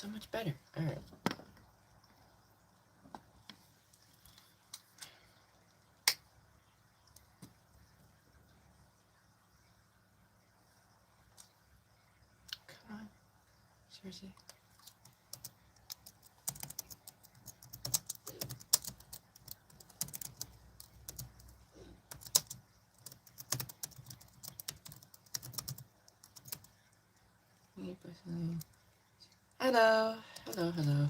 so much better. Alright. Come on. Seriously? Hello. Hello, hello.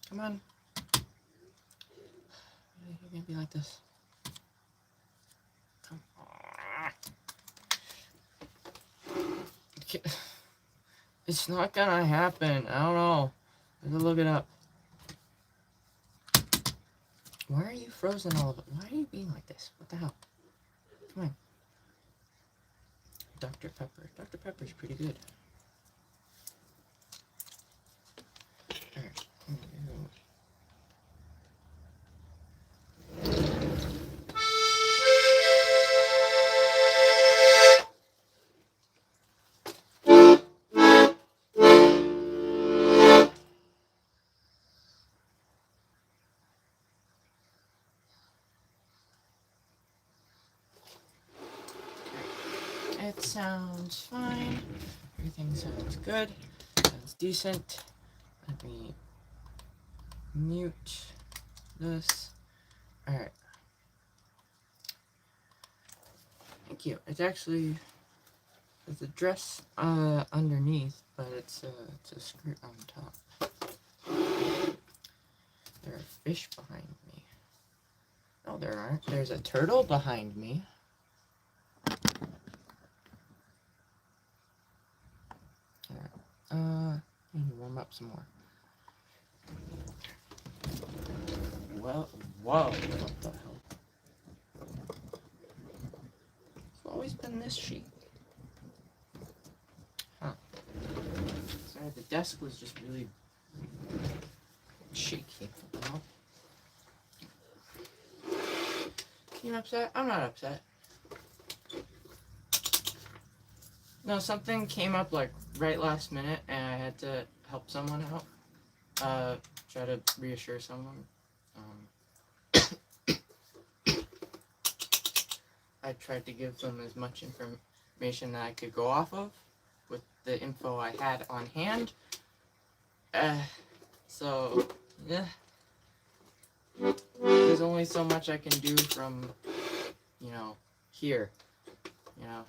Come on. You're gonna be like this. Come on. It's not gonna happen. I don't know. I have to look it up. Why are you frozen all of it? Why are you being like this? What the hell? Come on. Dr. Pepper. Dr. Pepper's pretty good. Alright. It sounds fine. Everything sounds good. Sounds decent. Let me mute this. Alright. Thank you. It's actually there's a dress underneath, but it's a skirt on top. There are fish behind me. No, there aren't. There's a turtle behind me. I need to warm up some more. Well, whoa, what the hell? It's always been this sheet. Huh. Sorry, the desk was just really shaky. You know? You upset? I'm not upset. No, something came up like right last minute and I had to help someone out. Try to reassure someone. I tried to give them as much information that I could go off of with the info I had on hand. So, yeah. There's only so much I can do from, you know, here. You know.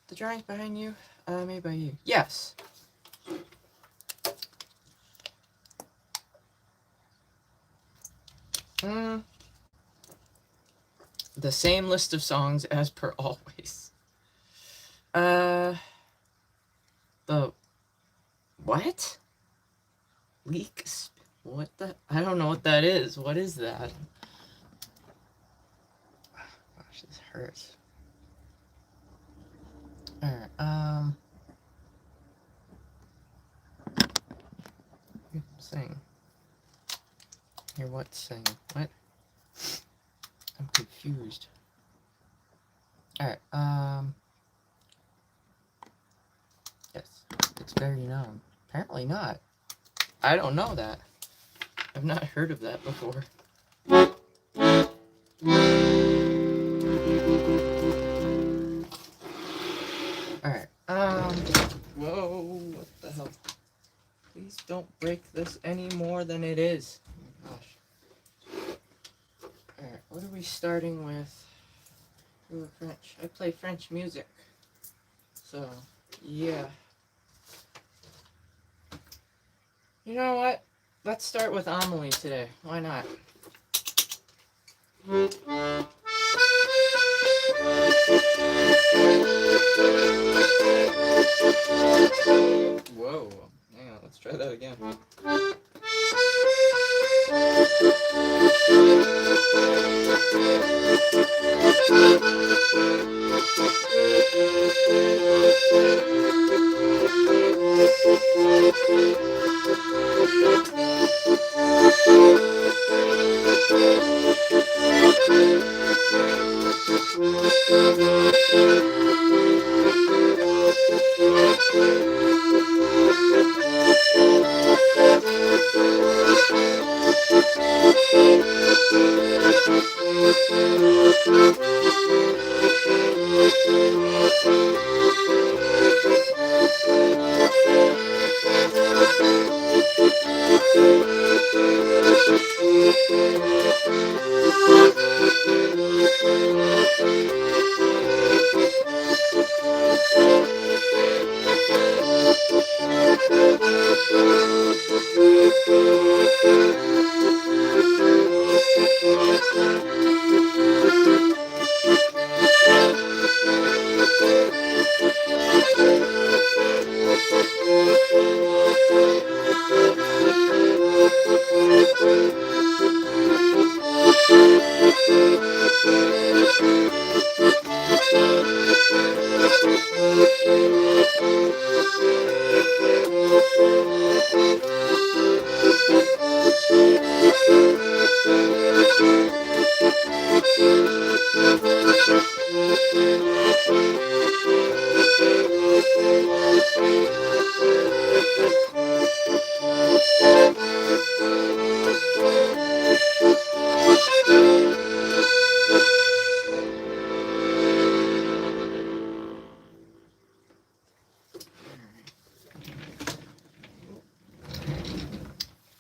The drawings behind you, made by you. Yes. The same list of songs as per always. The what? Leak? What the? I don't know what that is. What is that? Gosh, this hurts. Alright, sing. Here, what sing? What? I'm confused. Alright, yes, it's very known. Apparently not. I don't know that. I've not heard of that before. break this any more than it is. Oh my gosh. Alright, what are we starting with? Ooh, French. I play French music. So, yeah. You know what? Let's start with Amelie today. Why not? Whoa. Hang on, let's try that again.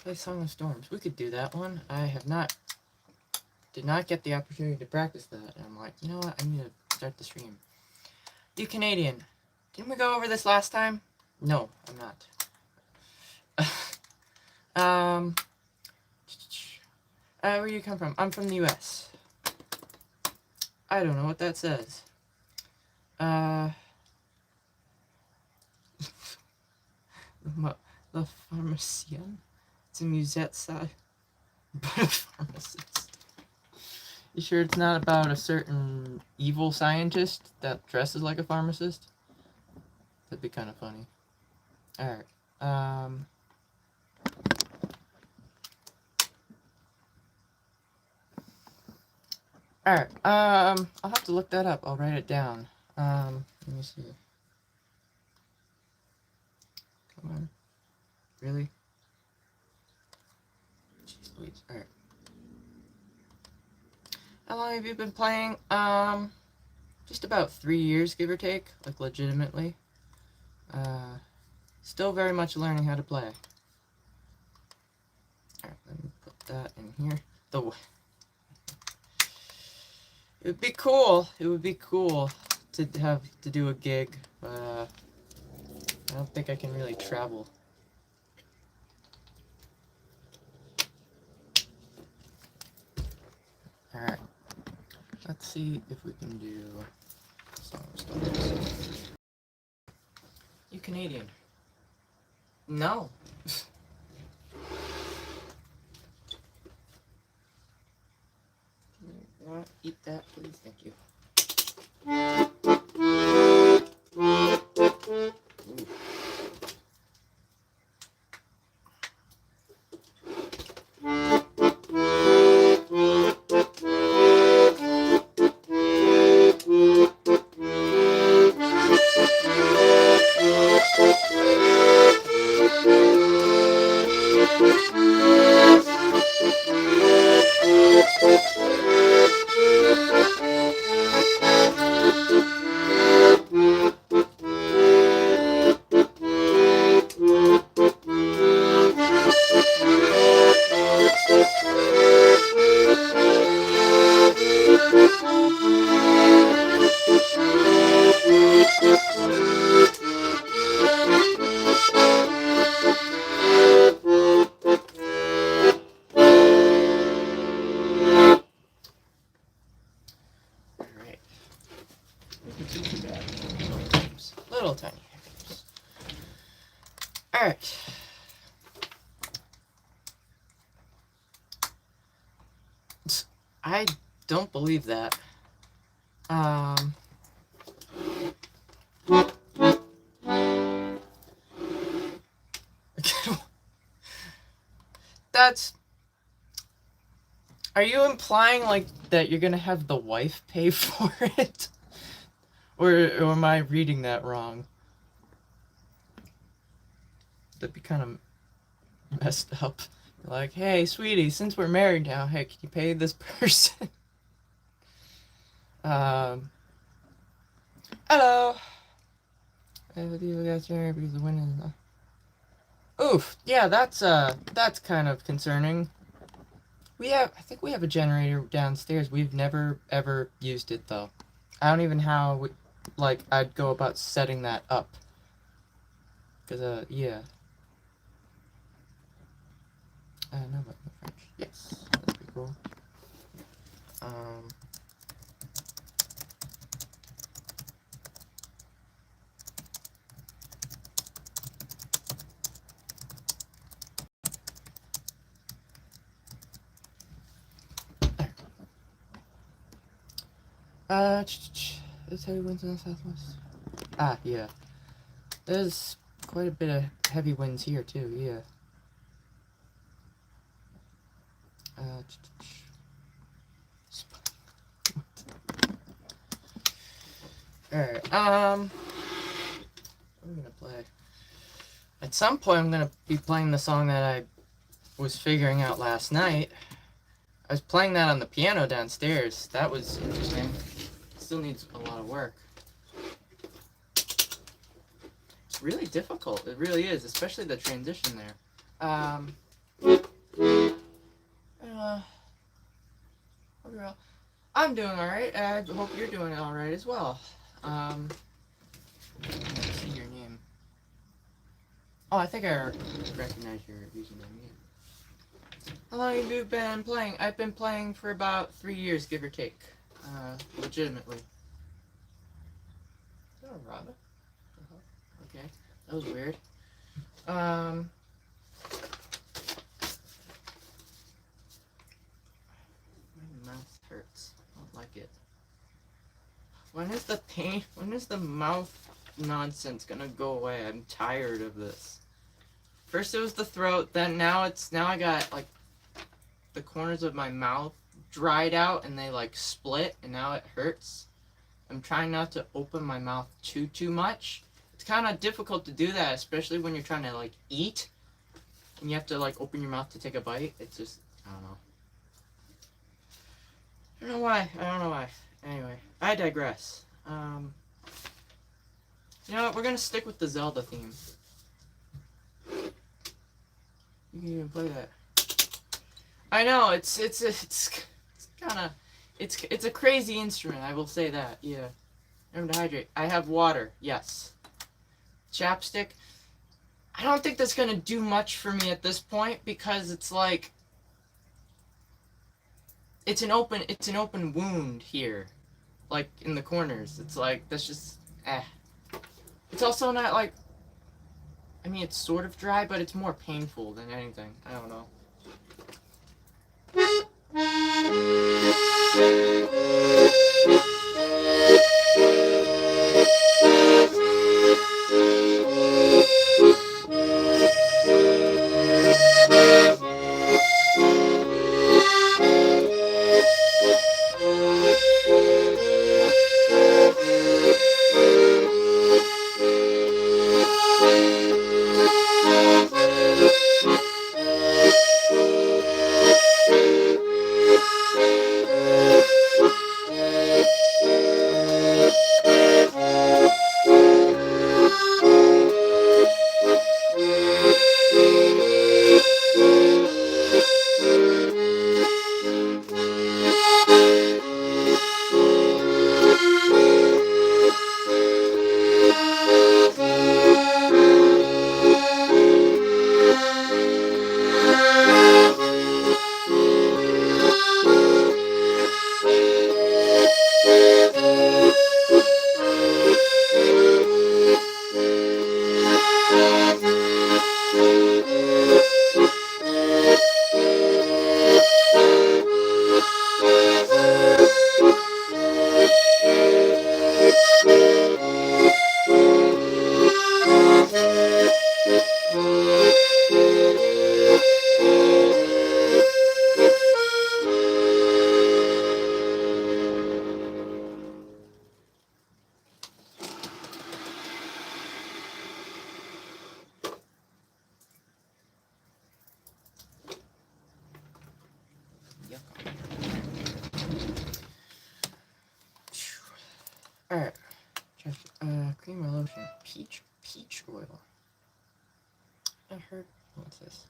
Play Song of Storms. We could do that one. I did not get the opportunity to practice that. And I'm like, you know what? I need to start the stream. You Canadian. Didn't we go over this last time? No, I'm not. Where you come from? I'm from the US. I don't know what that says. The pharmacien? It's a musette side. But a pharmacist. You sure it's not about a certain evil scientist that dresses like a pharmacist? That'd be kind of funny. Alright. Alright. I'll have to look that up. I'll write it down. Let me see. Come on. Really? Jeez Louise. Alright. How long have you been playing? Just about 3 years, give or take. Like, legitimately. Still very much learning how to play. Alright, let me put that in here. It would be cool. It would be cool to have to do a gig, but I don't think I can really travel. Alright. Let's see if we can do Song of Storms. You Canadian? No. Eat that, please. Thank you. Ooh. Too bad. Little times. Little tiny hiccups. Alright. I don't believe that. That's... Are you implying, like, that you're gonna have the wife pay for it? Or am I reading that wrong? That'd be kind of messed up. Like, hey, sweetie, since we're married now, hey, can you pay this person? Hello. I believe we got married because the wind is... Oof, yeah, that's kind of concerning. I think we have a generator downstairs. We've never, ever used it, though. I don't even how, I'd go about setting that up. Because, yeah. No, but no French. Yes, that's pretty cool. There's heavy winds in the southwest. Ah, yeah. There's quite a bit of heavy winds here, too, yeah. Alright, what am I gonna play? At some point, I'm gonna be playing the song that I was figuring out last night. I was playing that on the piano downstairs. That was interesting. Still needs a lot of work. It's really difficult. It really is, especially the transition there. Overall, I'm doing alright. I hope you're doing alright as well. Let's see your name. Oh, I think I recognize your username. Yeah. How long have you been playing? I've been playing for about 3 years, give or take. Legitimately. Is that a rabbit? Okay, that was weird. My mouth hurts. I don't like it. When is the pain? When is the mouth nonsense gonna go away? I'm tired of this. First it was the throat, then now I got like the corners of my mouth dried out and they like split and now it hurts. I'm trying not to open my mouth too much. It's kind of difficult to do that, especially when you're trying to like eat and you have to like open your mouth to take a bite. It's just, I don't know. I don't know why. Anyway, I digress. You know what? We're gonna stick with the Zelda theme. You can even play that. I know it's kind of it's a crazy instrument. I will say that. Yeah. Remember to hydrate. I have water. Yes. Chapstick. I don't think that's gonna do much for me at this point because it's like it's an open wound here, like in the corners. It's like that's just It's also not like, I mean, it's sort of dry, but it's more painful than anything. I don't know. Alright. Cream or lotion. Peach oil. I heard. What's this?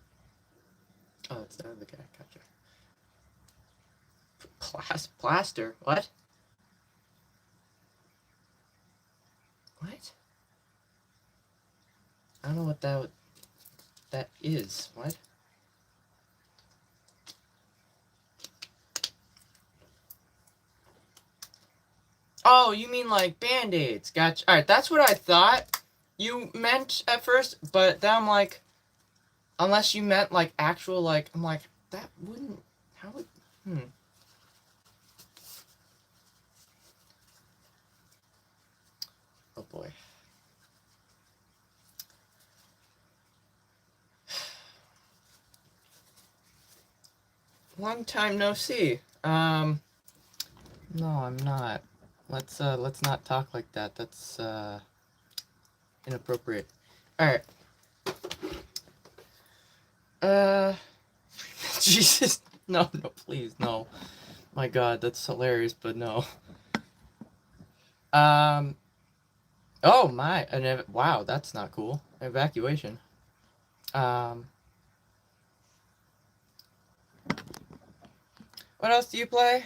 Oh, it's the other guy. Gotcha. Plaster? What? What? I don't know what that is. What? Oh, you mean like Band-Aids. Gotcha. Alright, that's what I thought you meant at first, but then I'm like, unless you meant like actual, like, I'm like, that wouldn't, how would, Oh boy. Long time no see. No, I'm not. Let's not talk like that. That's inappropriate. Alright. Jesus. No, please, no. My god, that's hilarious, but no. Oh my, wow, that's not cool. Evacuation. What else do you play?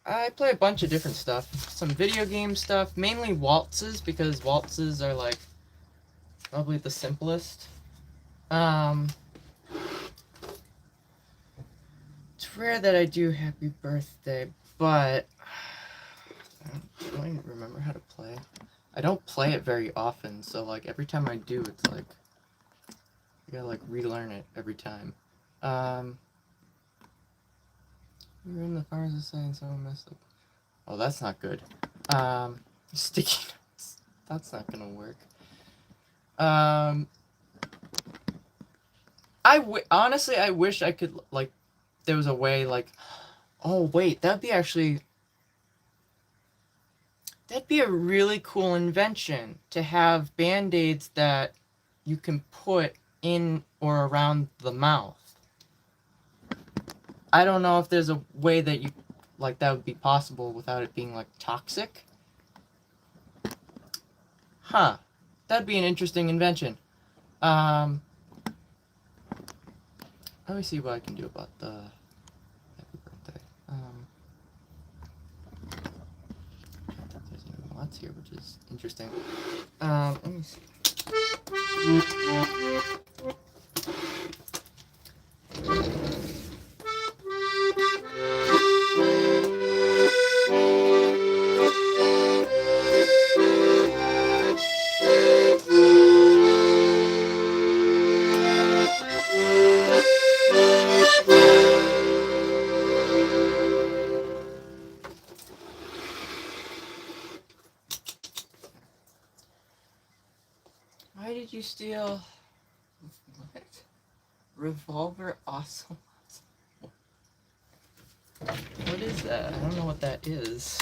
I play a bunch of different stuff. Some video game stuff, mainly waltzes, because waltzes are like probably the simplest. It's rare that I do Happy Birthday, but I don't remember how to play. I don't play it very often, so like every time I do, it's like I gotta like relearn it every time. We were in the pharmacy saying someone messed up. Oh, that's not good. Sticky notes. That's not gonna work. Honestly, I wish I could, like, there was a way, like, oh, wait, that'd be a really cool invention, to have Band-Aids that you can put in or around the mouth. I don't know if there's a way that you, like, that would be possible without it being, like, toxic. Huh. That'd be an interesting invention. Let me see what I can do about the Happy Birthday. There's any mods here, which is interesting. Let me see. Why did you steal? What? Revolver awesome. What is that? I don't know what that is.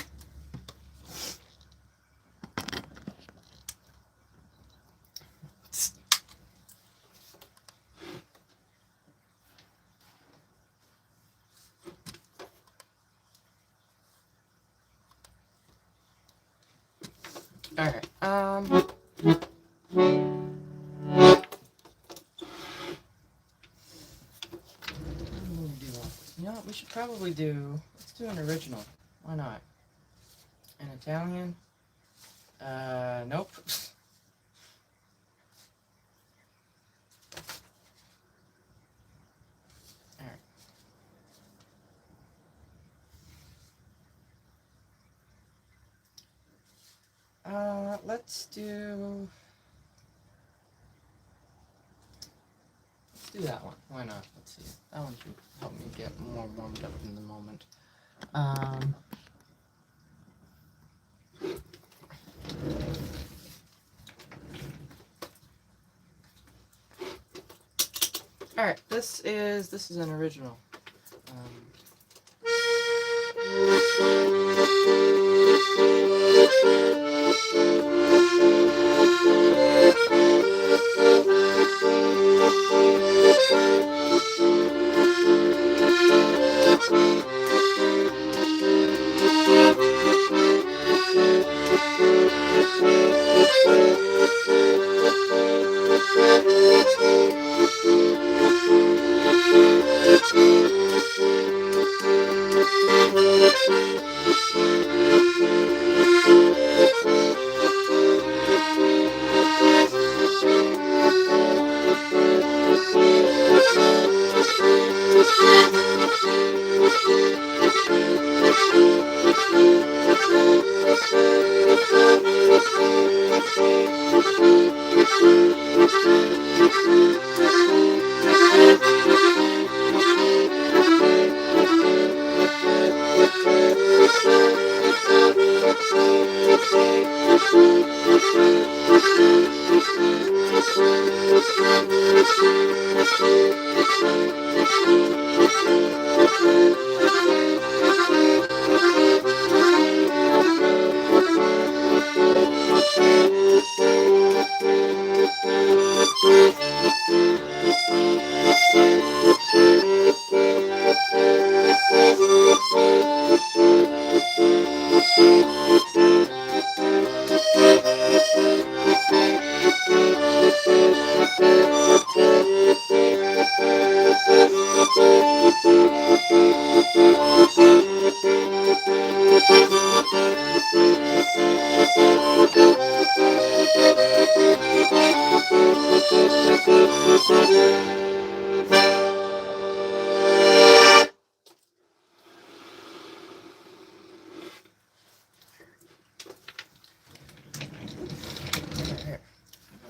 Alright, you know what we should probably do? Let's do an original. Why not? An Italian? Nope. Alright. Let's do that one. Why not? Let's see. That one should help me get more warmed up in the moment. Alright, this is an original.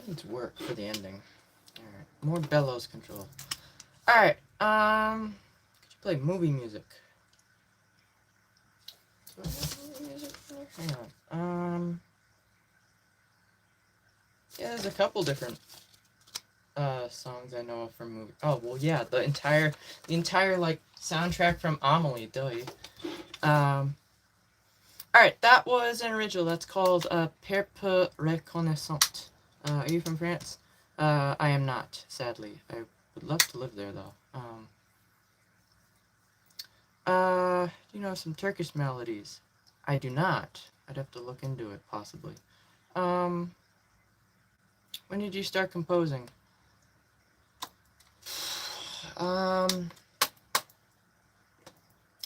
Needs work for the ending. Alright. More bellows control. Alright, could you play movie music? Hang on. Yeah, there's a couple different songs I know of from movie. Oh well, yeah, the entire like soundtrack from Amelie. Duh. Alright, that was an original. That's called Père peu reconnaissant. Are you from France? I am not, sadly. I would love to live there though. Do you know some Turkish melodies? I do not. I'd have to look into it, possibly. When did you start composing?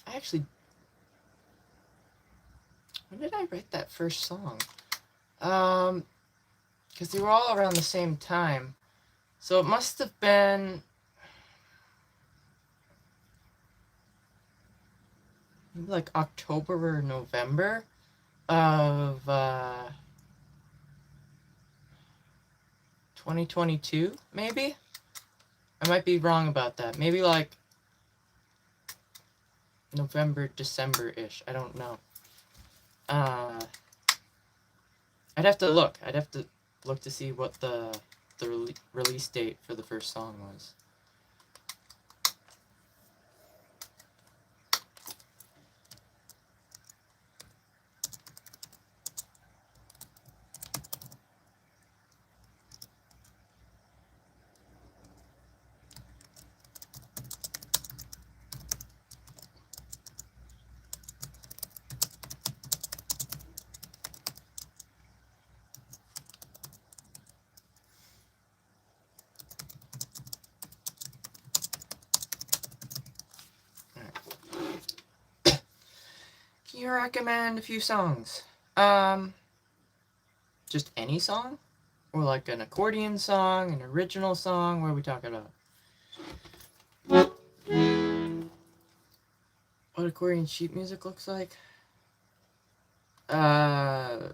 Actually, when did I write that first song? Because they were all around the same time. So it must have been maybe like October or November of 2022, maybe? I might be wrong about that. Maybe like November, December-ish. I don't know. I'd have to look. I'd have to look to see what the release date for the first song was. Can you recommend a few songs? Just any song? Or like an accordion song, an original song? What are we talking about? What accordion sheet music looks like? I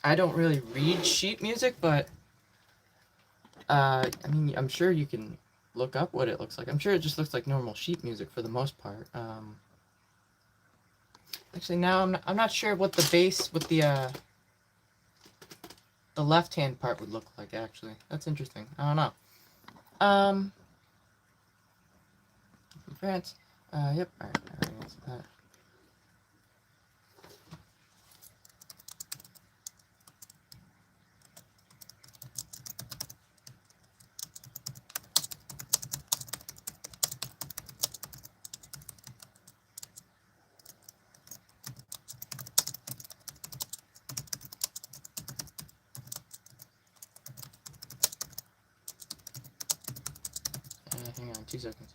don't really read sheet music, but I mean, I'm sure you can look up what it looks like. I'm sure it just looks like normal sheet music for the most part. Actually, now I'm not sure what the bass, what the left-hand part would look like, actually. That's interesting. I don't know. From France. Yep. Alright, I already answered that. Hang on, 2 seconds.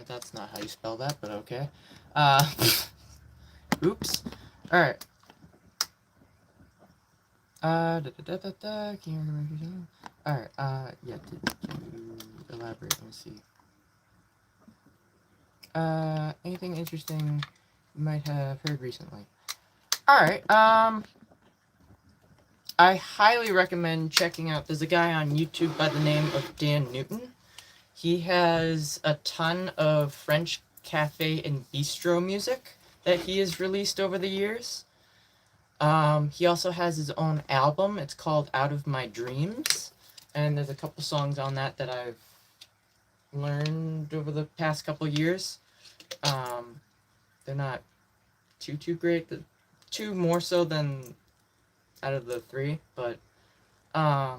That's not how you spell that, but okay. Oops. Alright. Can you remember? Alright, yeah, did you elaborate? Let me see. Anything interesting you might have heard recently? Alright, I highly recommend checking out, there's a guy on YouTube by the name of Dan Newton. He has a ton of French cafe and bistro music that he has released over the years. He also has his own album. It's called Out of My Dreams. And there's a couple songs on that that I've learned over the past couple years. They're not too great. The two more so than out of the three. But highly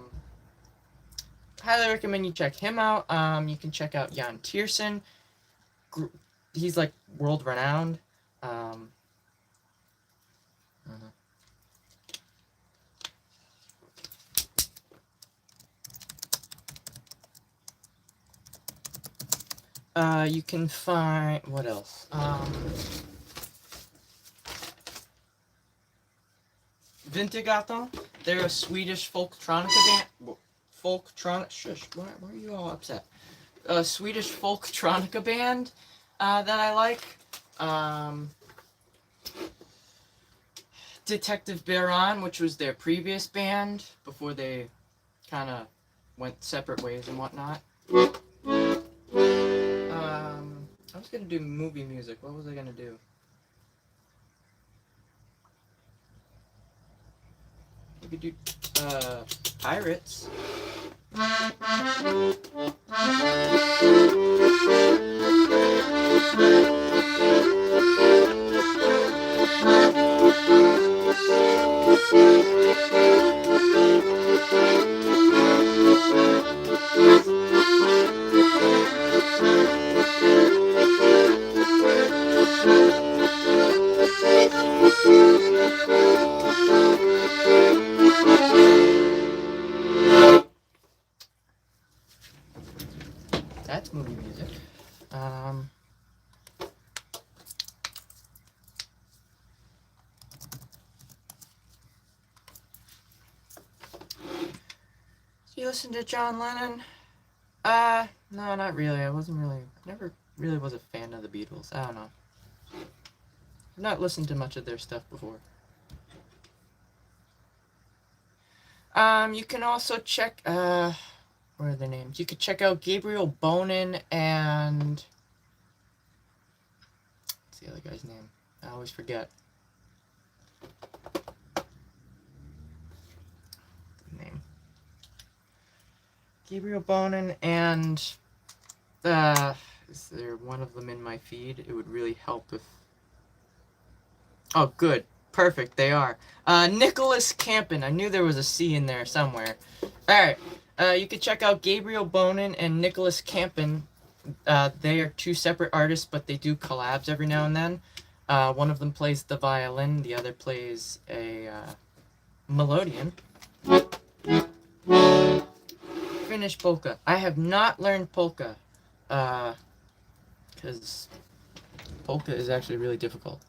recommend you check him out. You can check out Jan Tiersen. He's like world renowned. You can find what else? Vintergatan. They're a Swedish folktronica band. Shush. Why are you all upset? A Swedish folktronica band that I like. Detective Baron, which was their previous band before they kind of went separate ways and whatnot. I was gonna do movie music. What was I gonna do? We could do Pirates. That's movie music. Do you listen to John Lennon? No, not really. Never really was a fan of the Beatles. I don't know. I've not listened to much of their stuff before. You can also check, what are their names? You could check out Gabriel Bonin and, what's the other guy's name? I always forget. The name. Gabriel Bonin and, is there one of them in my feed? It would really help if, oh, good. Perfect, they are. Nicholas Campen. I knew there was a C in there somewhere. Alright, you can check out Gabriel Bonin and Nicholas Campen. They are two separate artists, but they do collabs every now and then. One of them plays the violin, the other plays a melodeon. Finnish polka. I have not learned polka, because polka is actually really difficult.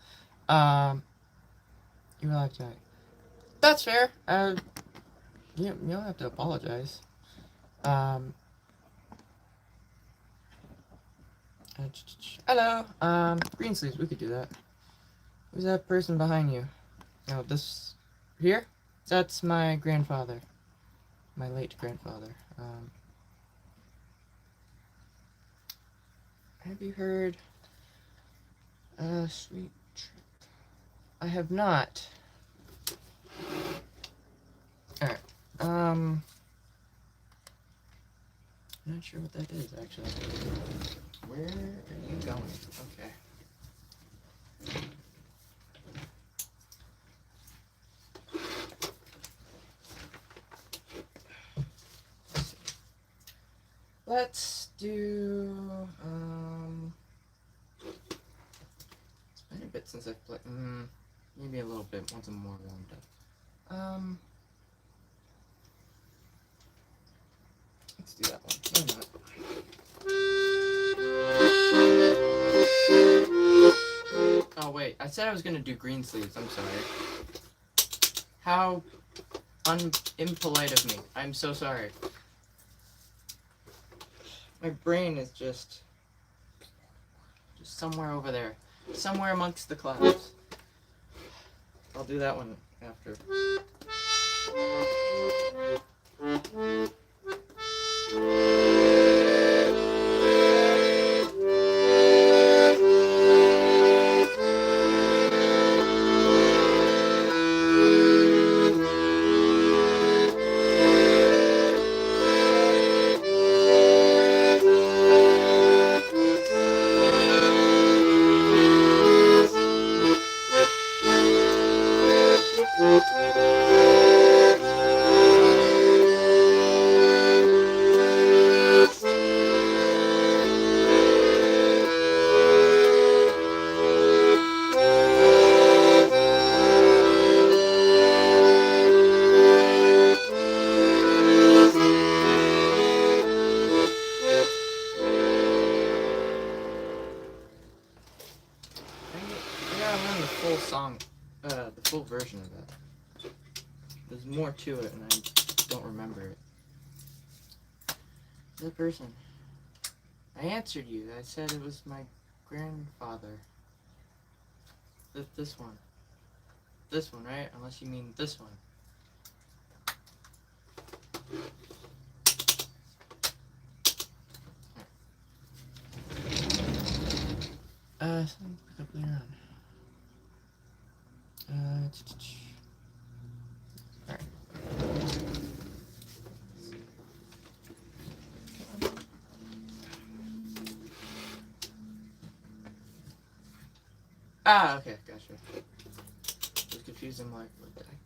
You like that? That's fair. You don't have to apologize. Hello. Green sleeves. We could do that. Who's that person behind you? Oh, this here? That's my grandfather. My late grandfather. Have you heard? Sweet Trip. I have not. Alright. I'm not sure what that is, actually. Where are you going? Okay. Let's do, it's been a bit since I've played, maybe a little bit once I'm more warmed up. Let's do that one. Why not? Oh wait, I said I was gonna do green sleeves, I'm sorry. How impolite of me. I'm so sorry. My brain is just Just somewhere over there. Somewhere amongst the clouds. I'll do that one after. The full version of that. There's more to it, and I don't remember it. The person. I answered you. I said it was my grandfather. This one. This one, right? Unless you mean this one. Something to pick up later on. Alright. Okay, gotcha. I was confused. I'm like, what the heck?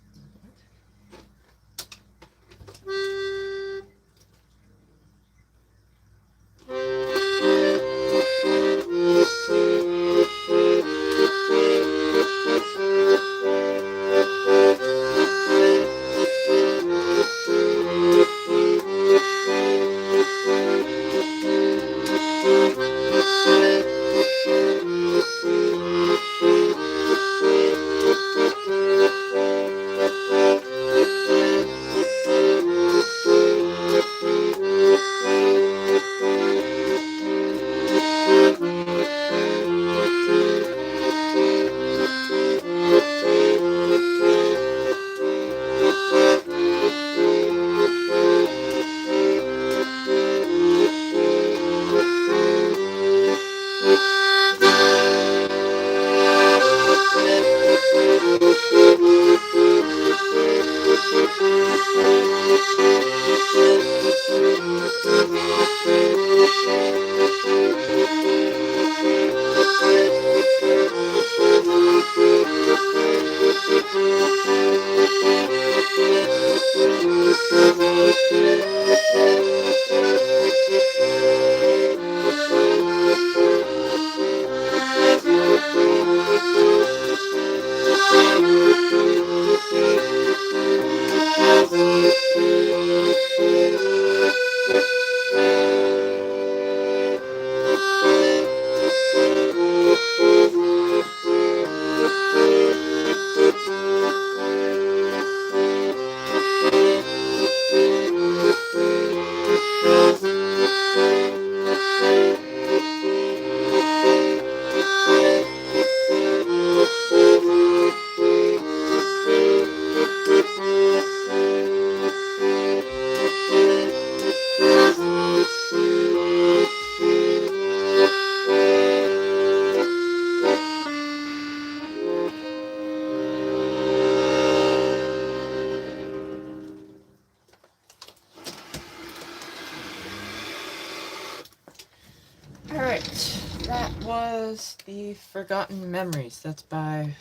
That was The Forgotten Memories. That's by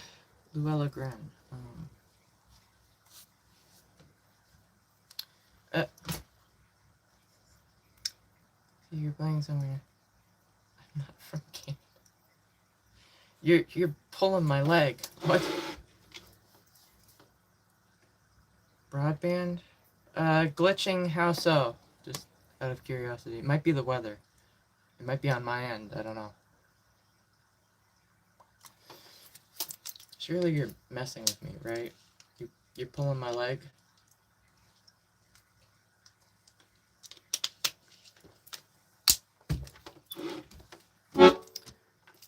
Luella Graham. You're playing somewhere. I'm not from Canada. You're pulling my leg. What? Broadband? Glitching, how so? Just out of curiosity. It might be the weather. It might be on my end. I don't know. Surely you're messing with me, right? You're pulling my leg?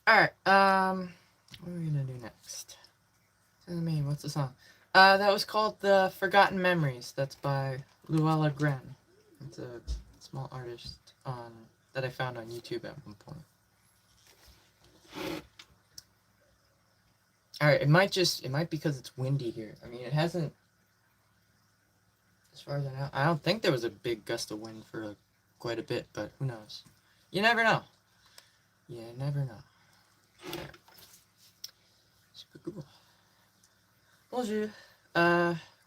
Alright, what are we gonna do next? Tell me, what's the song? That was called The Forgotten Memories. That's by Luella Gren. It's a small artist that I found on YouTube at one point. Alright, it might because it's windy here. I mean, it hasn't, as far as I know, I don't think there was a big gust of wind for quite a bit, but who knows? You never know. You never know. Alright. Super cool. Bonjour.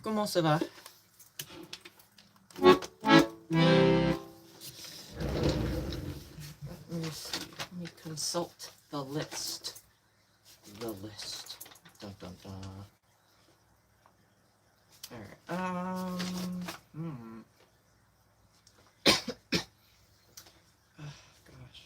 Comment ça va? Let me see. Let me consult the list. The list. Dun dun dun. Alright. Oh, gosh.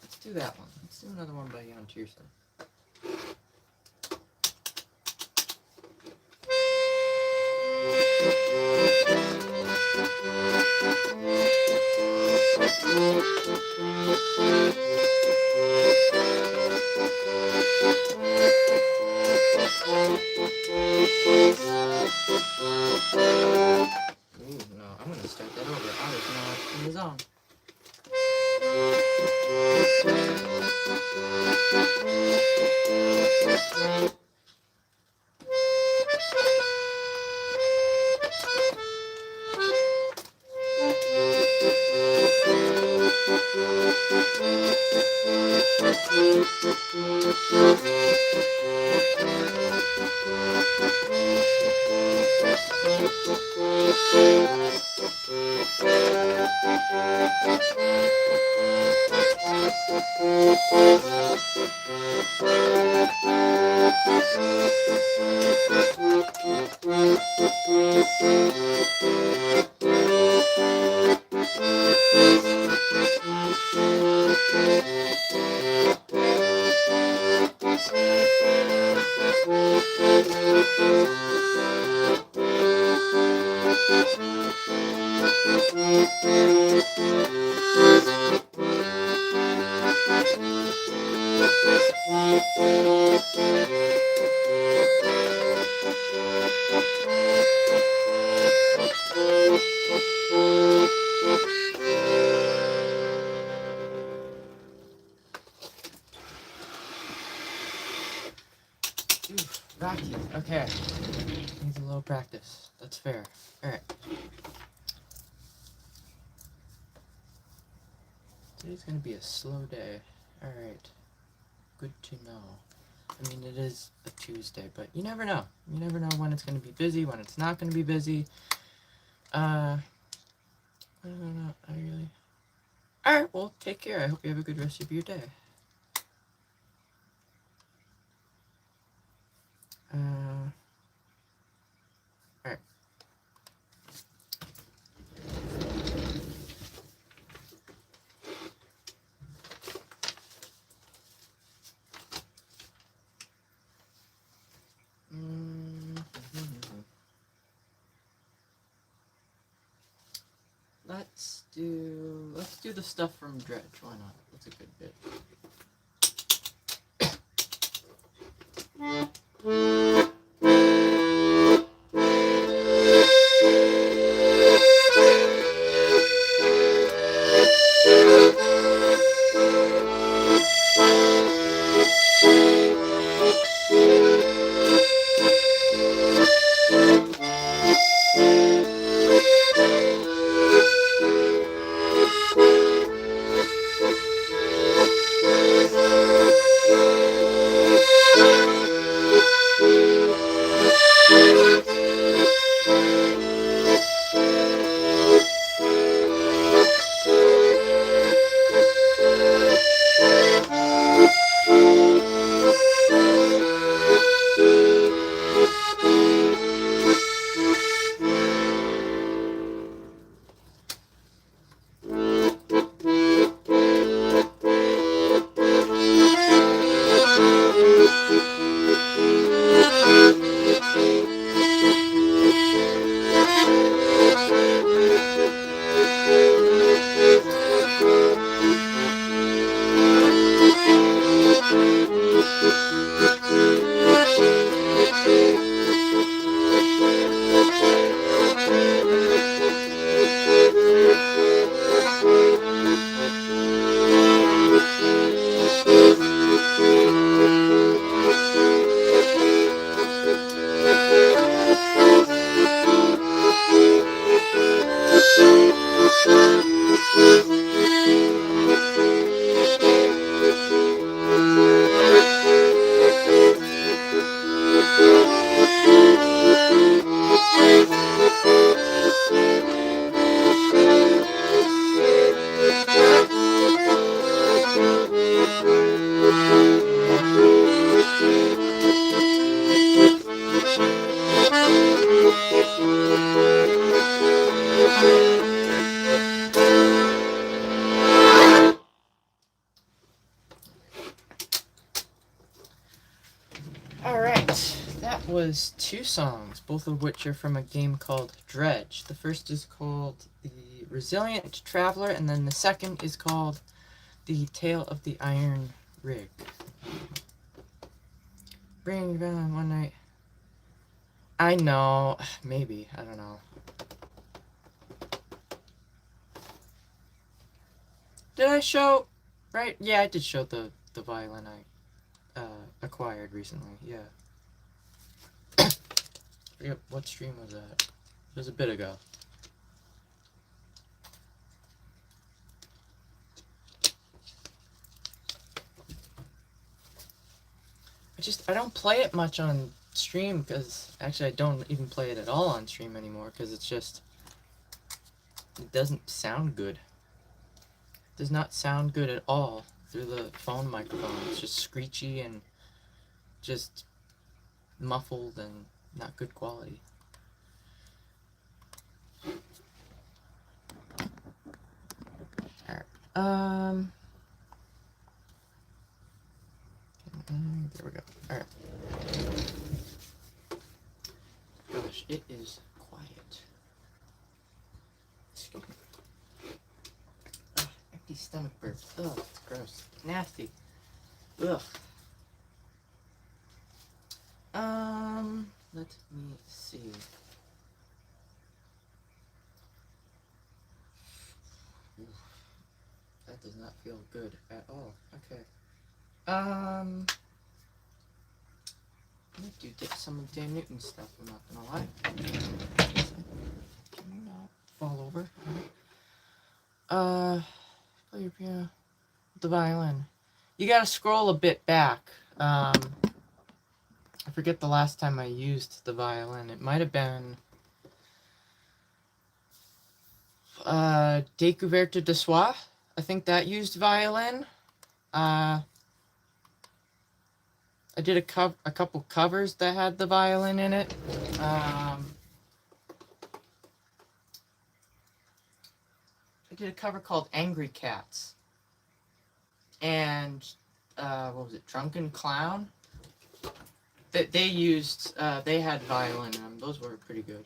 Let's do that one. Let's do another one by Jan Tiersten. Ooh, no, I'm gonna start that over. I was not in the zone. Rocky. Okay. Needs a little practice. That's fair. Alright. Today's gonna be a slow day. Alright. Good to know. I mean, it is a Tuesday, but you never know. You never know when it's gonna be busy, when it's not gonna be busy. I don't know. I really... Alright, well, take care. I hope you have a good rest of your day. Alright. Let's do the stuff from Dredge. Why not? That's a good bit. was 2 songs, both of which are from a game called Dredge. The first is called The Resilient Traveler, and then the second is called The Tale of the Iron Rig. Bring it on one night. I know. Maybe. I don't know. Did I show... Right? Yeah, I did show the violin I acquired recently. Yeah. I forget what stream was that. It was a bit ago. I don't play it much on stream because actually I don't even play it at all on stream anymore because it's just it doesn't sound good. It does not sound good at all through the phone microphone. It's just screechy and just muffled and not good quality. Alright. There we go. Alright. Gosh, it is quiet. Excuse me. Ugh, empty stomach burps. Ugh, it's gross. Nasty. Ugh. Let me see. Oof. That does not feel good at all. Okay. I do get some of Dan Newton's stuff, I'm not gonna lie. Can you not fall over? Play your piano. The violin. You gotta scroll a bit back. I forget the last time I used the violin. It might have been Découverte de Soi. I think that used violin. I did a couple covers that had the violin in it. I did a cover called Angry Cats. And, what was it, Drunken Clown? They used, they had violin in them. Those were pretty good.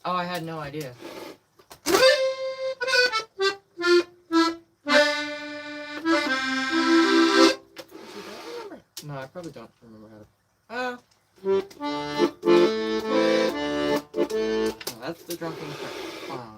Oh, I had no idea. No, I probably don't remember how to... Oh, that's the Drunken Clown.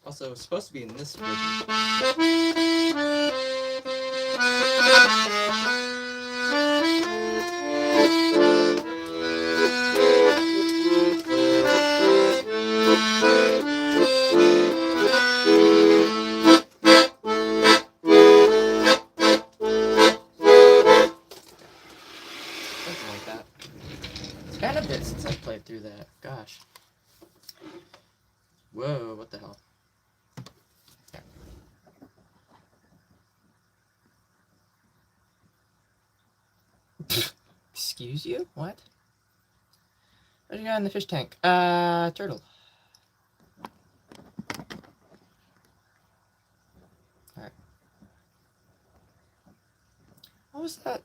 Also, it's supposed to be in this version. Something like that. It's been a bit since I played through that. Gosh. Whoa, what the hell? Excuse you? What? What do you got in the fish tank? Turtle. Alright. What was that?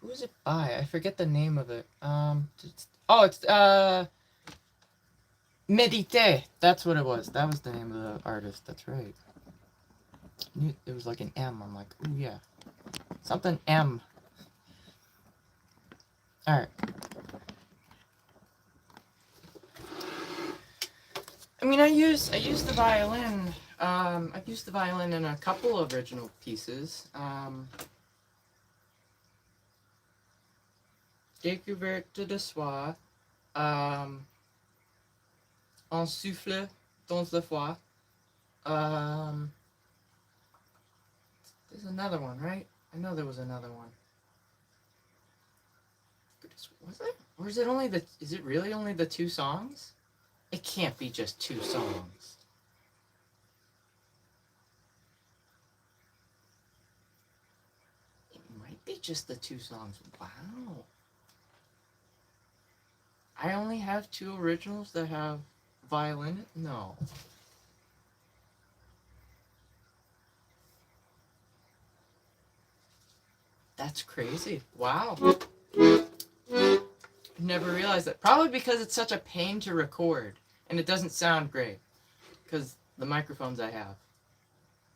Who was it by? I forget the name of it. Oh, it's, Medite. That's what it was. That was the name of the artist. That's right. It was like an M. I'm like, ooh yeah, something M. All right. I mean, I use the violin. I've used the violin in a couple of original pieces. Découverte de soi. Un souffle dans la foi. There's another one, right? I know there was another one. Was it? Or is it only the? Is it really only the 2 songs? It can't be just 2 songs. It might be just the 2 songs. Wow. I only have 2 originals that have violin? No. That's crazy. Wow. Never realized that. Probably because it's such a pain to record and it doesn't sound great. Because the microphones I have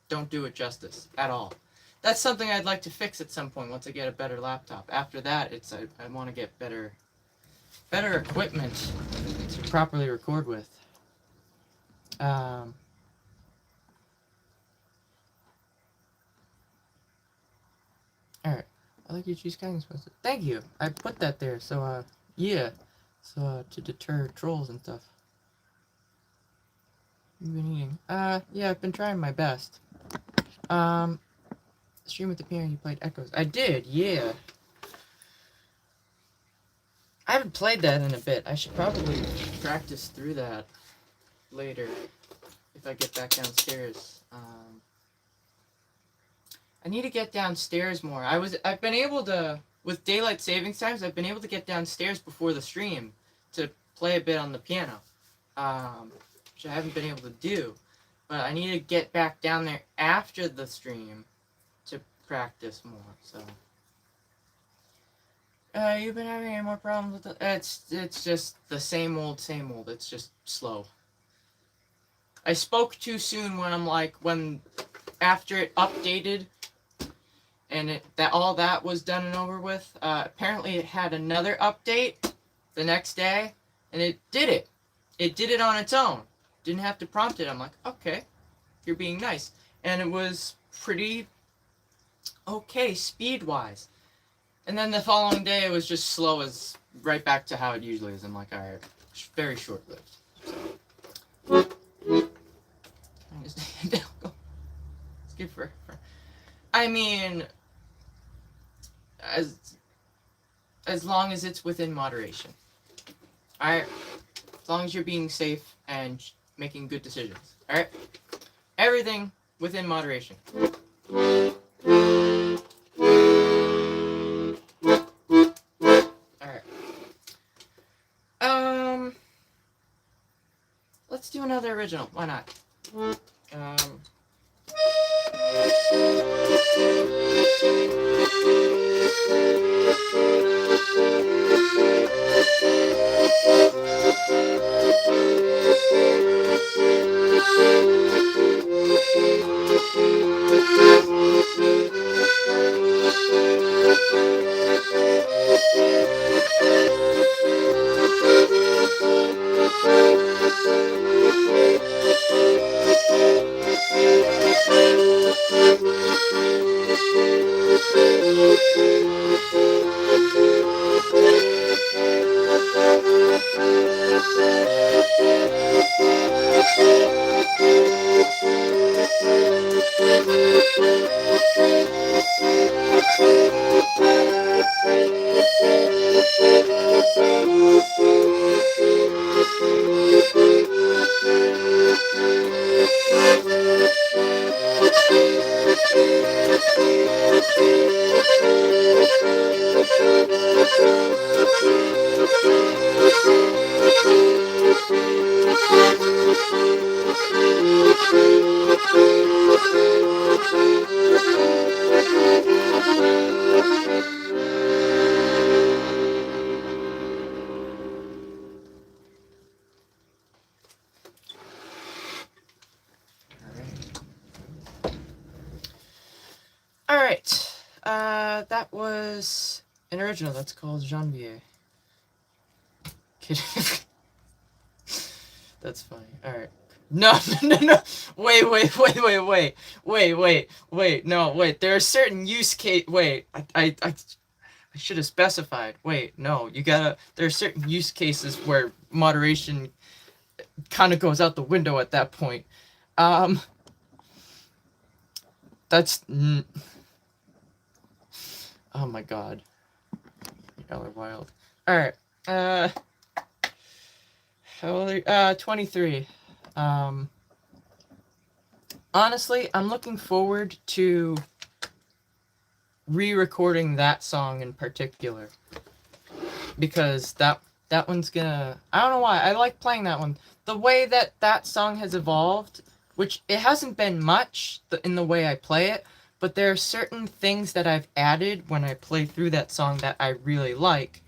don't do it justice at all. That's something I'd like to fix at some point once I get a better laptop. After that, it's I want to get better equipment to properly record with. Alright. I like your cheese kindness poster. Thank you. I put that there, so yeah. So to deter trolls and stuff. You've been eating. Yeah, I've been trying my best. Stream with the piano, you played Echoes. I did, yeah. I haven't played that in a bit. I should probably practice through that later if I get back downstairs. I need to get downstairs more. I've been able to, with daylight savings times, I've been able to get downstairs before the stream to play a bit on the piano, which I haven't been able to do. But I need to get back down there after the stream to practice more. So, you've been having any more problems with it's just the same old, same old. It's just slow. I spoke too soon when after it updated and all that was done and over with. Apparently it had another update the next day, and it did it. It did it on its own. Didn't have to prompt it. I'm like, okay, you're being nice. And it was pretty okay speed-wise. And then the following day it was just slow as right back to how it usually is. I'm like, alright, very short-lived. So. It's good for I mean, as long as it's within moderation. Alright? As long as you're being safe and making good decisions. Alright? Everything within moderation. Alright. Let's do another original. Why not? Alright. That was an original that's called Janvier. Kidding. That's funny. Alright. No. Wait. No, wait. There are certain use case. Wait. I should have specified. Wait. No. There are certain use cases where moderation kind of goes out the window at that point. That's. Oh my god. Y'all are wild. Alright. How old are you? 23. Honestly, I'm looking forward to re-recording that song in particular. Because that one's gonna... I don't know why. I like playing that one. The way that song has evolved, which it hasn't been much in the way I play it, but there are certain things that I've added when I play through that song that I really like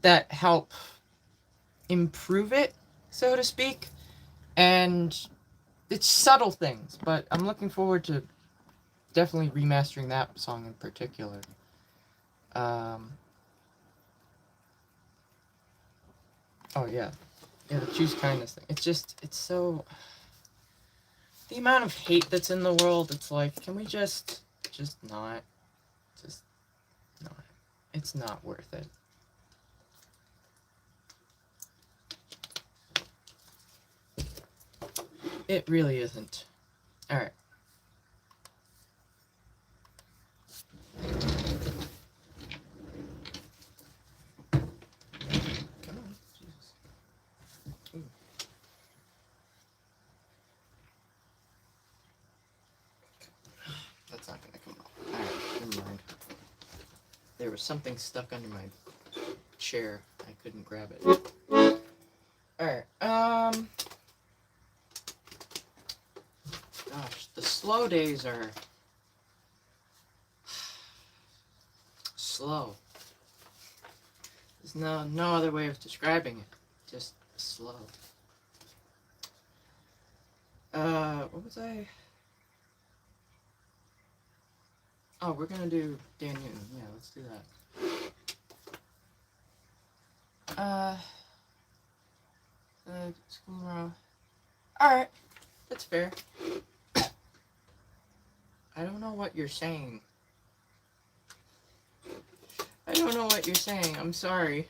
that help improve it, so to speak. And it's subtle things, but I'm looking forward to definitely remastering that song in particular. Oh yeah. Yeah, the choose kindness thing. It's so... The amount of hate that's in the world, it's like, can we just not? Just not. It's not worth it. It really isn't. Alright. Come on. Jesus. Ooh. That's not gonna come off. Alright, never mind. There was something stuck under my chair. I couldn't grab it. Alright, gosh, the slow days are slow. There's no other way of describing it. Just slow. What was I? Oh, we're gonna do Dan Newton. Yeah, let's do that. Alright, that's fair. I don't know what you're saying. I don't know what you're saying. I'm sorry.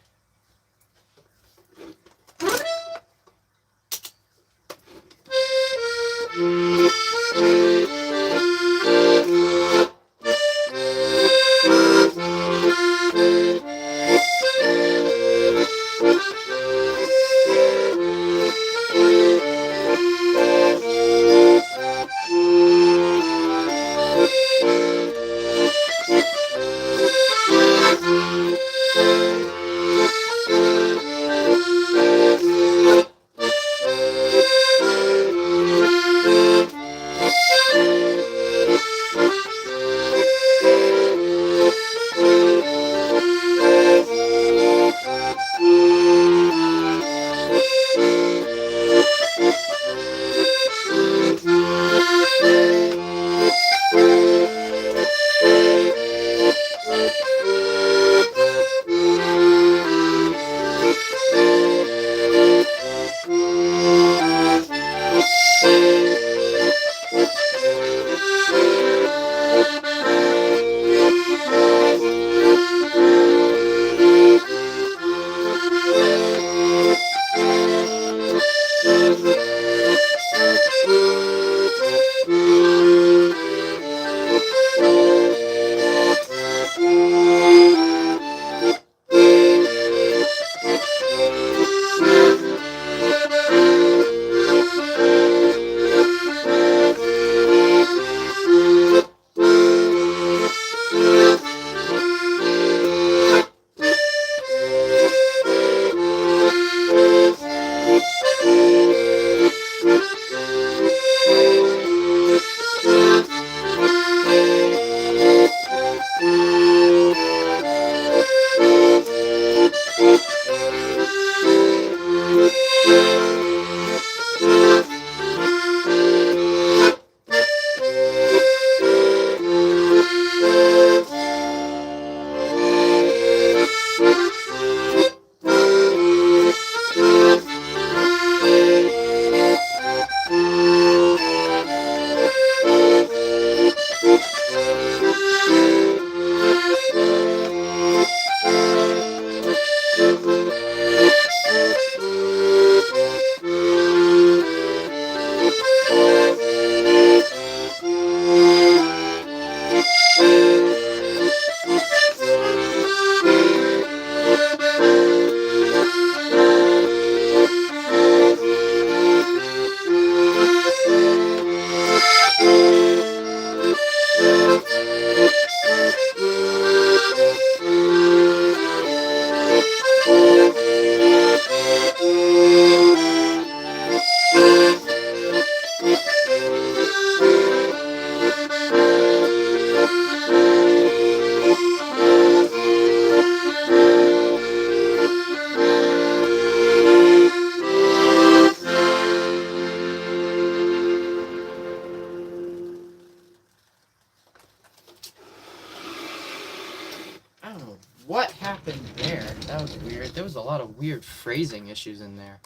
happened there? That was weird. There was a lot of weird phrasing issues in there.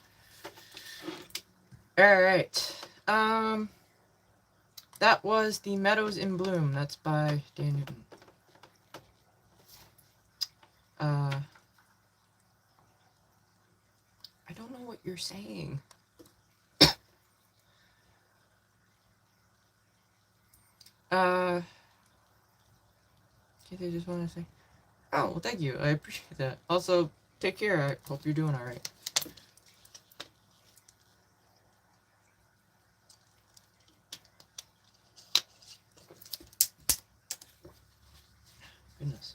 Alright. That was The Meadows in Bloom. That's by Dan Newton. I don't know what you're saying. Okay, they just want to say, oh, well, thank you. I appreciate that. Also, take care. I hope you're doing alright. Goodness.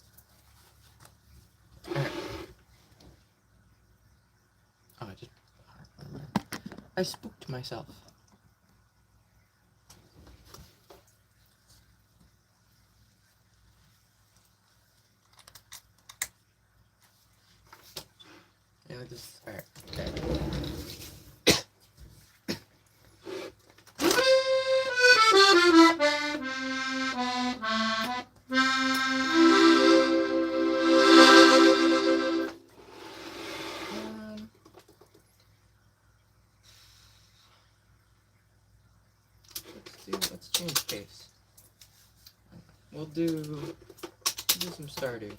Alright. Oh, I spooked myself. Yeah, just, alright. Okay. Let's change pace. We'll do some Stardew.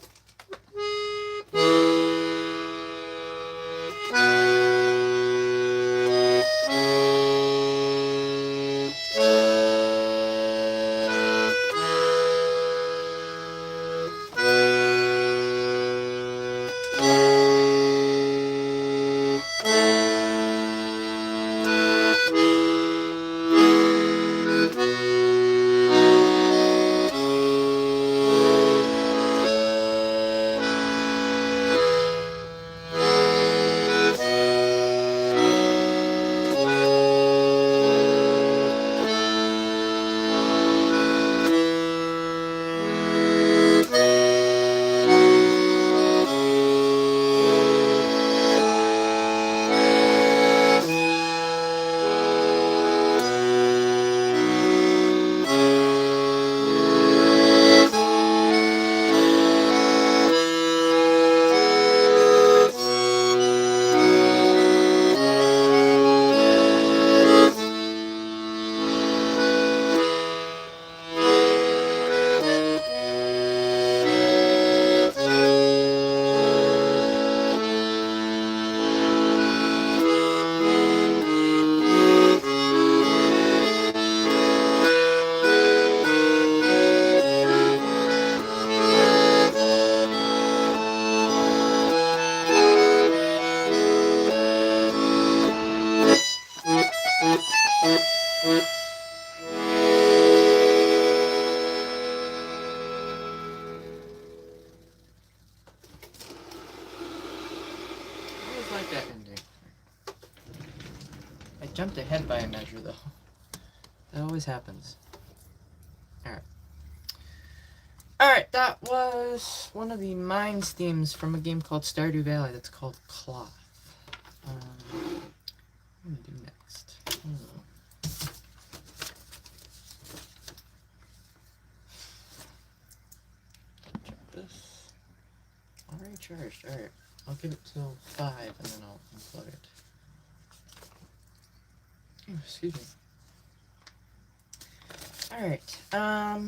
That ending. I jumped ahead by a measure, though. That always happens. Alright. Alright, that was one of the Mines themes from a game called Stardew Valley that's called Cloth. What am I do next? Check this. Already charged. Alright. I'll give it till 5 and then I'll unplug it. Oh, excuse me. Alright, let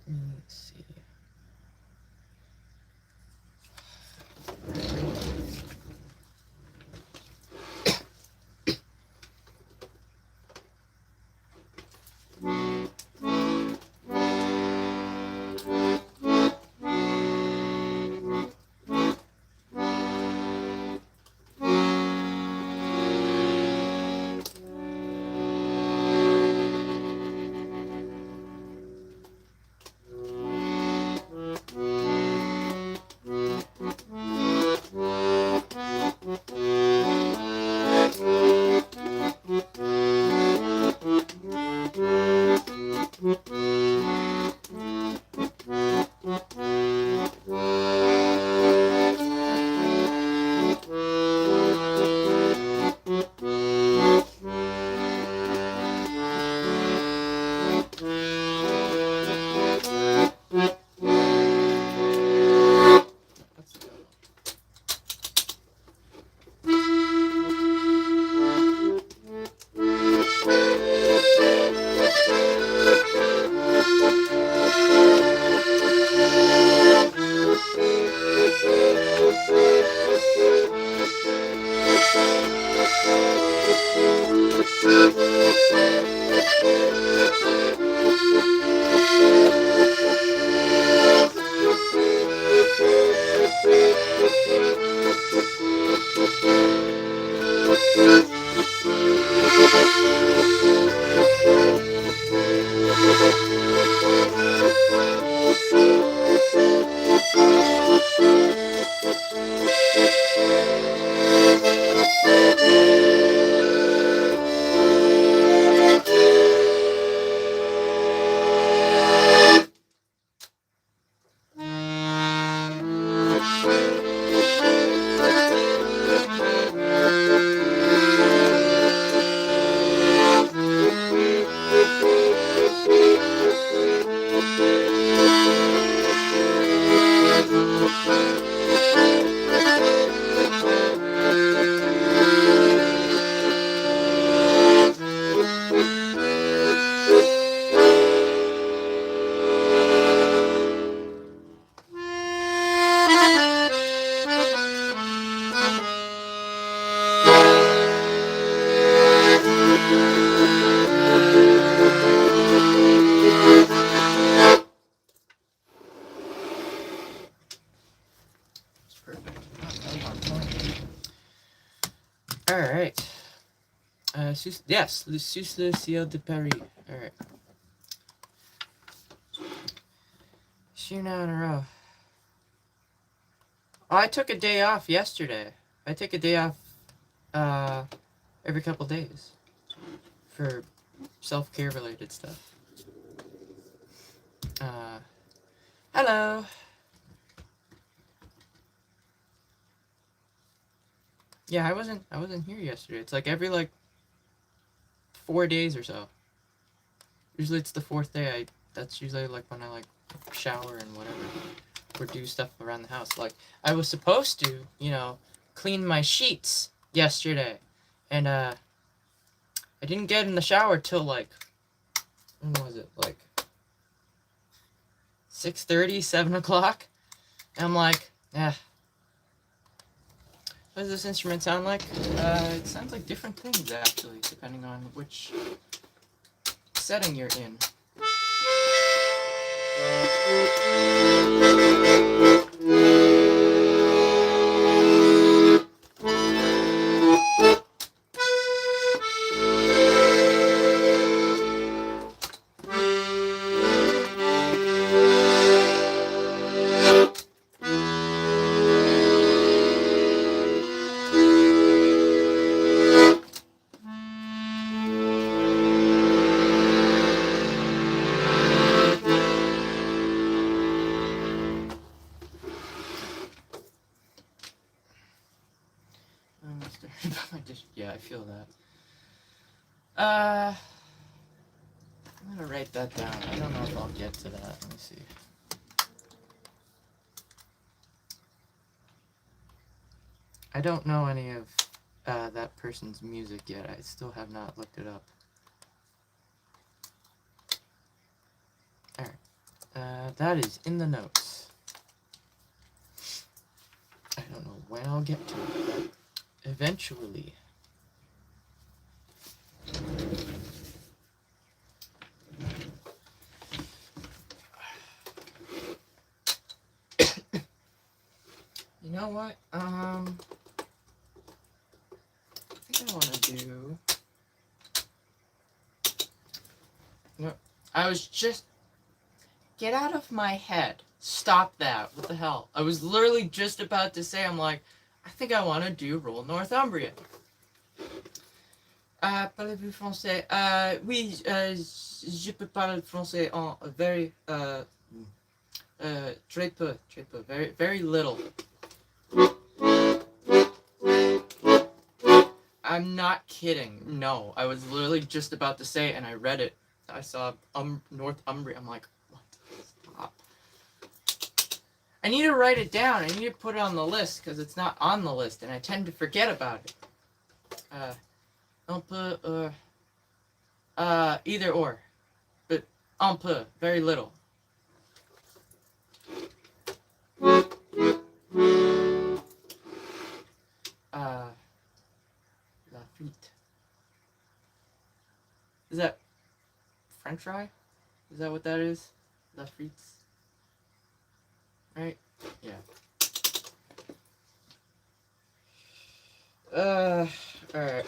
me see. Alright. Yes, Le Sus le Ciel de Paris. Alright. 2 now in a row. Oh, I took a day off yesterday. I take a day off every couple days for self-care related stuff. Hello. Yeah, I wasn't here yesterday. It's like every 4 days or so. Usually it's the 4th day. That's usually like when I shower and whatever, or do stuff around the house. Like I was supposed to, clean my sheets yesterday, and I didn't get in the shower till when was it? 6:30, 7 o'clock. And I'm like, what does this instrument sound like? It sounds like different things actually, depending on which setting you're in. Yeah, I feel that. I'm gonna write that down. I don't know if I'll get to that. Let me see. I don't know any of that person's music yet. I still have not looked it up. Alright. That is in the notes. I don't know when I'll get to it, but eventually. You know what? I think I want to do... No, I was just... Get out of my head. Stop that. What the hell? I was literally just about to say, I'm like, I think I want to do Rule Northumbria. Parlez-vous français? Oui, je peux parler français en very, très peu, very, very little. I'm not kidding. No, I was literally just about to say it, and I read it. I saw Northumbria. I'm like, what? Stop. I need to write it down. I need to put it on the list because it's not on the list, and I tend to forget about it. Un peu, either or, but un peu, very little. La fuite. Is that French fry? Is that what that is? La frites? Right? Yeah. Alright.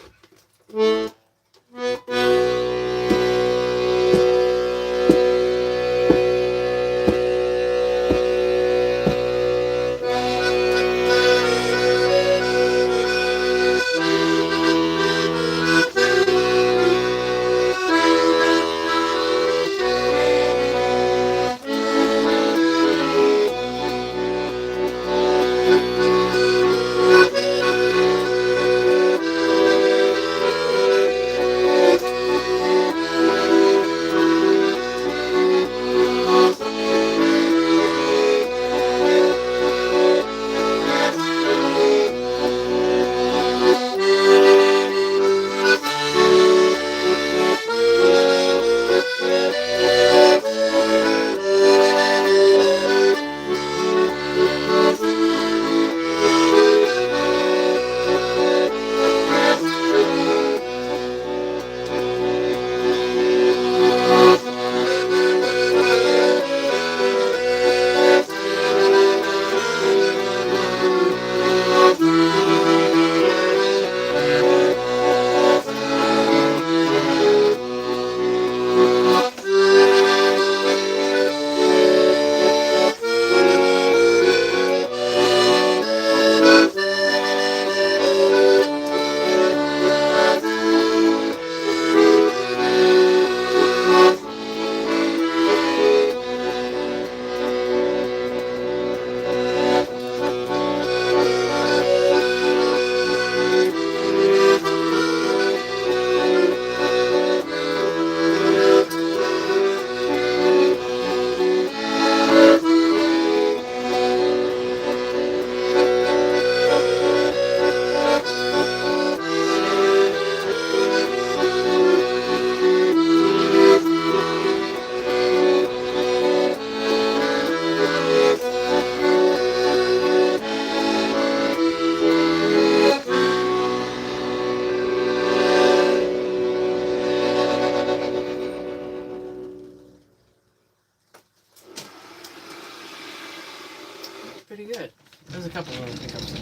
Pretty good. There's a couple little hiccups in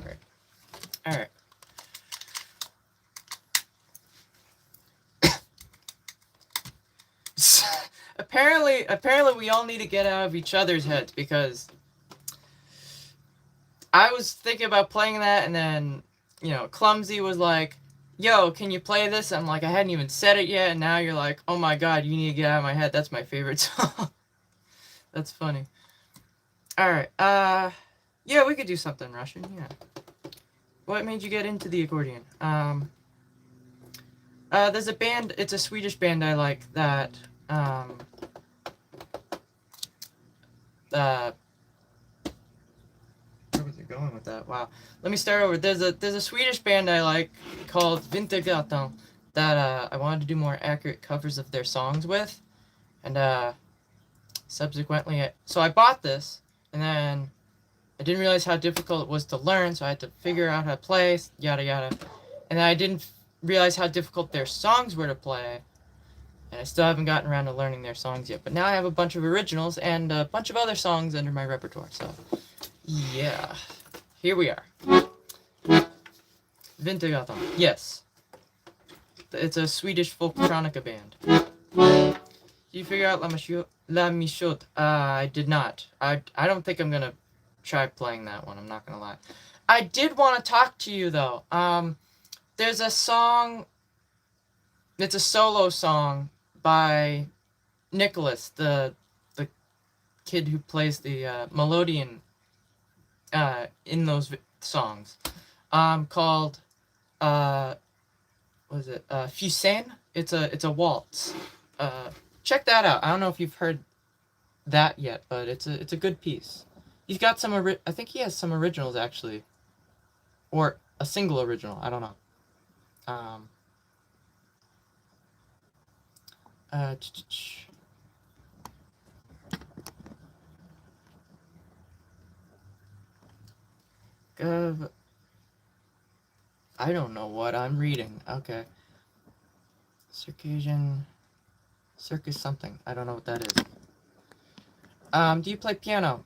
there. Alright. Alright. Apparently we all need to get out of each other's heads, because I was thinking about playing that, and then, Clumsy was like, yo, can you play this? I'm like, I hadn't even said it yet, and now you're like, oh my god, you need to get out of my head. That's my favorite song. That's funny. Alright, yeah, we could do something Russian, yeah. What made you get into the accordion? There's a band, it's a Swedish band I like that, where was it going with that? Wow. Let me start over. There's a Swedish band I like called Vintergatan that I wanted to do more accurate covers of their songs with, and subsequently, so I bought this, and then I didn't realize how difficult it was to learn, so I had to figure out how to play, yada yada, and then I didn't realize how difficult their songs were to play, and I still haven't gotten around to learning their songs yet. But now I have a bunch of originals and a bunch of other songs under my repertoire, so yeah, here we are. Vintergatan, yes. It's a Swedish folktronica band. Did you figure out La Michaud? I did not. I don't think I'm gonna try playing that one, I'm not gonna lie. I did want to talk to you, though. There's a song, it's a solo song by Nicholas, the kid who plays the melodeon in those songs, called what is it? Fusain. It's a waltz. Check that out. I don't know if you've heard that yet, but it's a good piece. He's got some I think he has some originals, actually, or a single original. I don't know. I don't know what I'm reading. Okay. Circassian. Circus something. I don't know what that is. Do you play piano?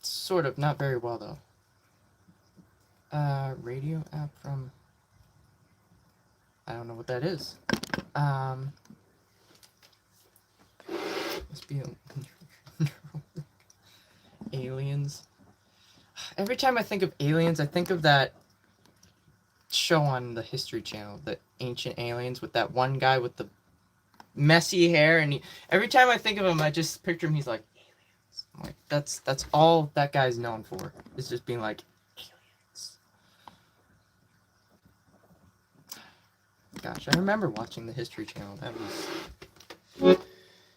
Sort of. Not very well, though. Radio app from... I don't know what that is. Must be aliens. Every time I think of aliens, I think of that show on the History Channel, the Ancient Aliens, with that one guy with the messy hair, and every time I think of him, I just picture him. He's like, aliens. I'm like, that's all that guy's known for. Is just being like, aliens. Gosh, I remember watching the History Channel.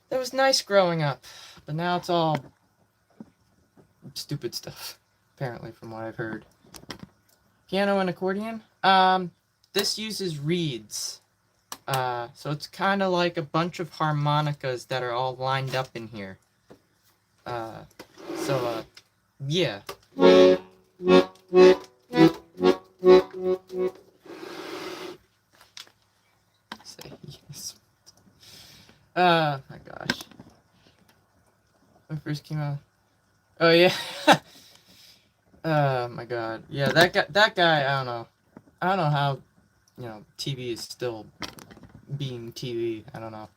That was nice growing up, but now it's all stupid stuff. Apparently, from what I've heard. Piano and accordion. This uses reeds. So it's kind of like a bunch of harmonicas that are all lined up in here. Yeah. Say yes. My gosh. When it first came out. Oh yeah. Oh my god. Yeah, that guy, I don't know. I don't know how, TV is still being TV. I don't know.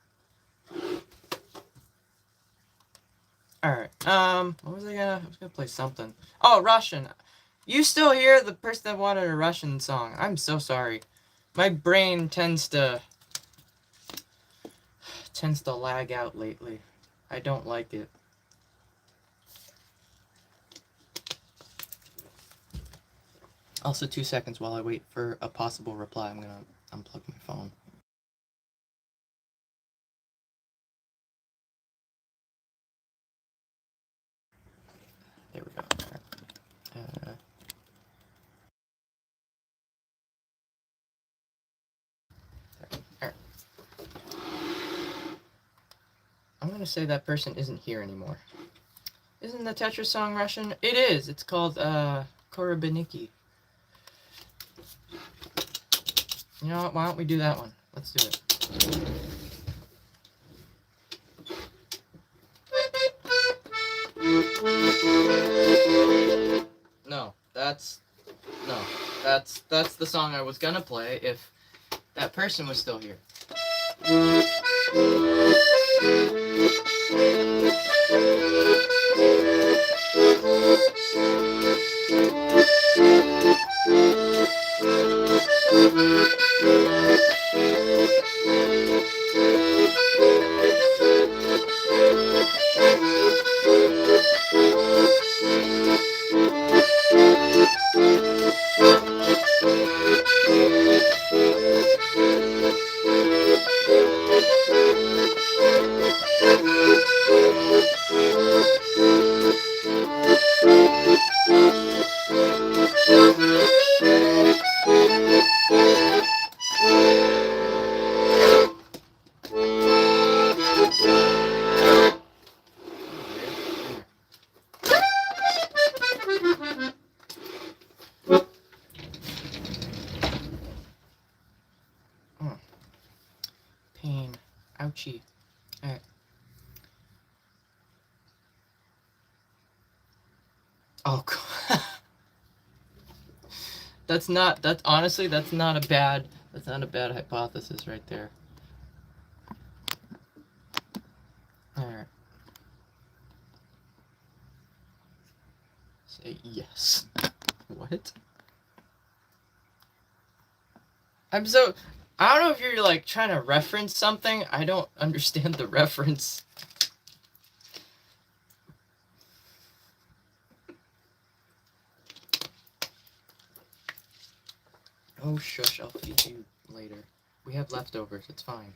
Alright, what was I was gonna play something. Oh, Russian. You still hear the person that wanted a Russian song. I'm so sorry. My brain tends to lag out lately. I don't like it. Also, 2 seconds while I wait for a possible reply. I'm gonna unplug my phone. There we go. Alright. I'm gonna say that person isn't here anymore. Isn't the Tetris song Russian? It is! It's called, Korobeniki. You know what? Why don't we do that one? Let's do it. No, that's the song I was gonna play if that person was still here. Pain. Ouchie. Alright. Oh, God. Honestly, that's not a bad hypothesis right there. Alright. Say yes. What? I don't know if you're like trying to reference something. I don't understand the reference. Oh, shush, I'll feed you later. We have leftovers, it's fine.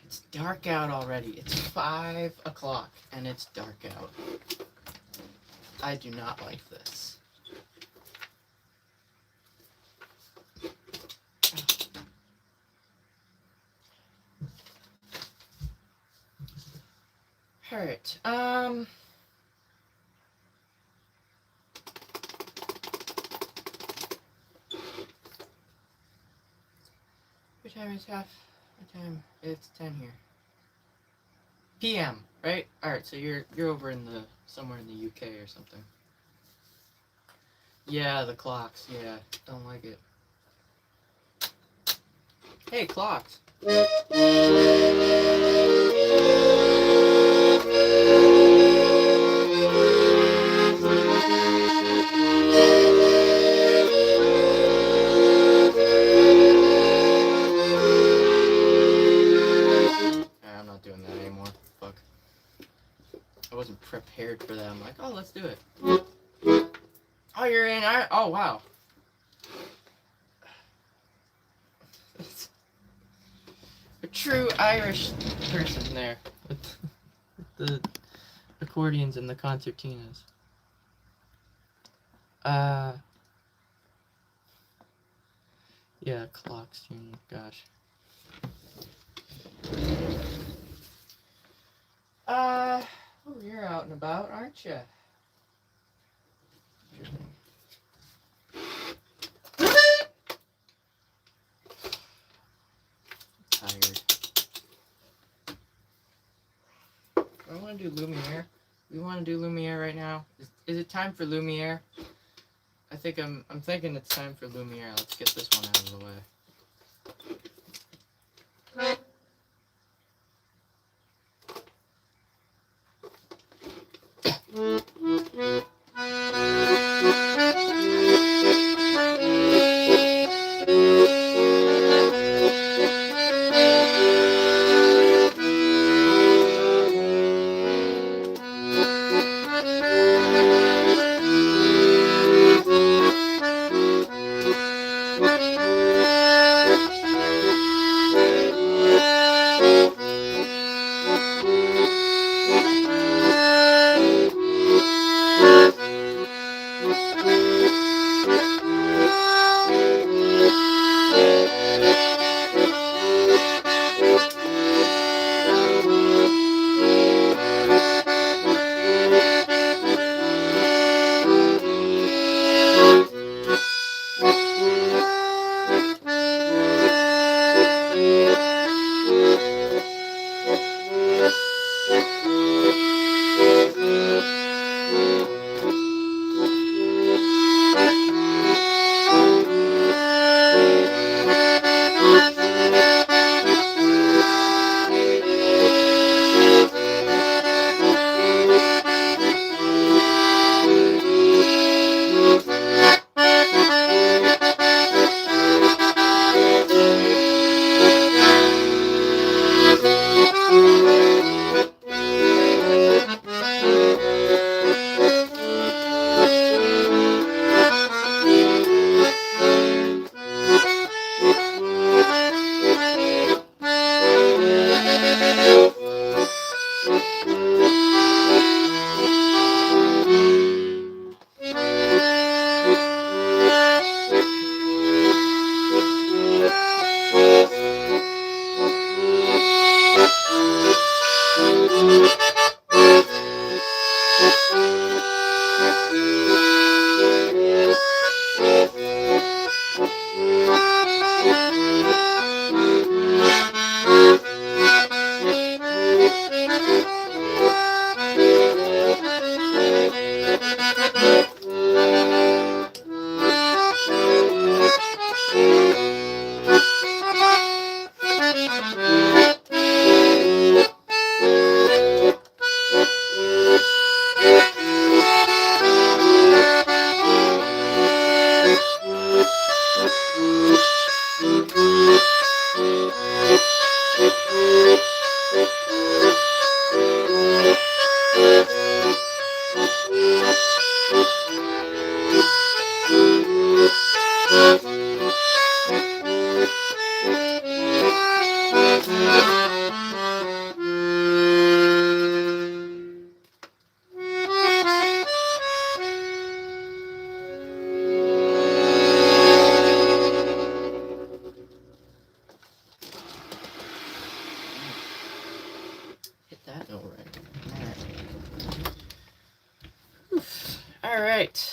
It's dark out already. It's 5 o'clock, and it's dark out. I do not like this. Alright, time is half? What time? It's 10 here. PM, right? Alright, so you're over in the somewhere in the UK or something. Yeah, the clocks. Yeah, don't like it. Hey, clocks. I'm not doing that anymore. Fuck. I wasn't prepared for that. I'm like, oh, let's do it. Oh, you're in Ireland? Oh, wow. A true Irish person there with the accordions and the concertinas. Yeah, clocks. Gosh. Oh, you're out and about, aren't you? Tired. I want to do Lumiere. We want to do Lumiere right now. Is it time for Lumiere? I'm thinking it's time for Lumiere. Let's get this one out of the way. Alright.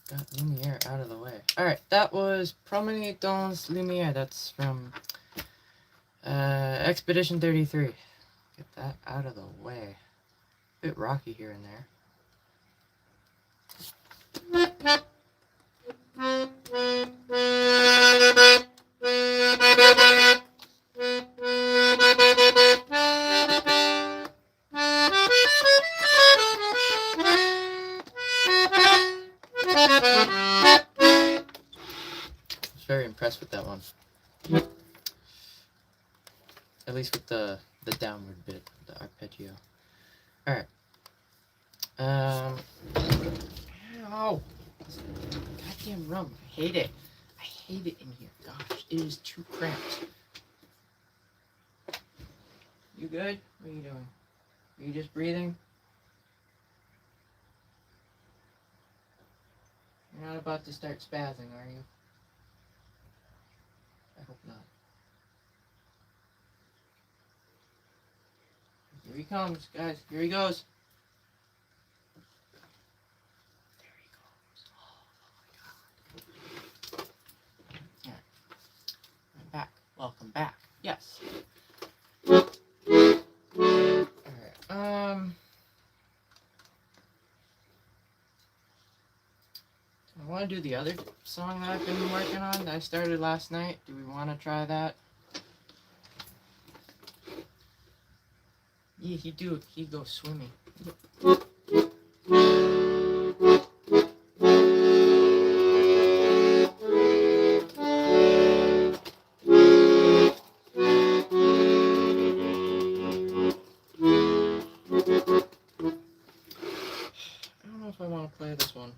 Got Lumiere out of the way. Alright, that was Promenade dans Lumiere. That's from Expedition 33. Get that out of the way. Bit rocky here and there. Very impressed with that one. At least with the downward bit, the arpeggio. Alright. Ow! Goddamn rum. I hate it. I hate it in here. Gosh, it is too cramped. You good? What are you doing? Are you just breathing? You're not about to start spazzing, are you? I hope not. Here he comes, guys. Here he goes. There he goes. Oh my god. Alright. I'm back. Welcome back. Yes. Alright. I want to do the other song that I've been working on that I started last night. Do we want to try that? Yeah, he goes swimming. I don't know if I want to play this one.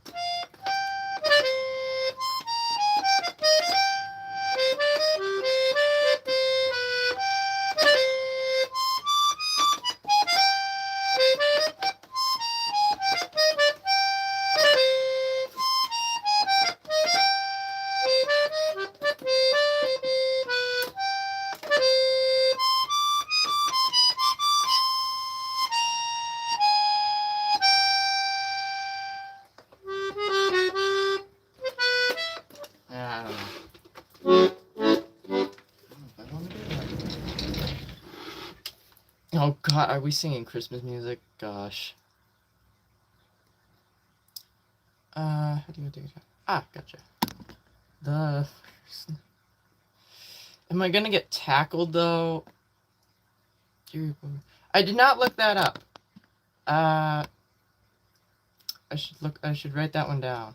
Oh god, are we singing Christmas music? Gosh. How do you do that? Ah, gotcha. Am I gonna get tackled though? I did not look that up. I should write that one down.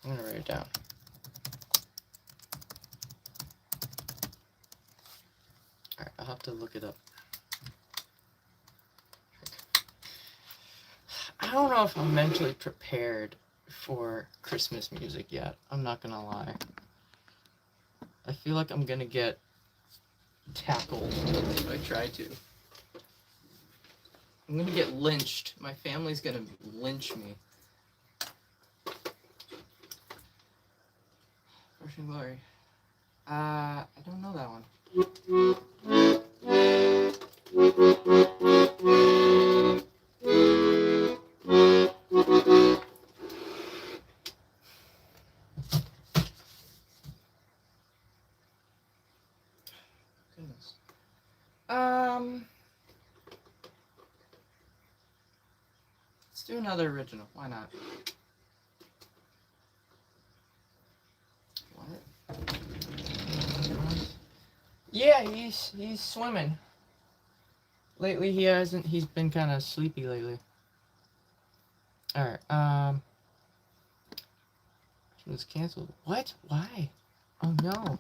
I'm gonna write it down. Alright, I'll have to look it up. I don't know if I'm mentally prepared for Christmas music yet. I'm not gonna lie. I feel like I'm gonna get tackled if I try to. I'm gonna get lynched. My family's gonna lynch me. Fortune Glory. I don't know that one. Goodness. Let's do another original. Why not? What? Yeah, he's swimming. Lately he hasn't. He's been kind of sleepy lately. All right. It was canceled. What? Why? Oh no.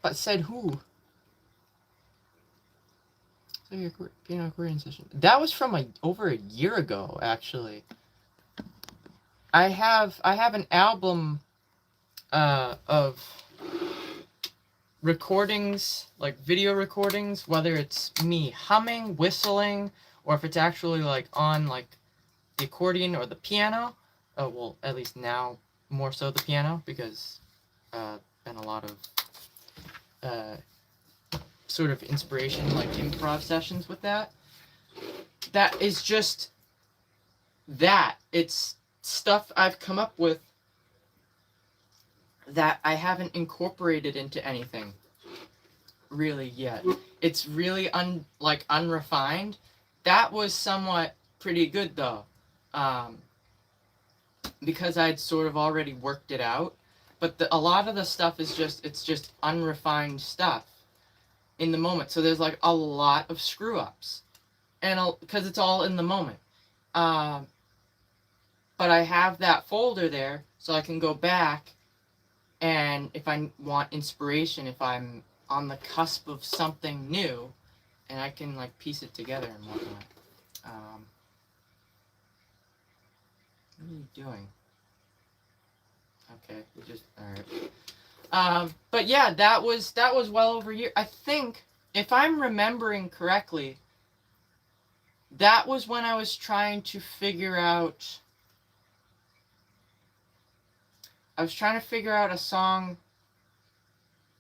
But said who? So your piano accordion session. That was from over a year ago, actually. I have an album of recordings, like video recordings, whether it's me humming, whistling, or if it's actually like on like the accordion or the piano. Well, at least now more so the piano, because been a lot of sort of inspiration, like improv sessions with that. That is just that. It's stuff I've come up with that I haven't incorporated into anything really yet. It's really unrefined. That was somewhat pretty good though, um, because I'd sort of already worked it out. But a lot of the stuff is just unrefined stuff in the moment. So there's like a lot of screw ups, and because it's all in the moment. Um, but I have that folder there, so I can go back, and if I want inspiration, if I'm on the cusp of something new, and I can like piece it together and whatnot. What are you doing? Okay, you just all right. But yeah, that was well over a year. I think if I'm remembering correctly, that was when I was trying to figure out. I was trying to figure out a song.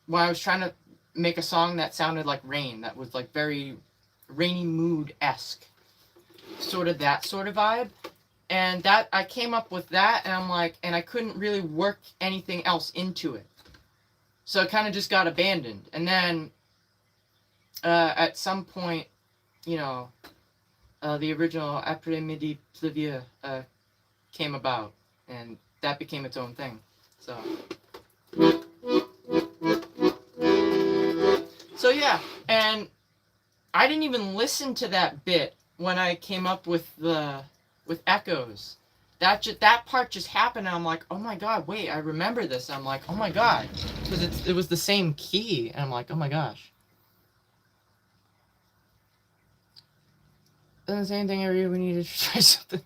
When I was trying to make a song that sounded like rain, that was like very rainy mood-esque, sort of that sort of vibe. And that I came up with that, and I'm like, and I couldn't really work anything else into it, so it kind of just got abandoned. And then at some point, you know, the original Après-midi Pluvia came about, and that became its own thing. So yeah, and I didn't even listen to that bit when I came up with echoes. That part just happened, and I'm like, oh my god, wait, I remember this. And I'm like, oh my god, because it was the same key, and I'm like, oh my gosh. Doesn't say anything every year we need to try something.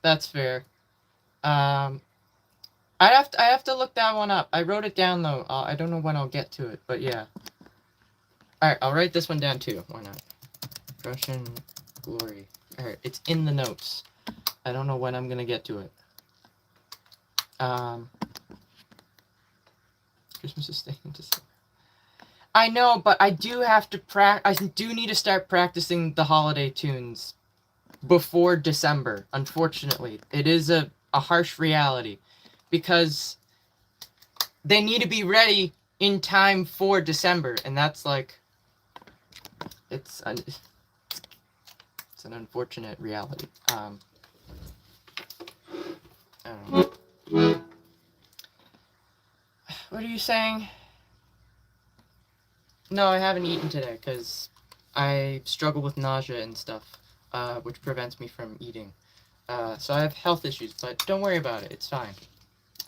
That's fair. I have to look that one up. I wrote it down though. I don't know when I'll get to it, but yeah. All right, I'll write this one down too. Why not? Russian Glory. All right, it's in the notes. I don't know when I'm gonna get to it. Christmas is staying in December. I know, but I do have to I do need to start practicing the holiday tunes before December. Unfortunately, it is a harsh reality, because they need to be ready in time for December, and that's like it's an unfortunate reality. I don't know. What are you saying? No, I haven't eaten today because I struggle with nausea and stuff, which prevents me from eating. So I have health issues, but don't worry about it. It's fine.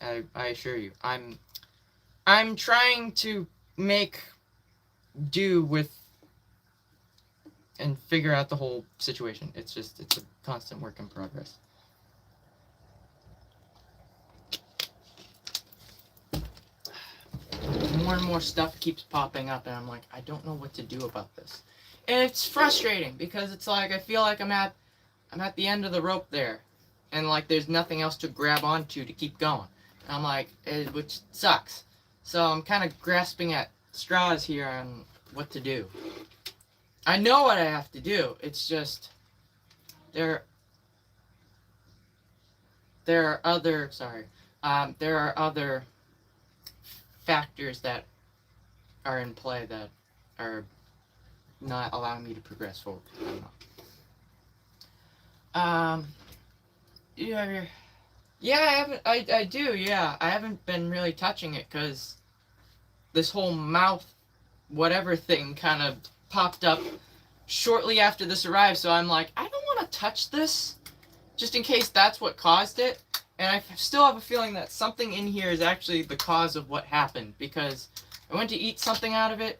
I assure you. I'm trying to make do with and figure out the whole situation. It's a constant work in progress. More and more stuff keeps popping up, and I'm like, I don't know what to do about this. And it's frustrating because it's like I feel like I'm at the end of the rope there, and like there's nothing else to grab onto to keep going. And I'm like, which sucks. So I'm kind of grasping at straws here on what to do. I know what I have to do. It's just there are other there are other factors that are in play that are not allowing me to progress forward. I don't know. You have your... Yeah, I haven't. I do. Yeah, I haven't been really touching it because this whole mouth whatever thing kind of popped up shortly after this arrived. So I'm like, I don't want to touch this, just in case that's what caused it. And I still have a feeling that something in here is actually the cause of what happened, because I went to eat something out of it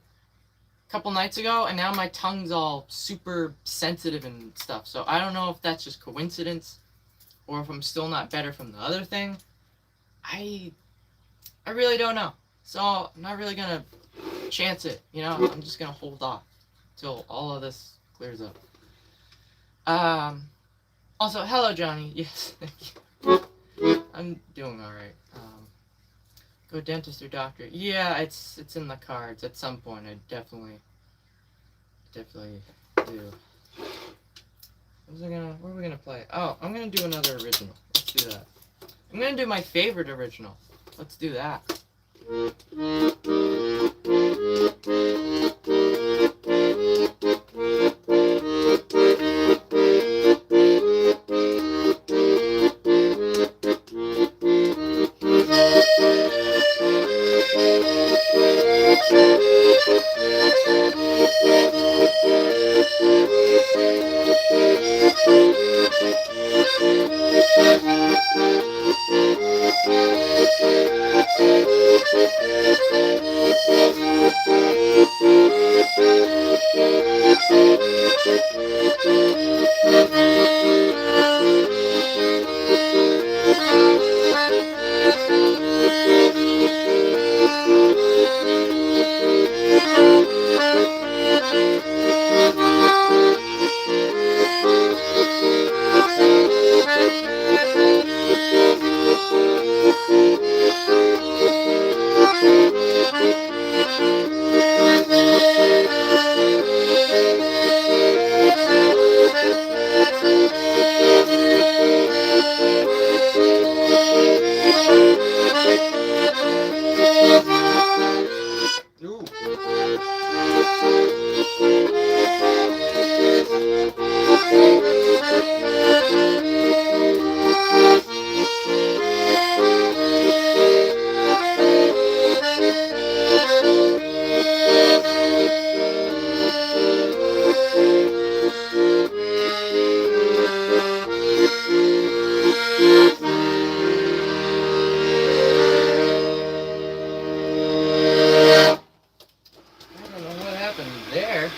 a couple nights ago, and now my tongue's all super sensitive and stuff. So I don't know if that's just coincidence, or if I'm still not better from the other thing. I really don't know. So I'm not really gonna chance it, you know? I'm just gonna hold off till all of this clears up. Also, hello Johnny. Yes, thank you. I'm doing alright. Go dentist or doctor. Yeah, it's in the cards. At some point I definitely do. What are we gonna play? Oh, I'm gonna do another original. Let's do that. I'm gonna do my favorite original. Let's do that.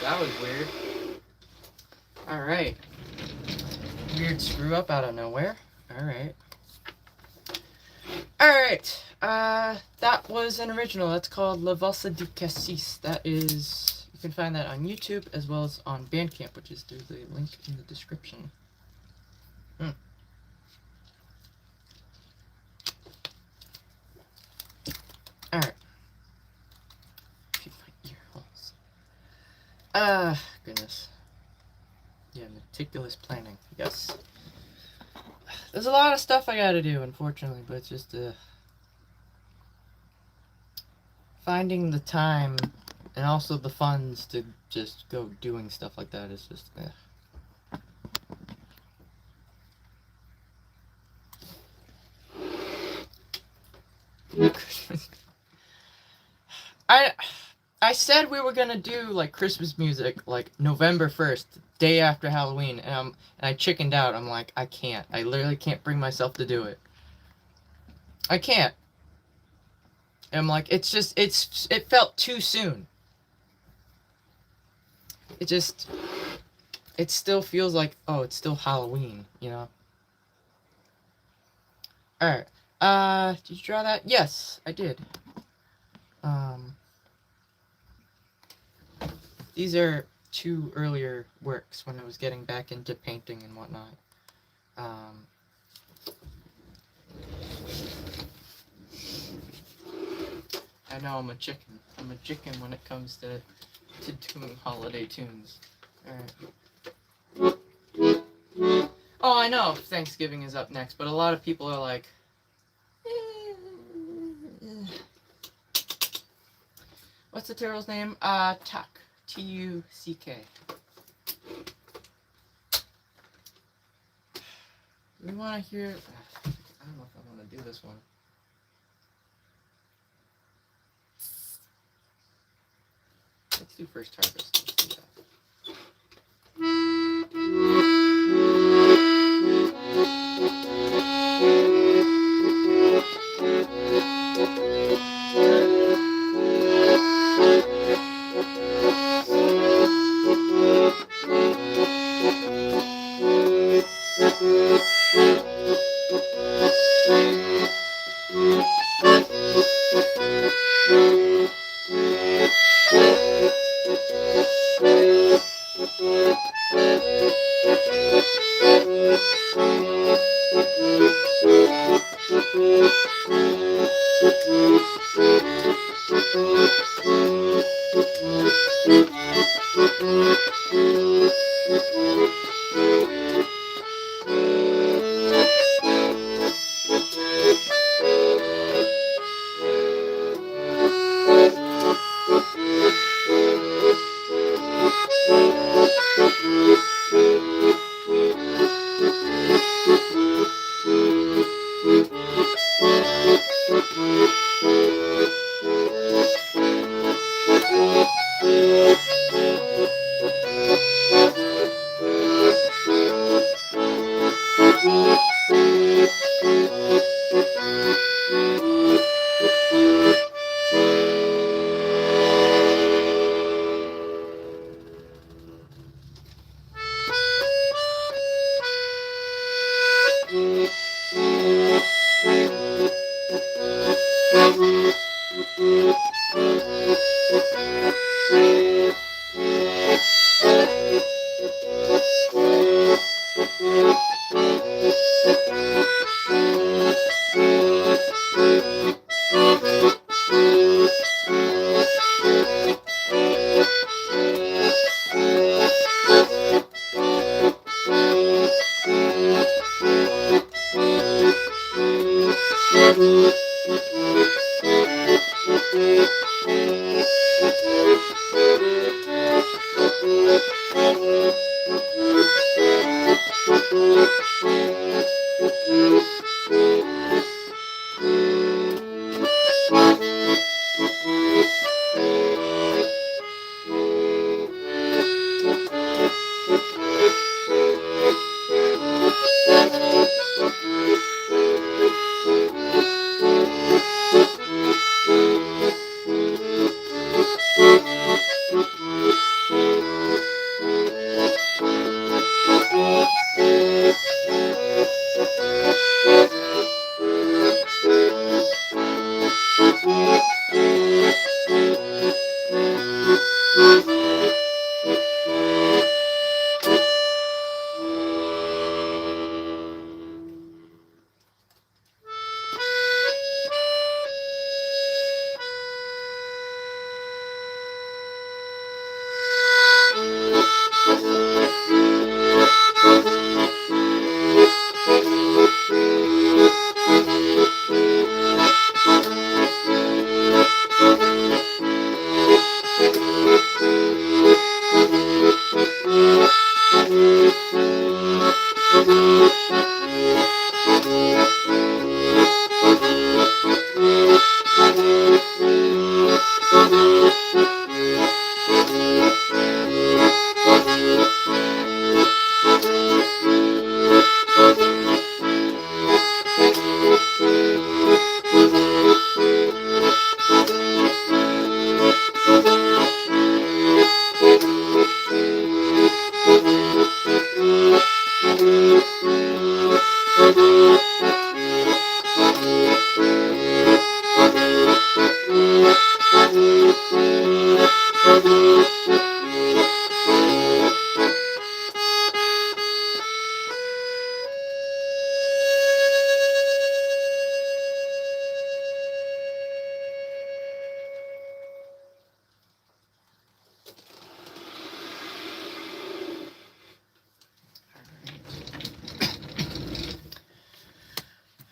That was weird. Alright. Weird screw up out of nowhere. Alright. Alright. That was an original. That's called La Valsa du Cassis. That is... You can find that on YouTube as well as on Bandcamp, which is through the link in the description. Alright. Keep my ear holes. Goodness. Yeah, meticulous planning. Yes. There's a lot of stuff I gotta do, unfortunately, but it's just, finding the time and also the funds to just go doing stuff like that is just, I said we were gonna do like Christmas music like November 1st, day after Halloween, and I chickened out. I'm like, I can't. I literally can't bring myself to do it. I can't. And I'm like, it felt too soon. It still feels like, oh, it's still Halloween, you know? Alright. Did you draw that? Yes, I did. These are two earlier works when I was getting back into painting and whatnot. I know I'm a chicken. I'm a chicken when it comes to doing holiday tunes. Alright. Oh, I know Thanksgiving is up next, but a lot of people are like... What's the turtle's name? Tuck. T-U-C-K. Do we want to hear... I don't know if I want to do this one. Let's do First Harvest. Let's do that.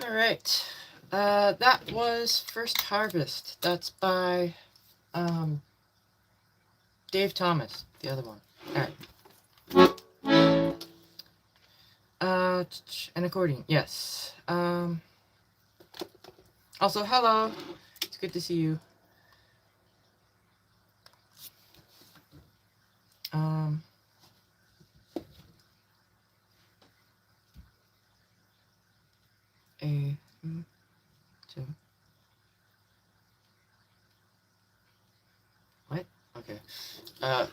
Alright. That was First Harvest. That's by Dave Thomas, the other one. Alright. An accordion, yes. Also, hello. It's good to see you. What? Okay. Alright,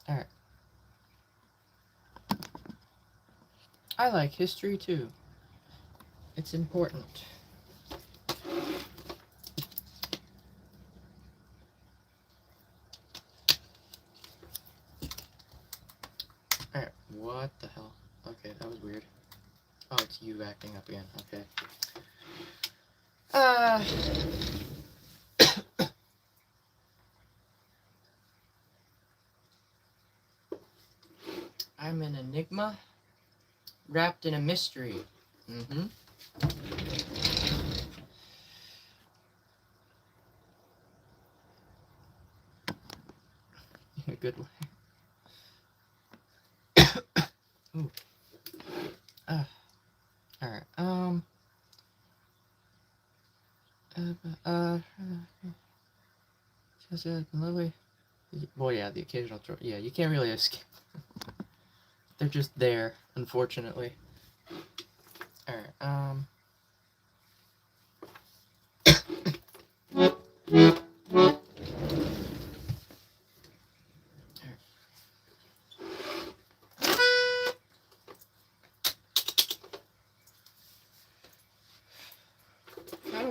alright. I like history too. It's important. Alright, what the hell? Okay, that was weird. Oh, it's you acting up again. Okay. I'm an enigma wrapped in a mystery. Mm-hmm. In a good way. Ooh. Alright, lovely. Well, yeah, the occasional throw. Yeah, you can't really escape. They're just there, unfortunately. Alright,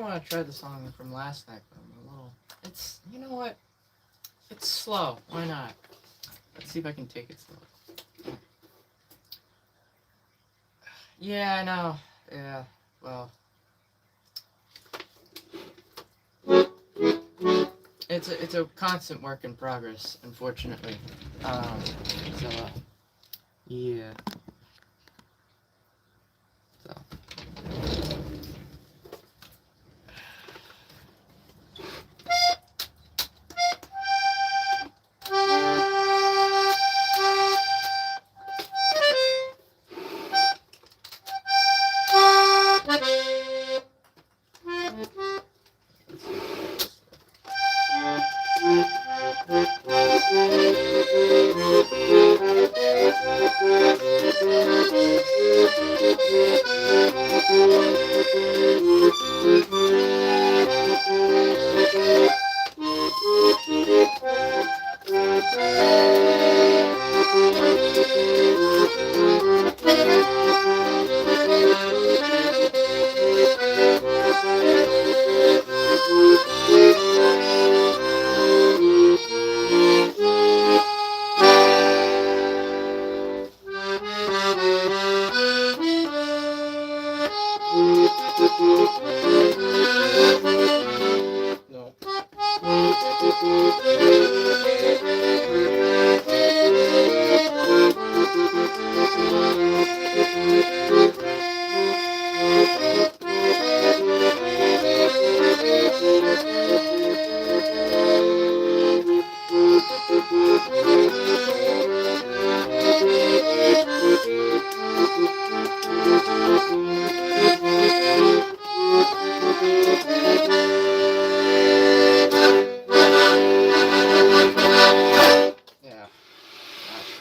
want to try the song from last night, but I'm a little... It's... You know what? It's slow. Why not? Let's see if I can take it slow. Yeah, I know. Yeah, well... It's a constant work in progress, unfortunately. So, yeah. So.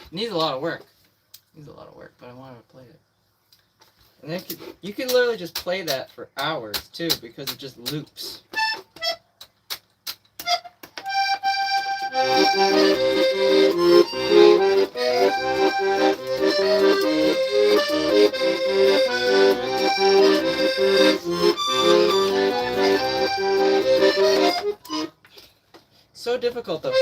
Needs a lot of work. Needs a lot of work, but I wanted to play it. And you could literally just play that for hours too, because it just loops. So difficult though.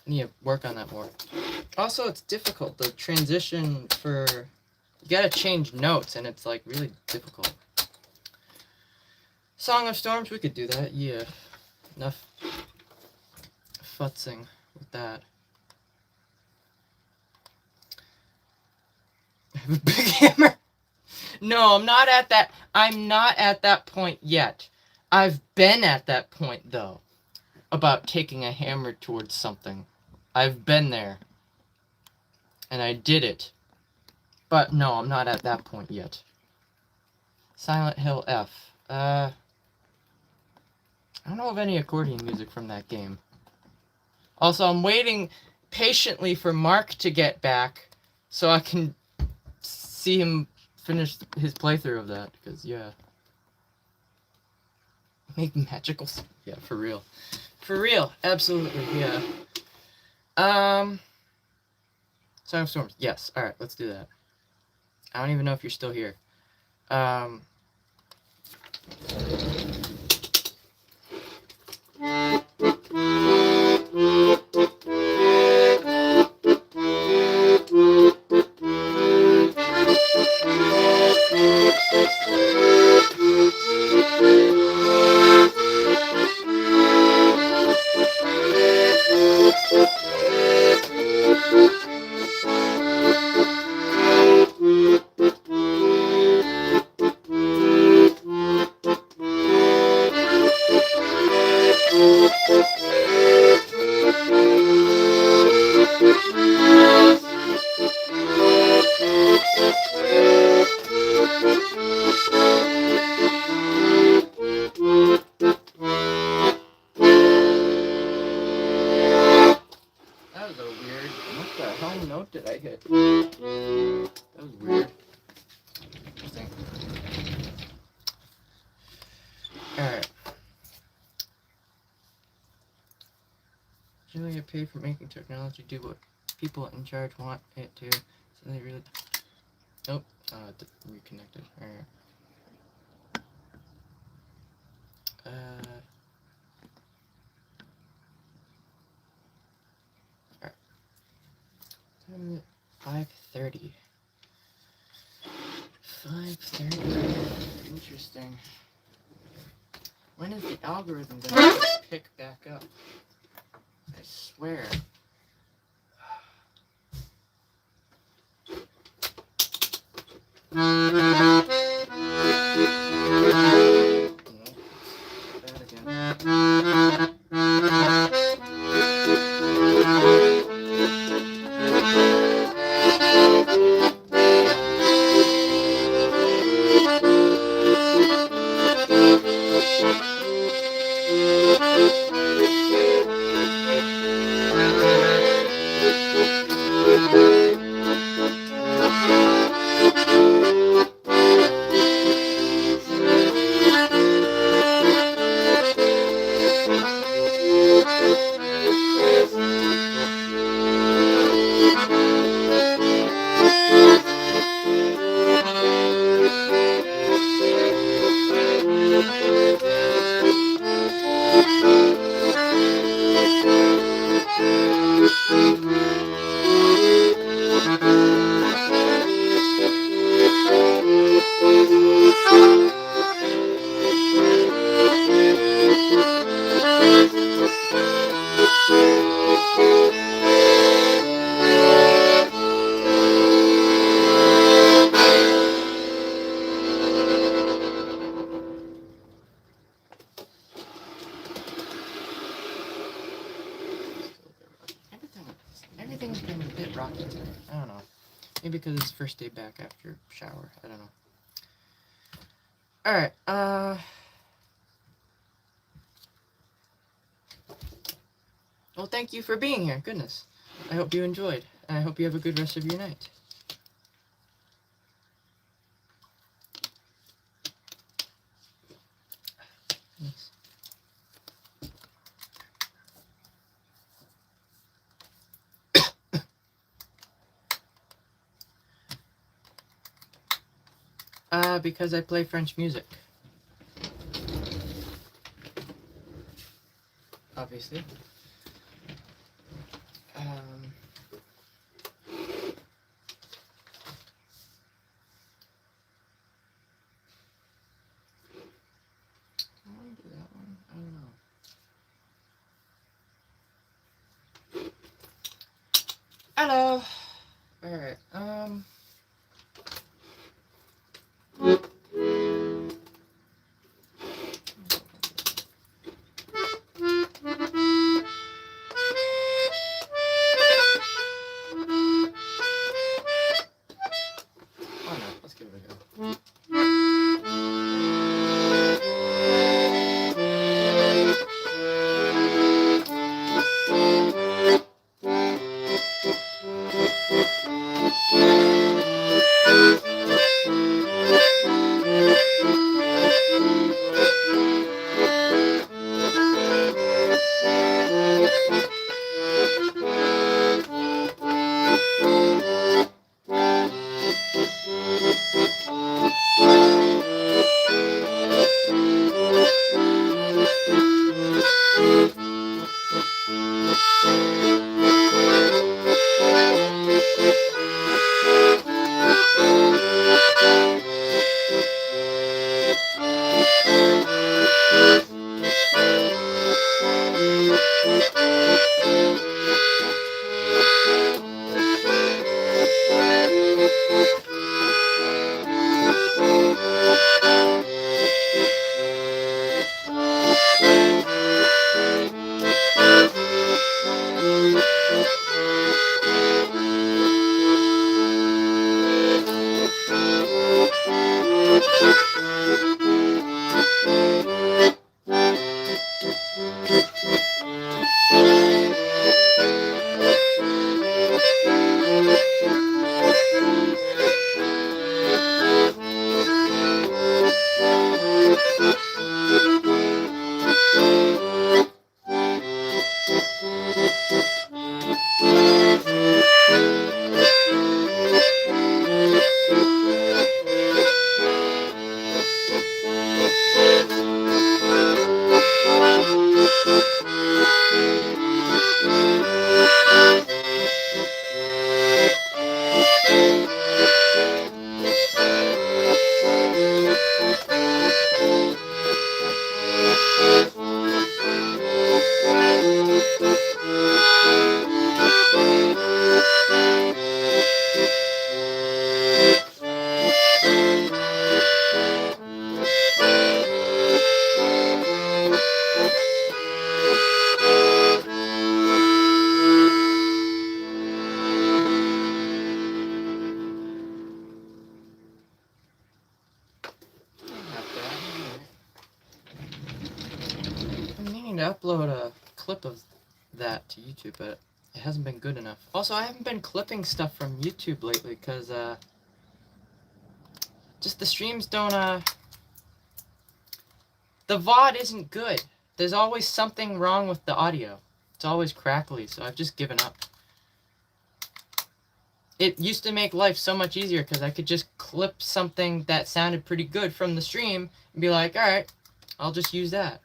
Need to work on that more. Also, it's difficult. The transition for... You gotta change notes, and it's, like, really difficult. Song of Storms, we could do that. Yeah. Enough futzing with that. I have a big hammer. No, I'm not at that point yet. I've been at that point, though, about taking a hammer towards something. I've been there. And I did it. But no, I'm not at that point yet. Silent Hill F. I don't know of any accordion music from that game. Also, I'm waiting patiently for Mark to get back so I can see him finish his playthrough of that. Because, yeah. Make magical... Yeah, for real. For real. Absolutely, yeah. Song of Storms. Yes. Alright, let's do that. I don't even know if you're still here. note did I hit? That was weird. Interesting. Alright. Generally get paid for making technology do what people in charge want it to. So they really... Nope. Reconnected. Alright. Alright. 5:30. 5:30. Interesting. When is the algorithm gonna pick back up? I swear. Everything's been a bit rocky tonight. I don't know. Maybe because it's first day back after shower. I don't know. Alright, well, thank you for being here. Goodness. I hope you enjoyed. And I hope you have a good rest of your night. Yes. Because I play French music. Obviously. I want to do that one. I don't know. Hello. Alright, why not? Let's give it a go. trying to upload a clip of that to YouTube, but it hasn't been good enough. Also, I haven't been clipping stuff from YouTube lately because just the streams don't the VOD isn't good. There's always something wrong with the audio. It's always crackly, so I've just given up. It used to make life so much easier because I could just clip something that sounded pretty good from the stream and be like, alright, I'll just use that.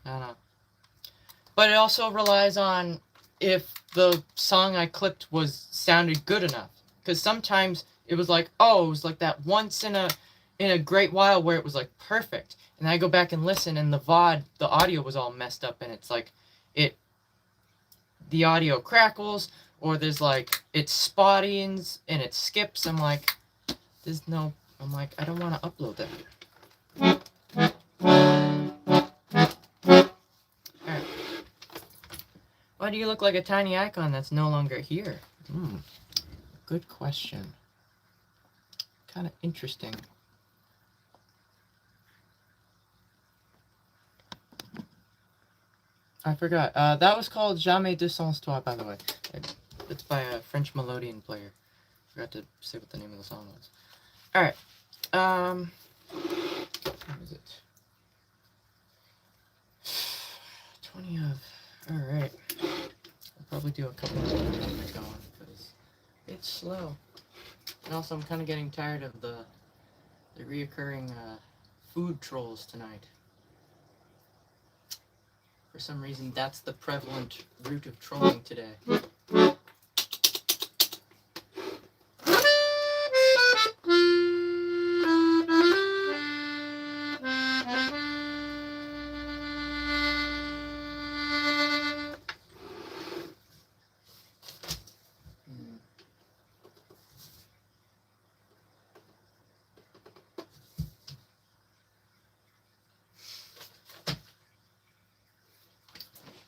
I don't know. But it also relies on if the song I clipped sounded good enough. Because sometimes it was like, oh, it was like that once in a great while where it was like perfect. And I go back and listen and the VOD, the audio was all messed up and it's like the audio crackles, or there's like it's spotty and it skips. I'm like, I don't want to upload that. Alright. Why do you look like a tiny icon that's no longer here? Good question. Kind of interesting. I forgot. That was called Jamais de sans toi, by the way. It's by a French melodeon player. Forgot to say what the name of the song was. Alright. What is it? 20 of... Alright. I'll probably do a couple more when I go on, because it's slow. And also, I'm kind of getting tired of the reoccurring food trolls tonight. For some reason, that's the prevalent route of trolling today.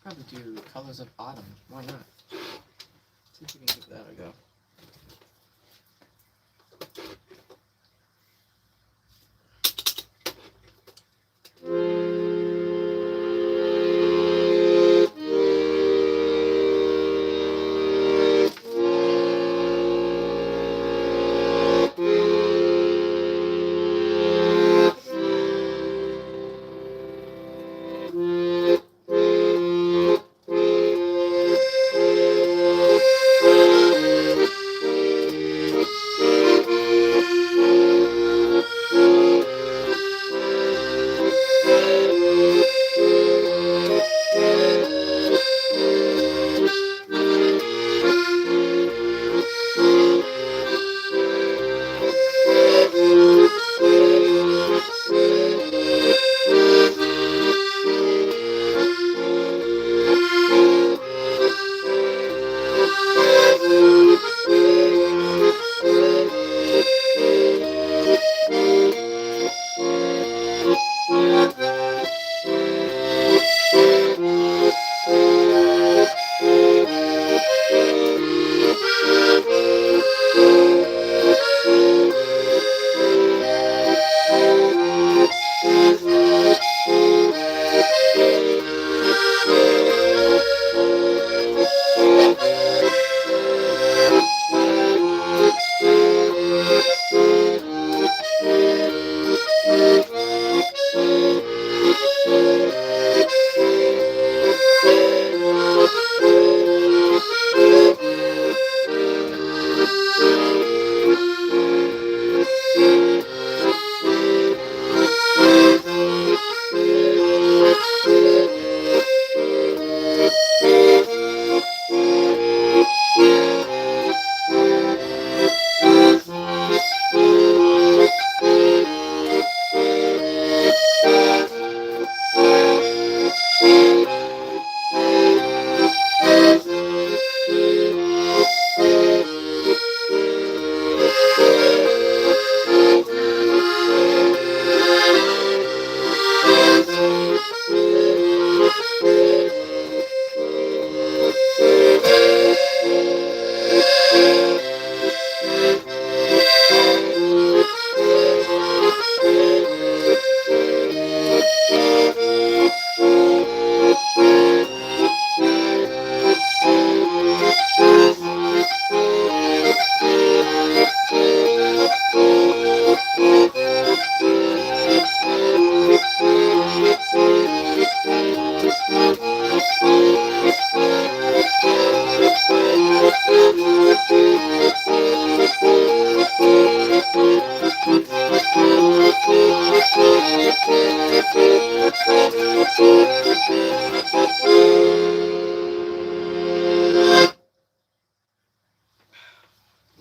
Probably do Colors of Autumn. Why not? See if we can give that a go.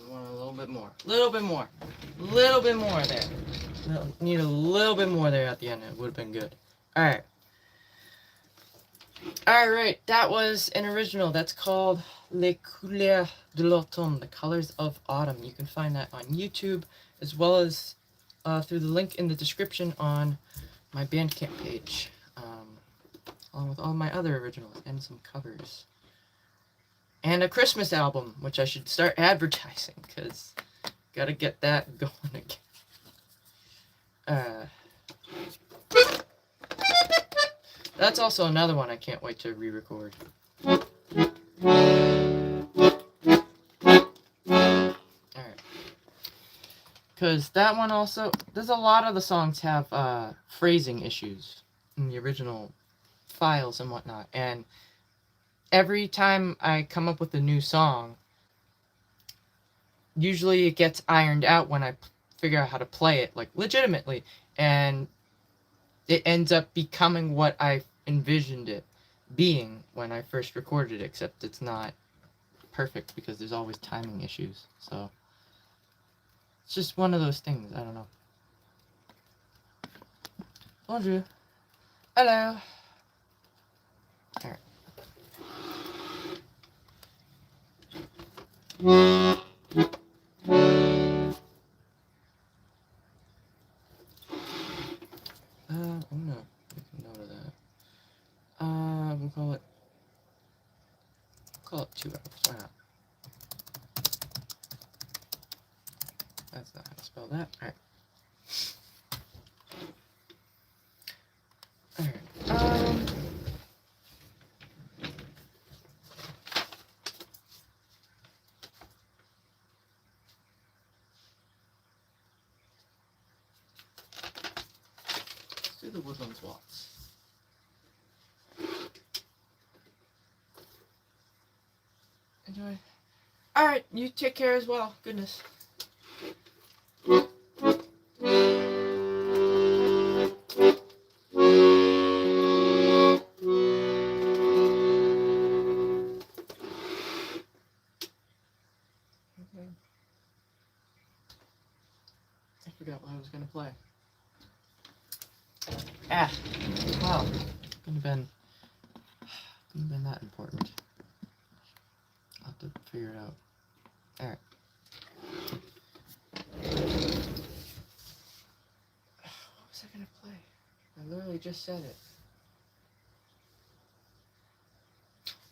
want a little bit more. Little bit more. Little bit more there. Need a little bit more there at the end. It would have been good. Alright. Alright, that was an original. That's called Les Couleurs de l'Automne, The Colors of Autumn. You can find that on YouTube, as well as through the link in the description on my Bandcamp page, along with all my other originals and some covers. And a Christmas album, which I should start advertising, because gotta get that going again. That's also another one I can't wait to re-record. Alright. Because that one also... There's a lot of the songs have phrasing issues in the original files and whatnot. And every time I come up with a new song, usually it gets ironed out when I figure out how to play it, like, legitimately. And it ends up becoming what I envisioned it being when I first recorded it, except it's not perfect because there's always timing issues. So it's just one of those things. I don't know. Bonjour. Hello. Alright. I'm gonna make a note of that. We'll call it 2 hours. Why not? That's not how to spell that. Alright. Alright. Let's do the Woodlands Waltz. Enjoy. Alright, you take care as well. Goodness. I forgot what I was going to play. Wow. Couldn't have been that important. I'll have to figure it out. Alright. What was I going to play? I literally just said it.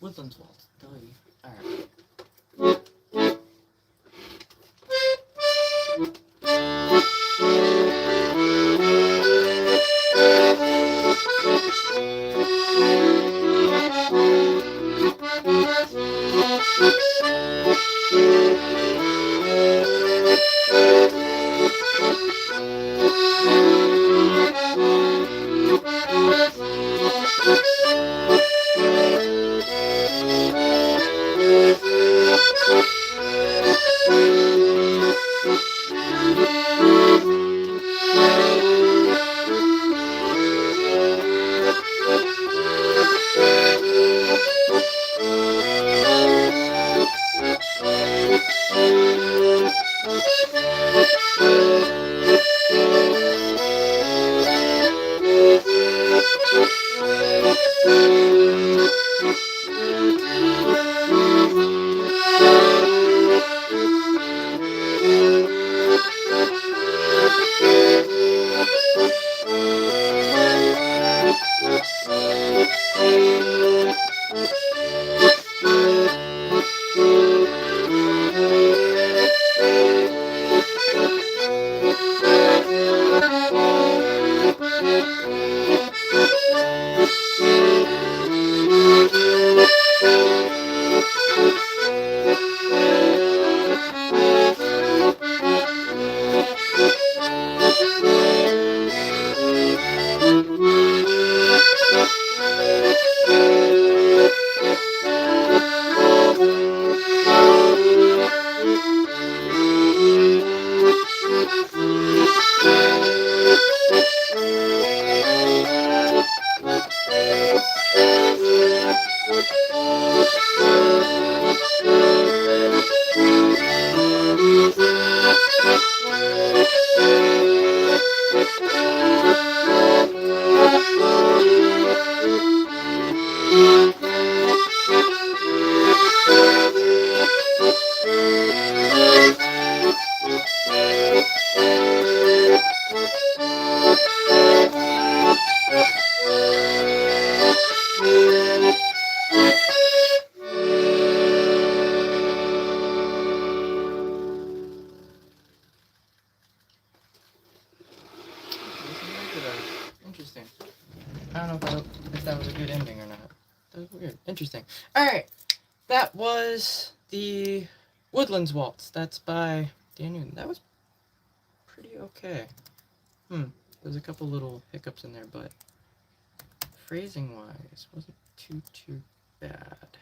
Woodlands Waltz. Alright. I don't know if that was a good ending or not. That was weird. Interesting. Alright. That was the Woodlands Waltz. That's by Dan Newton. That was pretty okay. There's a couple little hiccups in there, but phrasing wise wasn't too bad.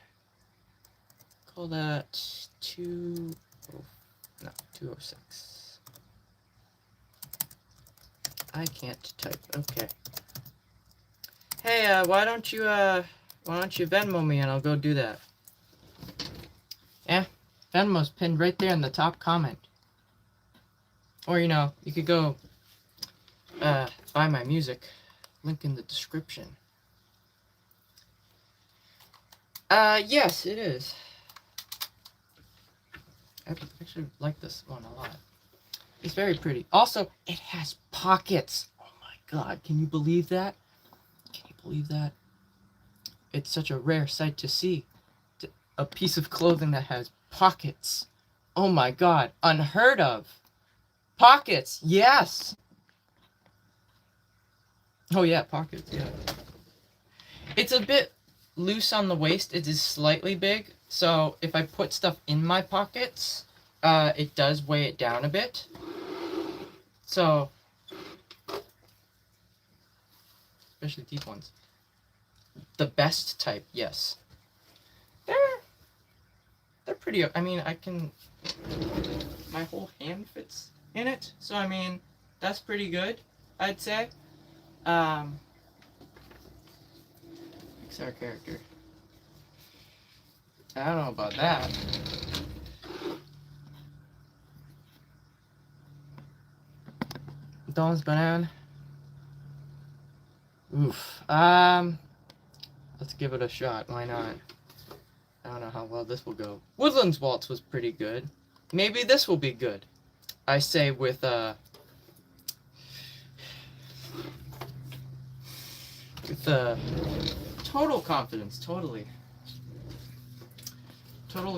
Call that 206. I can't type. Okay. Hey, why don't you Venmo me and I'll go do that. Yeah, Venmo's pinned right there in the top comment. Or you could go buy my music. Link in the description. Yes, it is. I actually like this one a lot. It's very pretty. Also, it has pockets. Oh my god, can you believe that? Can you believe that? It's such a rare sight to see. A piece of clothing that has pockets. Oh my god, unheard of. Pockets, yes. Oh yeah, pockets, yeah. It's a bit loose on the waist. It is slightly big. So if I put stuff in my pockets, it does weigh it down a bit. So, especially deep ones. The best type, yes. They're pretty, I mean, my whole hand fits in it. So, I mean, that's pretty good, I'd say. Pixar character. I don't know about that. Dawn's banana. Oof. Let's give it a shot. Why not? I don't know how well this will go. Woodlands Waltz was pretty good. Maybe this will be good. I say with total confidence. Totally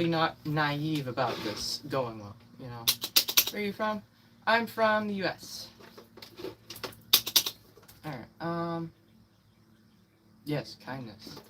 not naive about this going well. Where are you from? I'm from the U.S. Alright, yes, kindness.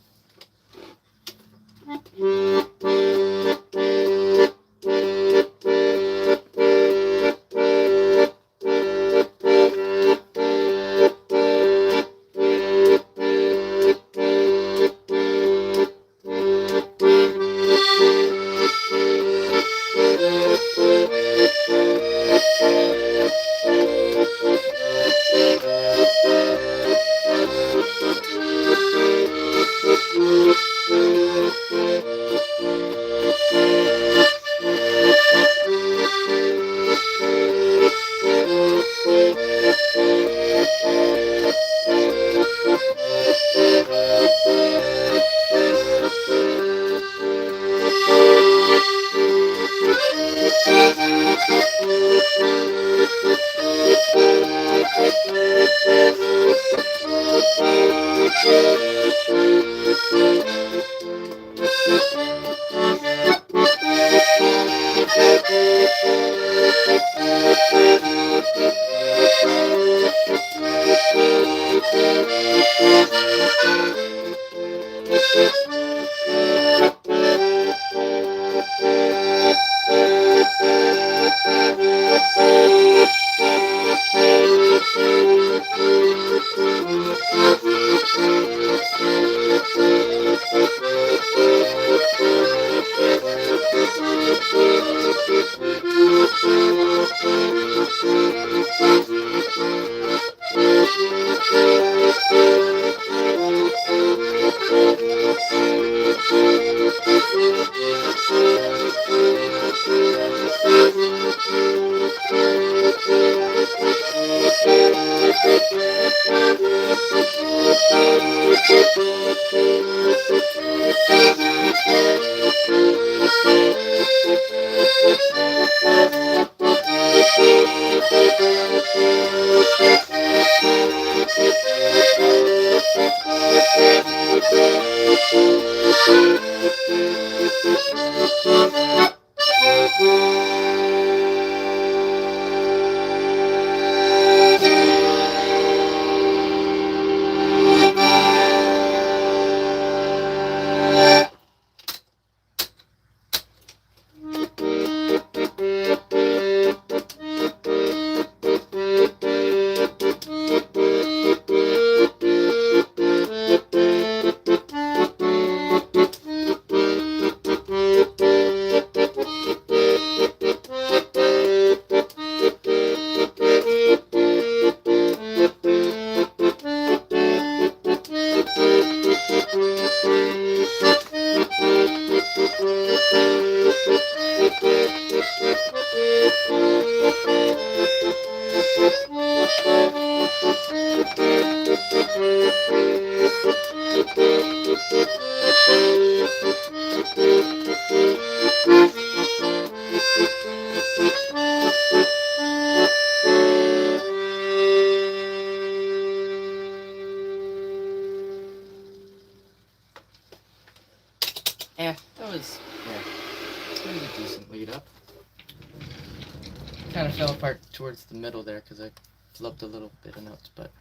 kind of fell apart towards the middle there because I flubbed a little bit of notes, but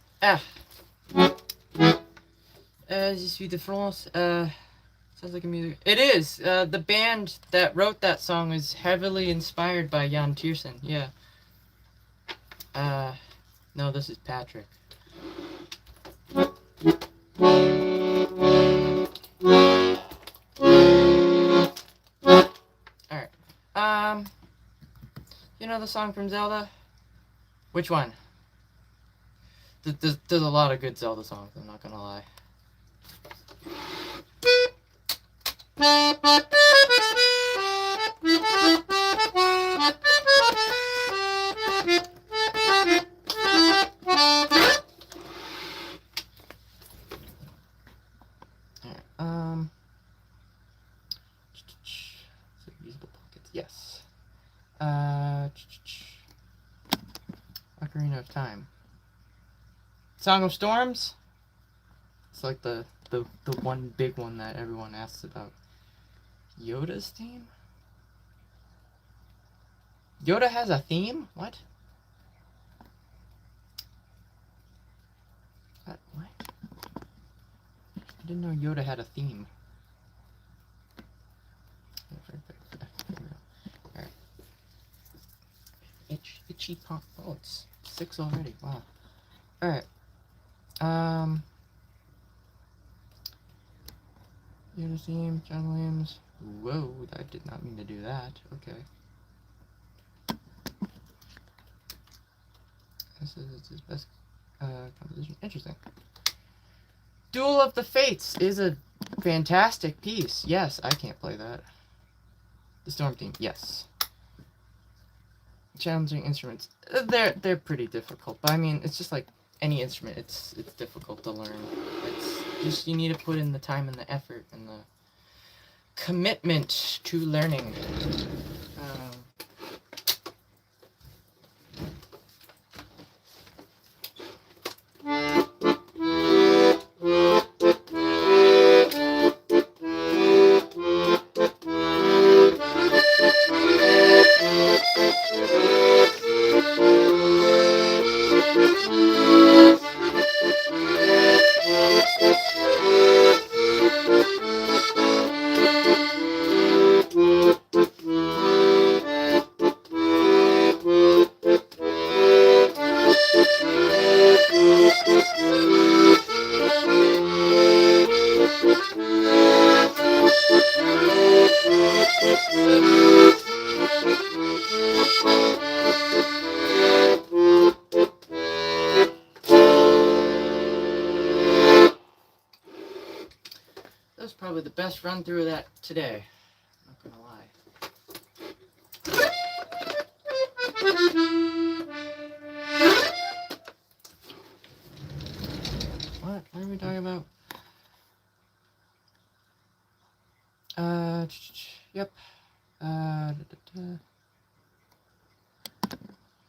Je suis de France. Sounds like a music. It is. The band that wrote that song is heavily inspired by Jan Tiersen. Yeah. No, this is Patrick. Alright. You know the song from Zelda? Which one? There's a lot of good Zelda songs, I'm not gonna lie. Usable pockets, yes. Ocarina of Time. Song of Storms? It's like the one big one that everyone asks about. Yoda's theme? Yoda has a theme? What? What? I didn't know Yoda had a theme. Alright. Itchy pop. Oh, it's 6 already. Wow. Alright. Yoda theme, John Williams. Whoa, I did not mean to do that. Okay. This is his best composition. Interesting. Duel of the Fates is a fantastic piece. Yes, I can't play that. The Storm theme, yes. Challenging instruments. They're pretty difficult, but I mean, it's just like any instrument. It's difficult to learn. It's just you need to put in the time and the effort and the commitment to learning. That was probably the best run through of that today. Not gonna lie. What are we talking about? Yep.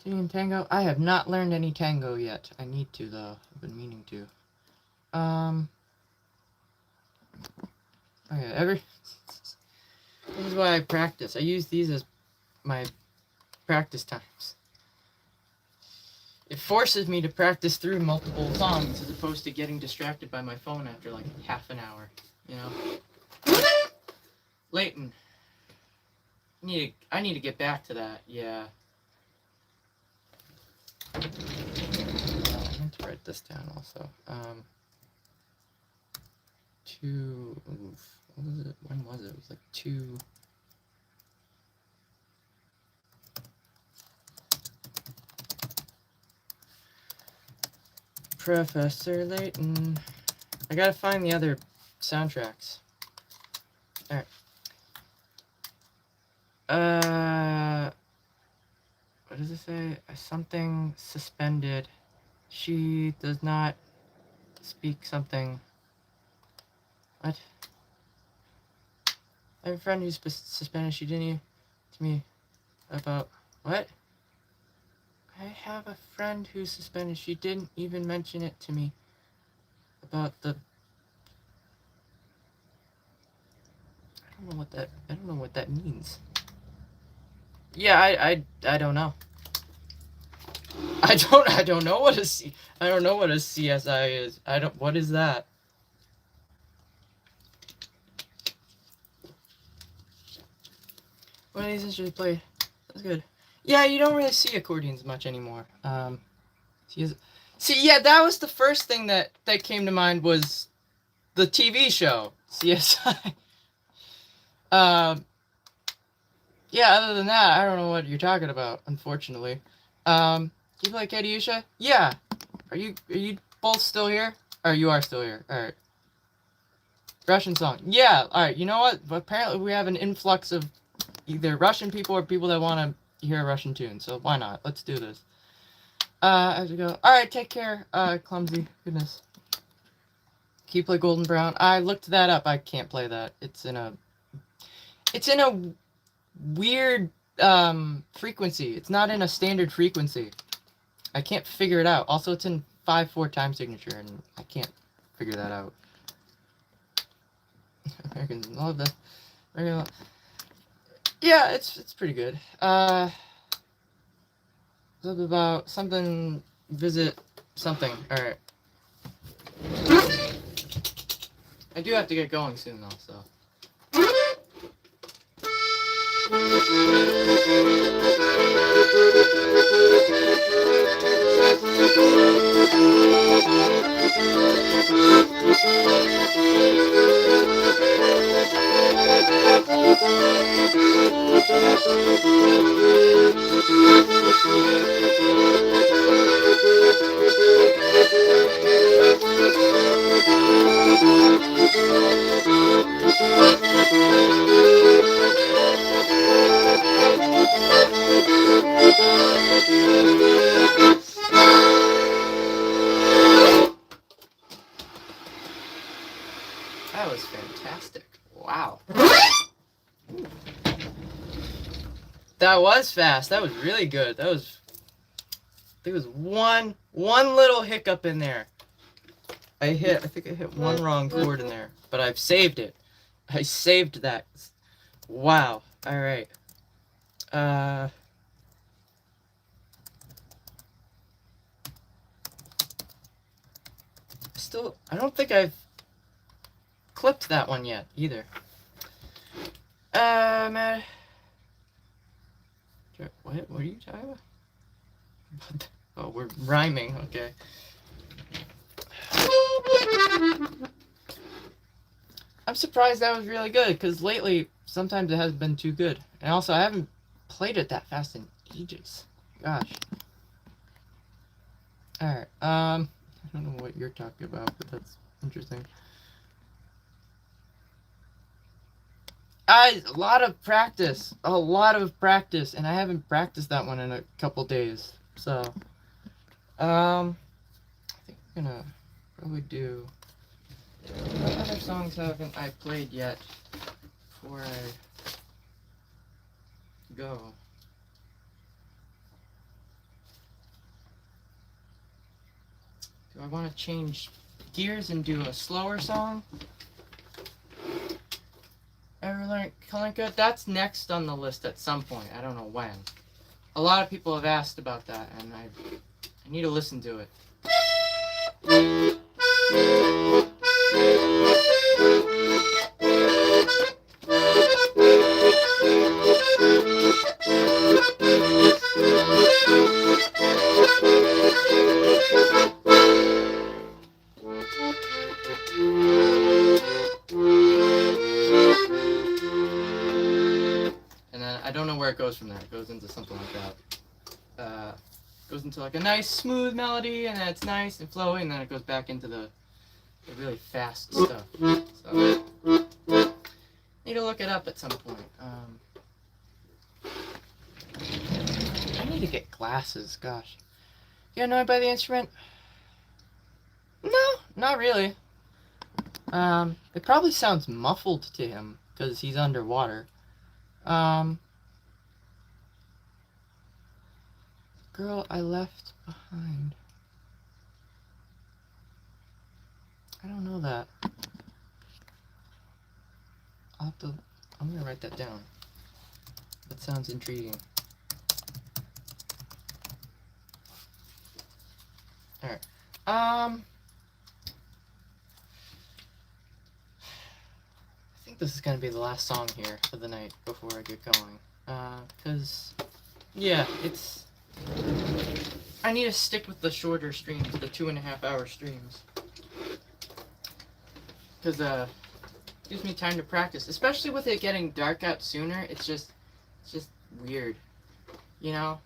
Singing tango. I have not learned any tango yet. I need to though. I've been meaning to. Okay, this is why I practice. I use these as my practice times. It forces me to practice through multiple songs as opposed to getting distracted by my phone after like half an hour, you know? Leighton. I need to get back to that, yeah. I meant to write this down also. What was it? When was it? It was like 2. Professor Layton. I gotta find the other soundtracks. Alright. What does it say? Something suspended. She does not speak something. What? I have a friend who's suspended. She didn't even to me about what? I have a friend who's suspended. She didn't even mention it to me about the. I don't know what that means. Yeah, I don't know. I don't know what I don't know what a CSI is. What is that? One of these instruments played. That's good. Yeah, you don't really see accordions much anymore. See, yeah, that was the first thing that came to mind was the TV show CSI. Yeah. Other than that, I don't know what you're talking about. Unfortunately. You play Katyusha? Yeah. Are you both still here? Or you are still here? All right. Russian song. Yeah. All right. You know what? Apparently, we have an influx of either Russian people or people that want to hear a Russian tune. So why not? Let's do this. As we go. All right. Take care. Clumsy. Goodness. Can you play Golden Brown? I looked that up. I can't play that. It's in a weird frequency. It's not in a standard frequency. I can't figure it out. Also, it's in 5/4 time signature, and I can't figure that out. Americans love that. Yeah, it's pretty good. Something about something. Visit something. All right. I do have to get going soon, though. So. That was fantastic. Wow. That was fast. That was really good. That was. There was one little hiccup in there. I think I hit one wrong chord in there, but I've saved it. I saved that. Wow. All right. I don't think I've clipped that one yet either. Man. What are you talking about? Oh, we're rhyming. Okay. I'm surprised that was really good, because lately, sometimes it hasn't been too good. And also, I haven't played it that fast in ages. Gosh. Alright, I don't know what you're talking about, but that's interesting. A lot of practice, and I haven't practiced that one in a couple days. So, I think I'm gonna probably do. What other songs haven't I played yet before I go? Do I want to change gears and do a slower song? Ever learned Kalinka? That's next on the list at some point. I don't know when. A lot of people have asked about that, and I need to listen to it. And then I don't know where it goes from there. It goes into something like that. Goes into like a nice smooth melody, and then it's nice and flowy, and then it goes back into the really fast stuff. So need to look it up at some point. I need to get glasses. Gosh, you annoyed by the instrument? No, not really. It probably sounds muffled to him because he's underwater. Girl I left behind. I don't know that. I'm gonna write that down. That sounds intriguing. Alright. I think this is gonna be the last song here for the night before I get going. Cause, yeah, it's... I need to stick with the shorter streams, the 2.5 hour streams. Cause, gives me time to practice. Especially with it getting dark out sooner, it's just weird. You know?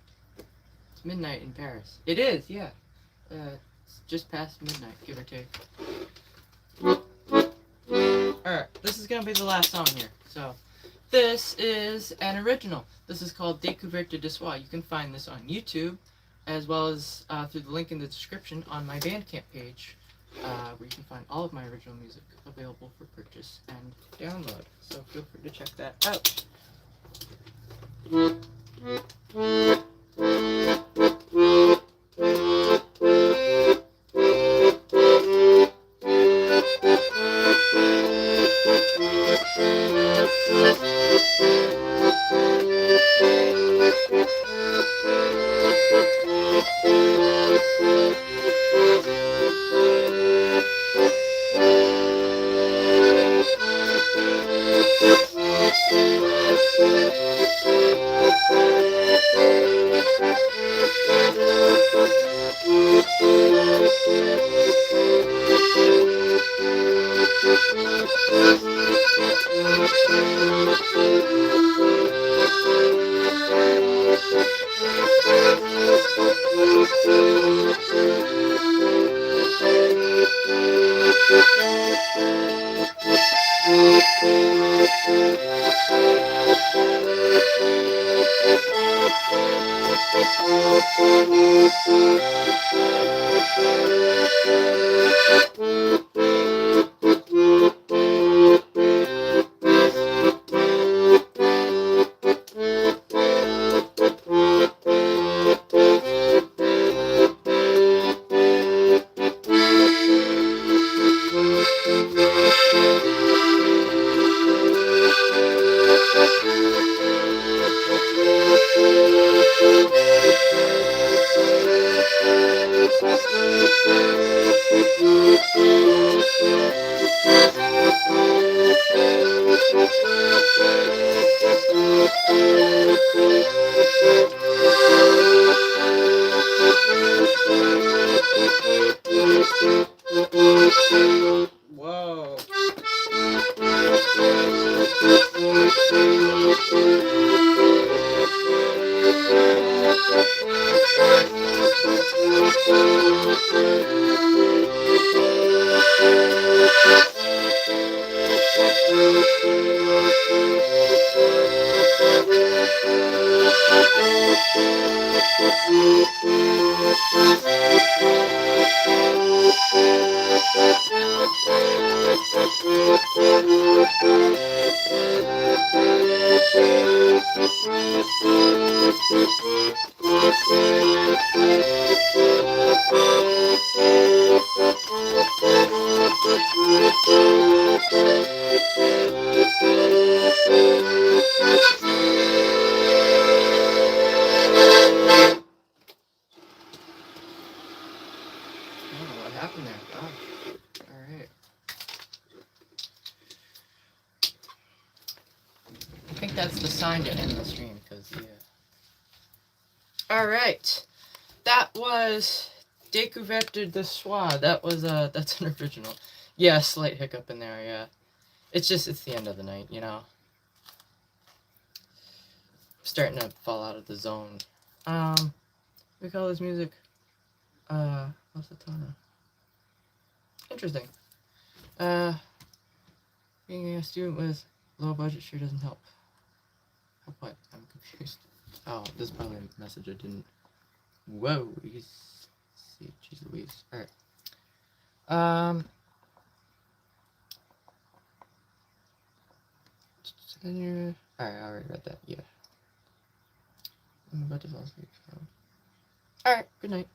It's midnight in Paris. It is, yeah. It's just past midnight, give or take. Alright, this is gonna be the last song here. So, this is an original. This is called Découverte de Soi. You can find this on YouTube, as well as through the link in the description on my Bandcamp page, where you can find all of my original music available for purchase and download. So feel free to check that out. Whoa. Happened there? Gosh. Alright. I think that's the sign to end the stream, because, yeah. Alright. That was Découverte de Soi. That was, that's an original. Yeah, slight hiccup in there, yeah. It's the end of the night, you know? I'm starting to fall out of the zone. We call this music, what's the tone? Interesting. Being a student with low budget sure doesn't help. Help what? I'm confused. Oh, this is probably a message I didn't. Whoa, see, jeez Louise. Alright. Alright, I already read that, yeah. I'm about to fall asleep. Alright, good night.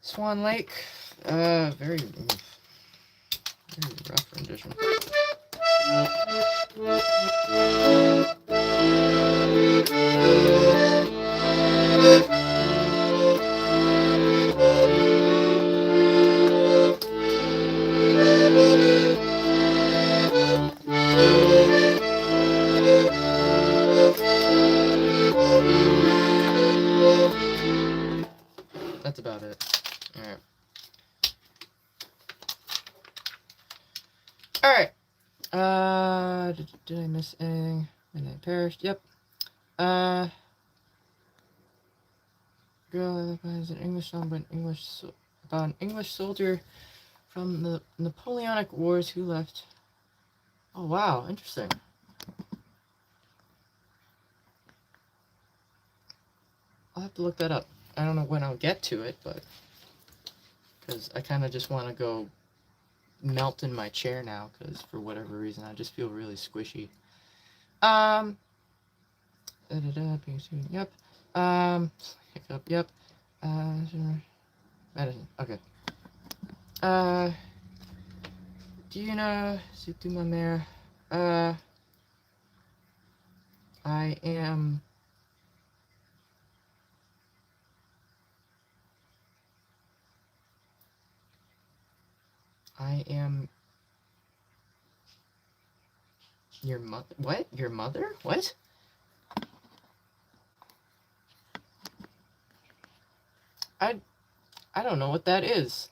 Swan Lake, very rough rendition. All right. Did I miss anything? Midnight perished. Yep. Girl is an English song, but about an English soldier from the Napoleonic Wars who left. Oh wow, interesting. I'll have to look that up. I don't know when I'll get to it, but because I kind of just want to go melt in my chair now, because for whatever reason I just feel really squishy. Yep. Hiccup. Yep. Medicine. Okay. Do you know? C'est tout ma mère. I am. Your mother? What? Your mother? What? I don't know what that is.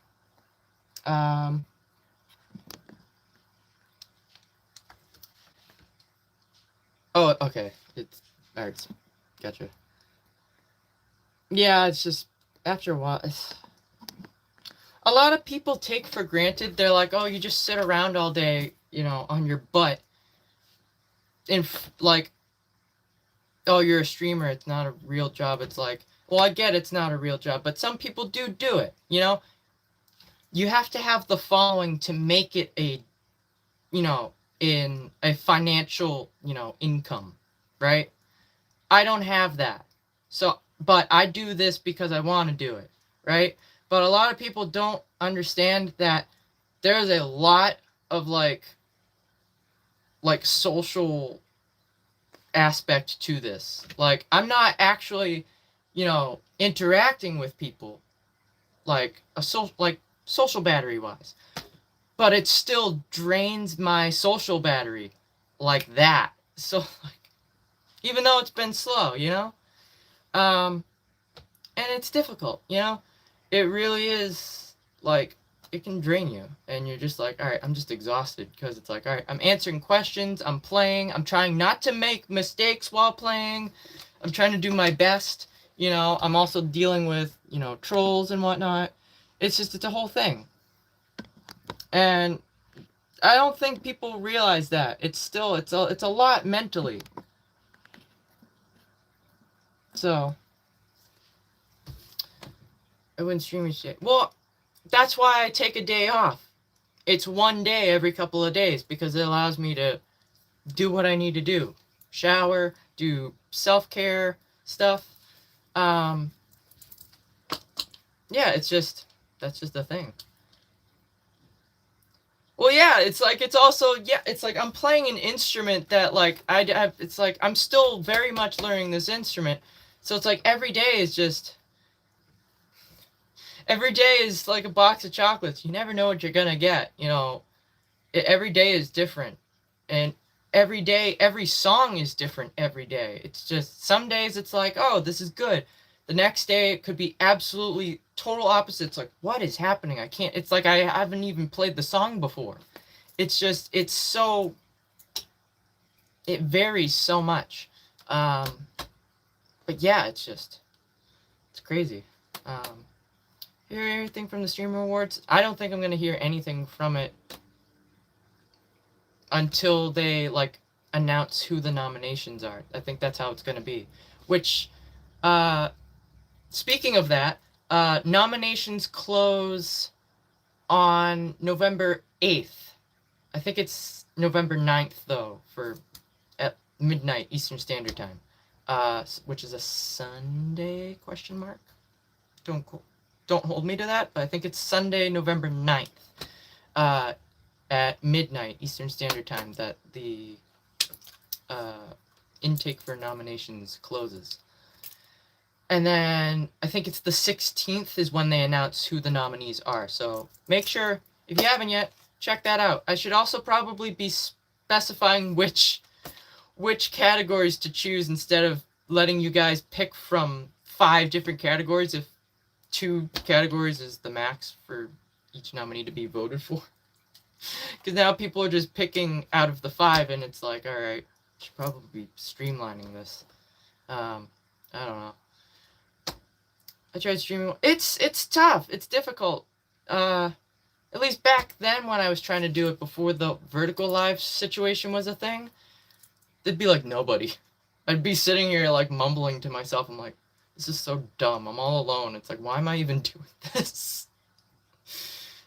Oh, okay. It's alright. Gotcha. Yeah, it's just after a while. A lot of people take for granted. They're like, oh, you just sit around all day, on your butt, and like, oh, you're a streamer. It's not a real job. It's like, well, I get it's not a real job, but some people do it. You have to have the following to make it in a financial, income, right? I don't have that. So, but I do this because I want to do it, right? But a lot of people don't understand that there's a lot of like social aspect to this. Like, I'm not actually, interacting with people like social battery wise, but it still drains my social battery like that. So like, even though it's been slow, and it's difficult, it really is. Like, it can drain you, and you're just like, all right, I'm just exhausted, because it's like, all right, I'm answering questions, I'm playing, I'm trying not to make mistakes while playing, I'm trying to do my best, I'm also dealing with, trolls and whatnot. It's a whole thing. And I don't think people realize that. It's a lot mentally. So, I wouldn't stream and shit. Well, that's why I take a day off. It's one day every couple of days, because it allows me to do what I need to do. Shower, do self-care stuff. Yeah, that's just the thing. Well, yeah, it's like, it's also, yeah, it's like I'm playing an instrument that, like, it's like I'm still very much learning this instrument. So it's like every day is like a box of chocolates. You never know what you're gonna get, every day is different. And every day, every song is different every day. It's just, some days it's like, oh, this is good. The next day it could be absolutely total opposite. It's like, what is happening? It's like I haven't even played the song before. It's just, it varies so much. But yeah, it's crazy. Hear anything from the Streamer Awards? I don't think I'm going to hear anything from it until they, like, announce who the nominations are. I think that's how it's going to be. Which, speaking of that, nominations close on November 8th. I think it's November 9th, though, at midnight Eastern Standard Time, which is a Sunday, question mark? Don't hold me to that, but I think it's Sunday, November 9th, at midnight Eastern Standard Time, that the intake for nominations closes. And then I think it's the 16th is when they announce who the nominees are. So make sure, if you haven't yet, check that out. I should also probably be specifying which categories to choose, instead of letting you guys pick from 5 different categories, if 2 categories is the max for each nominee to be voted for. Because now people are just picking out of the 5, and it's like, all right, should probably be streamlining this. I don't know. I tried streaming. It's tough. It's difficult. At least back then when I was trying to do it before the vertical live situation was a thing, there'd be like nobody. I'd be sitting here like mumbling to myself. I'm like, this is so dumb. I'm all alone. It's like, why am I even doing this?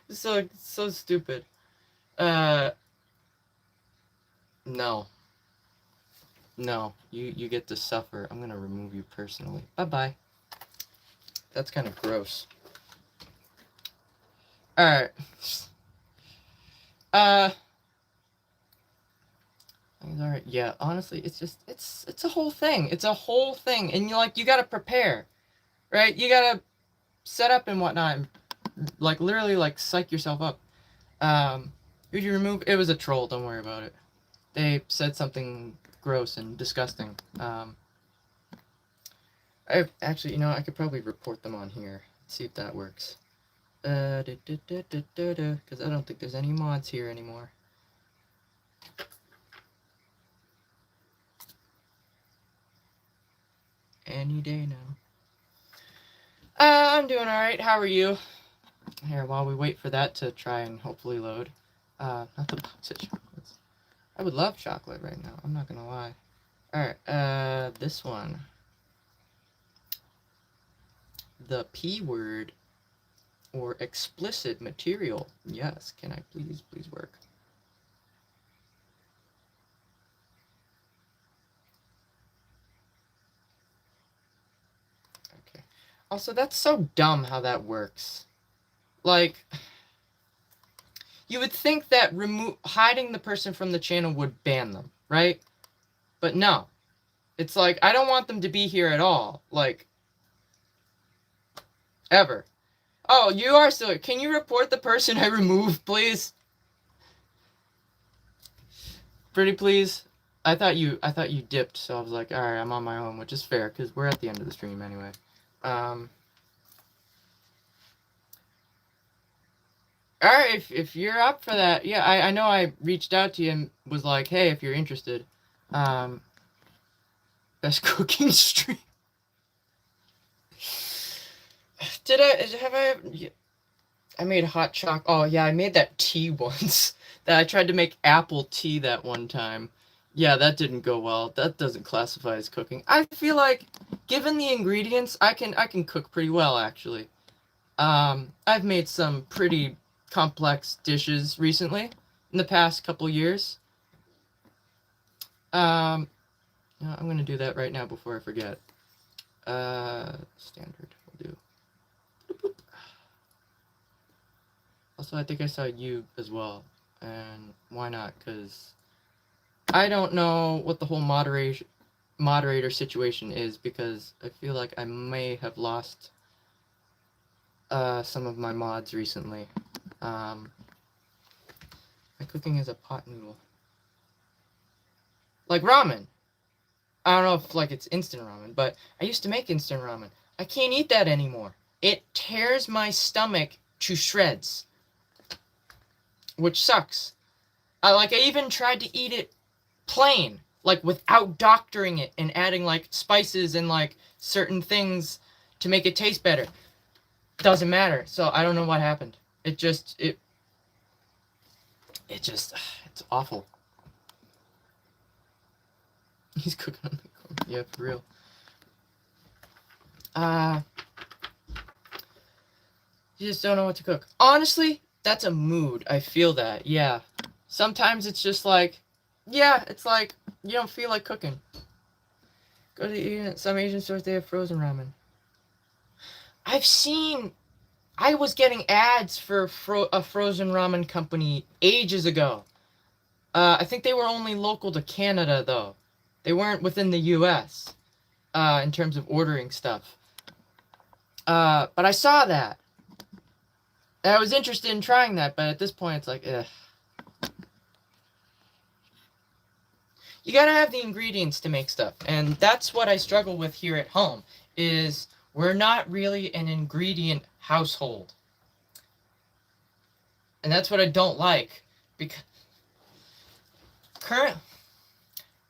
It's so stupid. No. No, you get to suffer. I'm gonna remove you personally. Bye-bye. That's kind of gross. Alright. Alright, yeah, honestly, it's just, it's a whole thing. It's a whole thing. And you gotta prepare. Right? You gotta set up and whatnot. And, like, literally, like, psych yourself up. Who'd you remove? It was a troll, don't worry about it. They said something gross and disgusting. I actually, I could probably report them on here. See if that works. Because I don't think there's any mods here anymore. Any day now. I'm doing alright. How are you? Here, while we wait for that to try and hopefully load. Not the box of chocolates. I would love chocolate right now. I'm not gonna lie. Alright, this one. The P word or explicit material. Yes, can I please work? Okay. Also, that's so dumb how that works. Like, you would think that hiding the person from the channel would ban them, right? But no. It's like, I don't want them to be here at all. Like, ever. Oh, you are still. Can you report the person I removed, please? Pretty please. I thought you dipped, so I was like, all right, I'm on my own, which is fair because we're at the end of the stream anyway. All right, if you're up for that, yeah, I know I reached out to you and was like, hey, if you're interested, best cooking stream. I made hot chocolate. Oh, yeah, I made that tea once. That I tried to make apple tea that one time. Yeah, that didn't go well. That doesn't classify as cooking. I feel like, given the ingredients, I can cook pretty well, actually. I've made some pretty complex dishes recently, in the past couple years. I'm gonna do that right now before I forget. Standard will do. Also, I think I saw you as well, and why not? Because I don't know what the whole moderator situation is, because I feel like I may have lost some of my mods recently. My cooking is a pot noodle. Like ramen. I don't know if like it's instant ramen, but I used to make instant ramen. I can't eat that anymore. It tears my stomach to shreds. Which sucks. I even tried to eat it plain, like without doctoring it and adding like spices and like certain things to make it taste better. Doesn't matter. So I don't know what happened. It's awful. He's cooking on the corner. Yeah, for real. You just don't know what to cook. Honestly, that's a mood. I feel that. Yeah. Sometimes it's just like, yeah, it's like you don't feel like cooking. Go to some Asian stores, they have frozen ramen. I was getting ads for a frozen ramen company ages ago. I think they were only local to Canada, though. They weren't within the US, in terms of ordering stuff. But I saw that. And I was interested in trying that, but at this point, it's like, ugh. You gotta have the ingredients to make stuff, and that's what I struggle with here at home, is we're not really an ingredient household. And that's what I don't like, because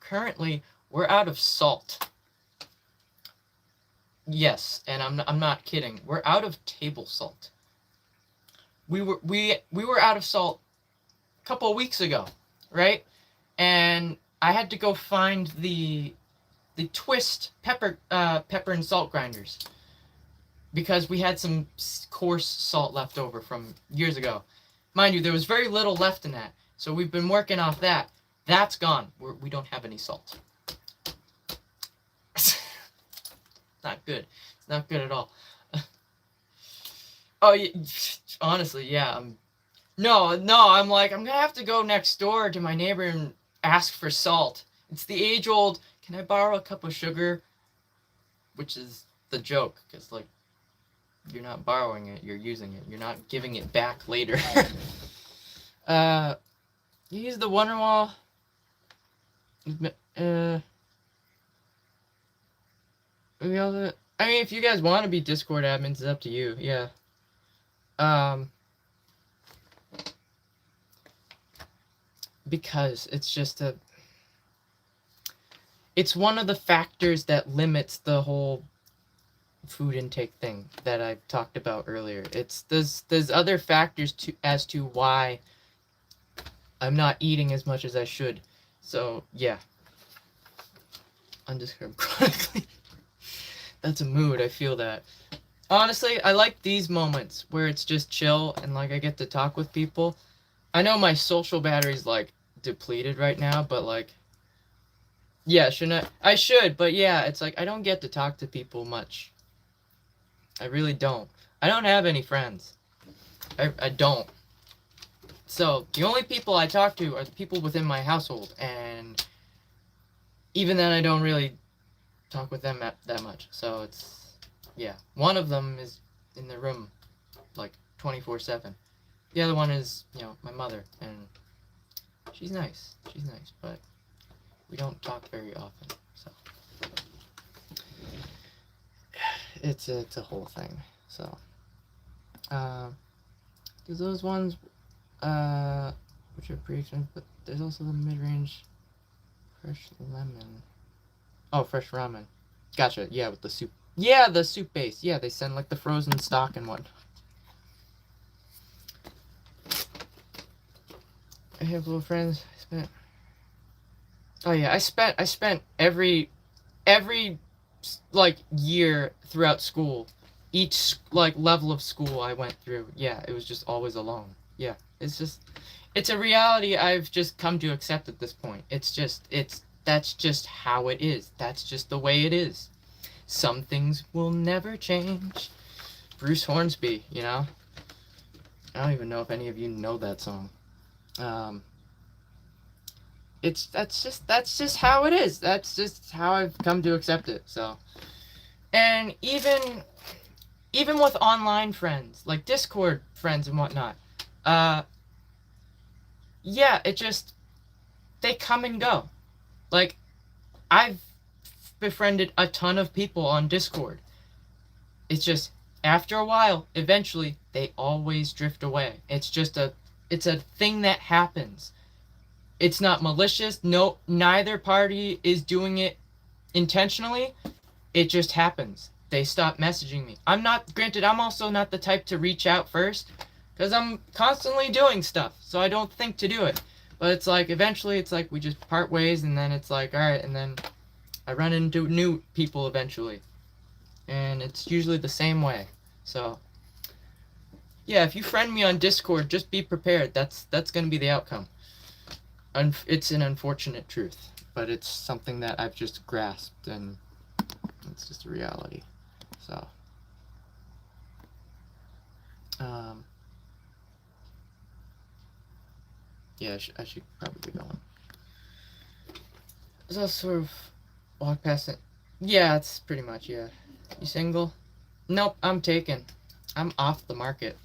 currently we're out of salt. Yes, and I'm not kidding. We're out of table salt. We were out of salt a couple of weeks ago, right? And I had to go find the twist pepper and salt grinders because we had some coarse salt left over from years ago. Mind you, there was very little left in that, so we've been working off that. That's gone. We don't have any salt. Not good. It's not good at all. Oh, honestly, yeah. No, I'm like, I'm gonna have to go next door to my neighbor and ask for salt. It's the age-old, can I borrow a cup of sugar? Which is the joke, because, like, you're not borrowing it, you're using it. You're not giving it back later. You use the Wonderwall. I mean, if you guys want to be Discord admins, it's up to you. Yeah. Because it's just it's one of the factors that limits the whole food intake thing that I talked about earlier. There's other factors as to why I'm not eating as much as I should. So yeah. Undescribed chronically. That's a mood, I feel that. Honestly, I like these moments where it's just chill and like I get to talk with people. I know my social battery's like depleted right now, but like, yeah, shouldn't I should, but yeah, it's like I don't get to talk to people much. I really don't. I don't have any friends. I don't. So the only people I talk to are the people within my household, and even then I don't really talk with them that much. So it's, yeah, one of them is in the room like 24/7. The other one is, you know, my mother, and she's nice, but we don't talk very often, so it's a whole thing. So there's those ones which are pretty expensive, but there's also the mid-range fresh lemon. Oh, fresh ramen. Gotcha. Yeah, with the soup. Yeah, the soup base. Yeah, they send like the frozen stock and what. I have little friends. Oh yeah, I spent every like year throughout school, each like level of school I went through. Yeah, it was just always alone. Yeah, it's a reality I've just come to accept at this point. That's just how it is. That's just the way it is. Some things will never change. Bruce Hornsby, you know? I don't even know if any of you know that song. That's just how it is. That's just how I've come to accept it. So, and even with online friends, like Discord friends and whatnot, yeah, they come and go. Like, I've befriended a ton of people on Discord. It's just, after a while, eventually, they always drift away. It's a thing that happens. It's not malicious. No, neither party is doing it intentionally. It just happens. They stop messaging me. I'm also not the type to reach out first, because I'm constantly doing stuff, so I don't think to do it. But it's like, eventually, it's like we just part ways, and then it's like, alright, and then I run into new people eventually. And it's usually the same way. So, yeah, if you friend me on Discord, just be prepared. That's going to be the outcome. It's an unfortunate truth, but it's something that I've just grasped, and it's just a reality. So, yeah, I should probably be going. So sort of walk past it. Yeah, it's pretty much, yeah. You single? Nope, I'm taken. I'm off the market.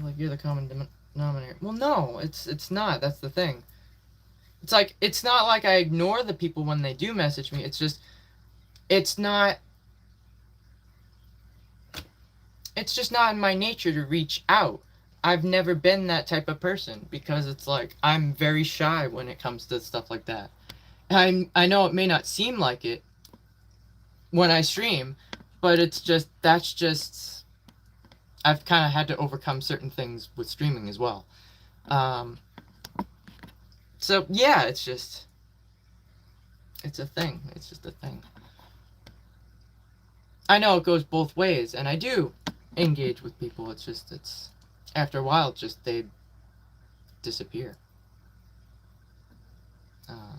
Like, you're the common denominator. Well, no, it's not. That's the thing. It's like, it's not like I ignore the people when they do message me. It's just, it's just not in my nature to reach out. I've never been that type of person, because it's like I'm very shy when it comes to stuff like that. I know it may not seem like it when I stream, but it's just that's just I've kind of had to overcome certain things with streaming as well. Um, so yeah, it's a thing. It's just a thing. I know it goes both ways, and I do engage with people. It's after a while, just they disappear. Uh,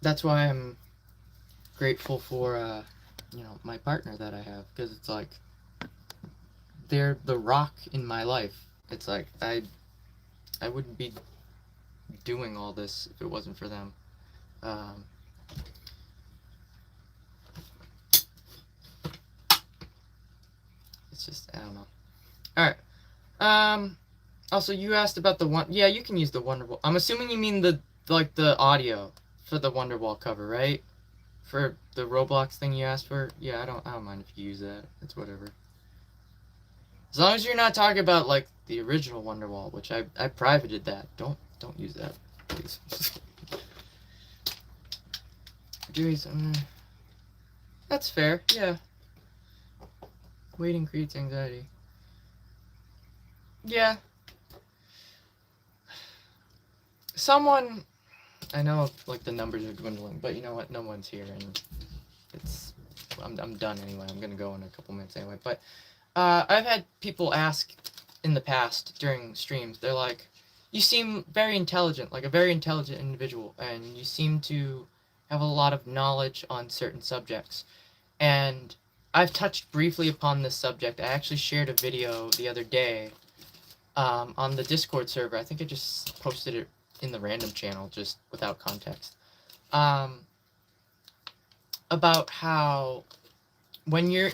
that's why I'm grateful for my partner that I have, because it's like they're the rock in my life. It's like I wouldn't be doing all this if it wasn't for them. Um, it's just I don't know. All right. Also, you asked about the one. Yeah, you can use the Wonderwall. I'm assuming you mean the audio for the Wonderwall cover, right? For the Roblox thing you asked for. Yeah, I don't mind if you use that. It's whatever. As long as you're not talking about like the original Wonderwall, which I privated that. Don't use that, please. Doing something. That's fair. Yeah. Waiting creates anxiety. Yeah. Someone, I know like the numbers are dwindling, but you know what? No one's here, and I'm done anyway. I'm gonna go in a couple minutes anyway. But I've had people ask in the past during streams. They're like, "You seem very intelligent, like a very intelligent individual, and you seem to have a lot of knowledge on certain subjects." And I've touched briefly upon this subject. I actually shared a video the other day on the Discord server. I think I just posted it in the random channel, just without context. About how when you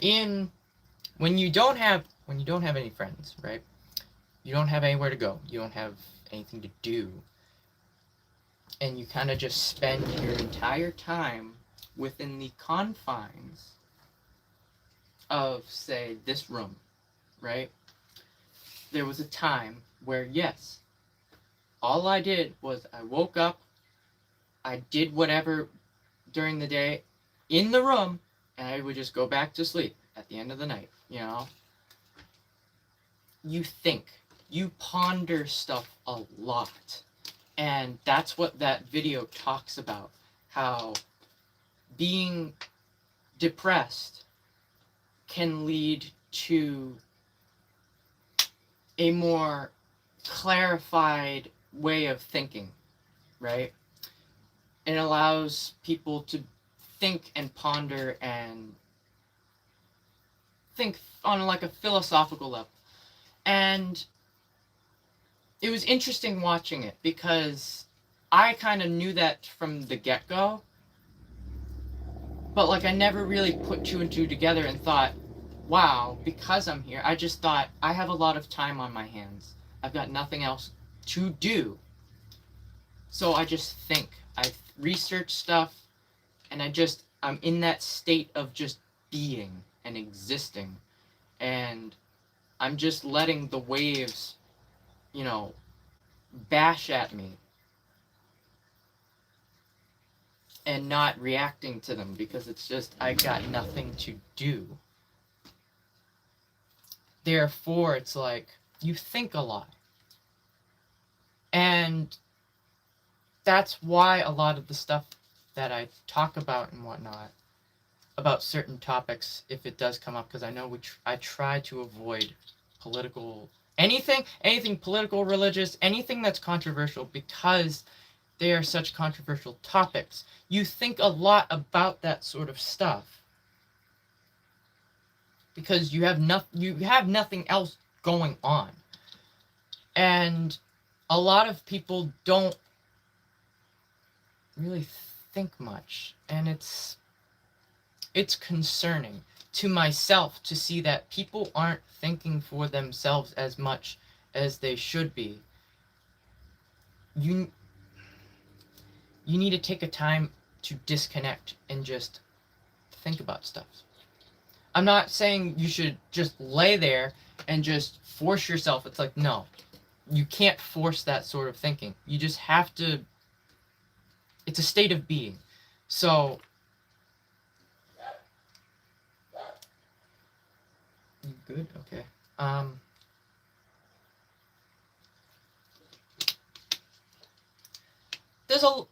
don't have any friends, right? You don't have anywhere to go. You don't have anything to do. And you kind of just spend your entire time within the confines of, say, this room, right? There was a time where, yes, all I did was I woke up, I did whatever during the day in the room, and I would just go back to sleep at the end of the night, you know? You think, you ponder stuff a lot. And that's what that video talks about, how being depressed can lead to a more clarified way of thinking, right? It allows people to think and ponder and think on like a philosophical level. And it was interesting watching it, because I kind of knew that from the get-go, but like I never really put two and two together and thought, wow, because I'm here, I just thought I have a lot of time on my hands. I've got nothing else to do. So I just think. I research stuff, and I'm in that state of just being and existing. And I'm just letting the waves, bash at me, and not reacting to them, because it's just I got nothing to do. Therefore, it's like you think a lot. And that's why a lot of the stuff that I talk about and whatnot, about certain topics, if it does come up, because I know I try to avoid anything political, religious, anything that's controversial, because they are such controversial topics. You think a lot about that sort of stuff, because you have nothing else going on. And a lot of people don't really think much, and it's concerning to myself to see that people aren't thinking for themselves as much as they should be. You need to take a time to disconnect and just think about stuff. I'm not saying you should just lay there and just force yourself. It's like, no, you can't force that sort of thinking. You just have to, it's a state of being. So, you good? Okay.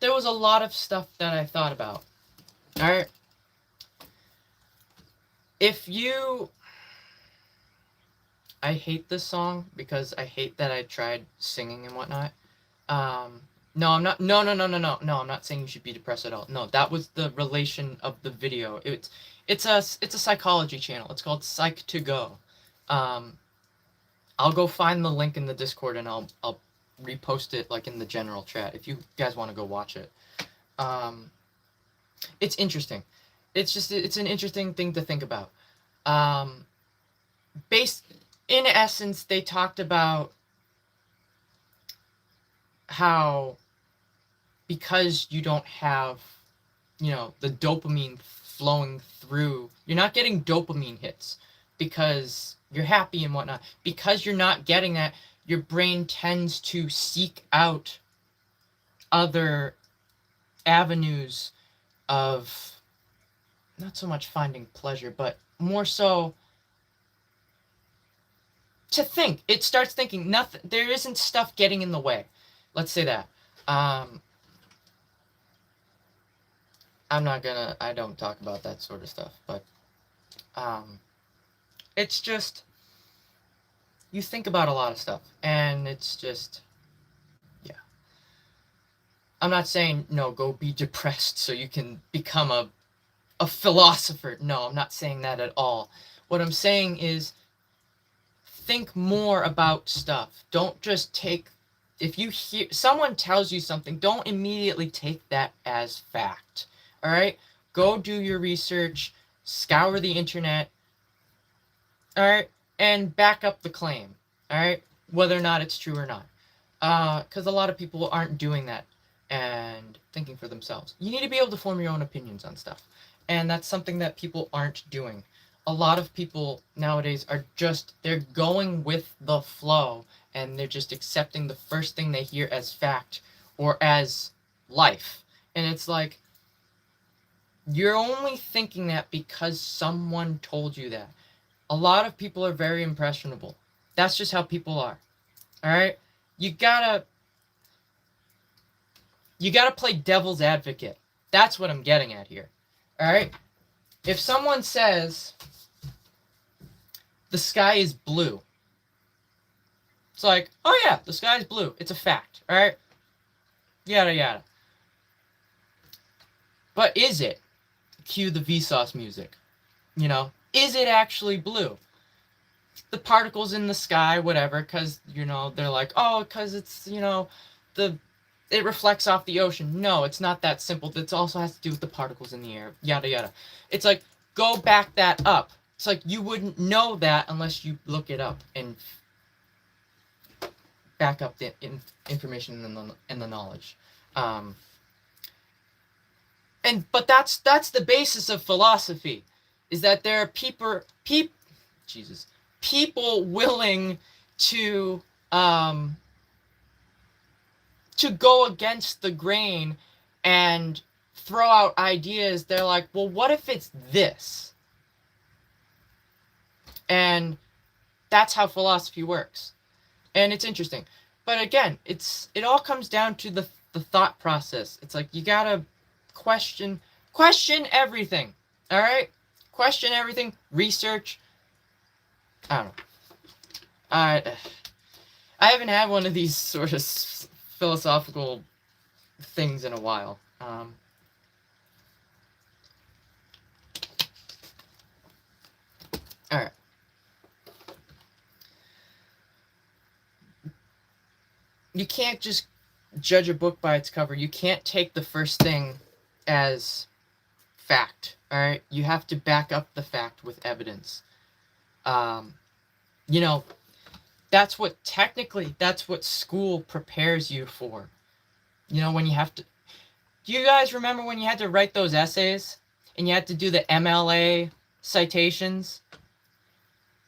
There was a lot of stuff that I thought about. All right. If you, I hate this song because I hate that I tried singing and whatnot. No, I'm not. No, no, no, no, no, no. I'm not saying you should be depressed at all. No, that was the relation of the video. It's a psychology channel. It's called Psych to Go. Um, I'll go find the link in the Discord and I'll repost it like in the general chat if you guys want to go watch it. It's interesting. It's an interesting thing to think about. Based in essence, they talked about how because you don't have, the dopamine flowing through, you're not getting dopamine hits because you're happy and whatnot. Because you're not getting that, your brain tends to seek out other avenues of not so much finding pleasure, but more so to think. It starts thinking nothing. There isn't stuff getting in the way. Let's say that. I don't talk about that sort of stuff, but it's just, you think about a lot of stuff, and it's just, yeah. I'm not saying, no, go be depressed so you can become a philosopher. No, I'm not saying that at all. What I'm saying is, think more about stuff. Don't just take, if you hear, someone tells you something, don't immediately take that as fact. All right? Go do your research, scour the internet, all right, and back up the claim, all right, whether or not it's true or not. Because a lot of people aren't doing that and thinking for themselves. You need to be able to form your own opinions on stuff. And that's something that people aren't doing. A lot of people nowadays are just, they're going with the flow and they're just accepting the first thing they hear as fact or as life. And it's like, you're only thinking that because someone told you that. A lot of people are very impressionable. That's just how people are. All right? You gotta play devil's advocate. That's what I'm getting at here. All right? If someone says the sky is blue, it's like, oh yeah, the sky is blue. It's a fact. All right? Yada yada. But is it? Cue the Vsauce music. Is it actually blue? The particles in the sky, whatever, because, they're like, oh, because it's, it reflects off the ocean. No, it's not that simple. It also has to do with the particles in the air, yada yada. It's like, go back that up. It's like you wouldn't know that unless you look it up and back up the information and the knowledge. But that's the basis of philosophy, is that there are people willing to go against the grain and throw out ideas. They're like, well, what if it's this? And that's how philosophy works. And it's interesting. But again, it all comes down to the thought process. It's like, you gotta question everything. All right? Question everything. Research. I don't know. I haven't had one of these sort of philosophical things in a while. All right. You can't just judge a book by its cover. You can't take the first thing as fact. All right? You have to back up the fact with evidence. That's what school prepares you for. When you have to, do you guys remember when you had to write those essays and you had to do the MLA citations,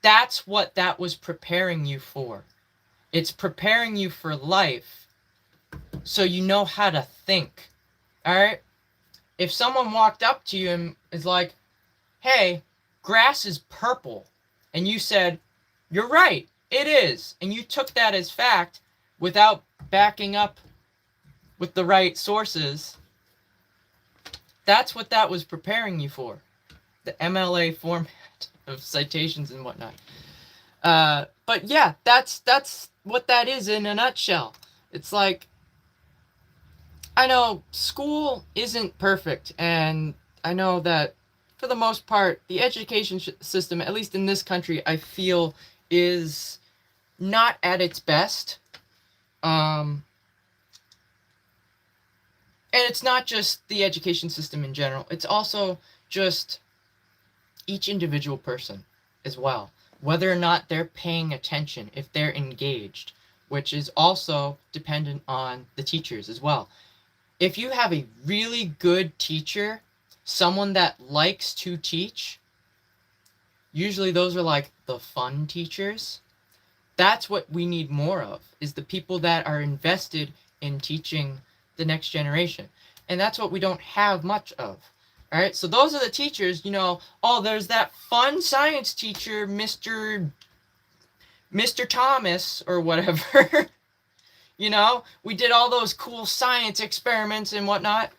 that's what that was preparing you for. It's preparing you for life so you know how to think. All right? If someone walked up to you and is like, hey, grass is purple, and you said, you're right, it is, and you took that as fact without backing up with the right sources, that's what that was preparing you for. The MLA format of citations and whatnot. But yeah, that's what that is in a nutshell. It's like, I know school isn't perfect, and I know that for the most part, the education system, at least in this country, I feel is not at its best. And it's not just the education system in general. It's also just each individual person as well. Whether or not they're paying attention, if they're engaged, which is also dependent on the teachers as well. If you have a really good teacher, someone that likes to teach, usually those are like the fun teachers. That's what we need more of, is the people that are invested in teaching the next generation. And that's what we don't have much of. All right, so those are the teachers, you know, oh, there's that fun science teacher, Mr. Thomas or whatever. You know, we did all those cool science experiments and whatnot.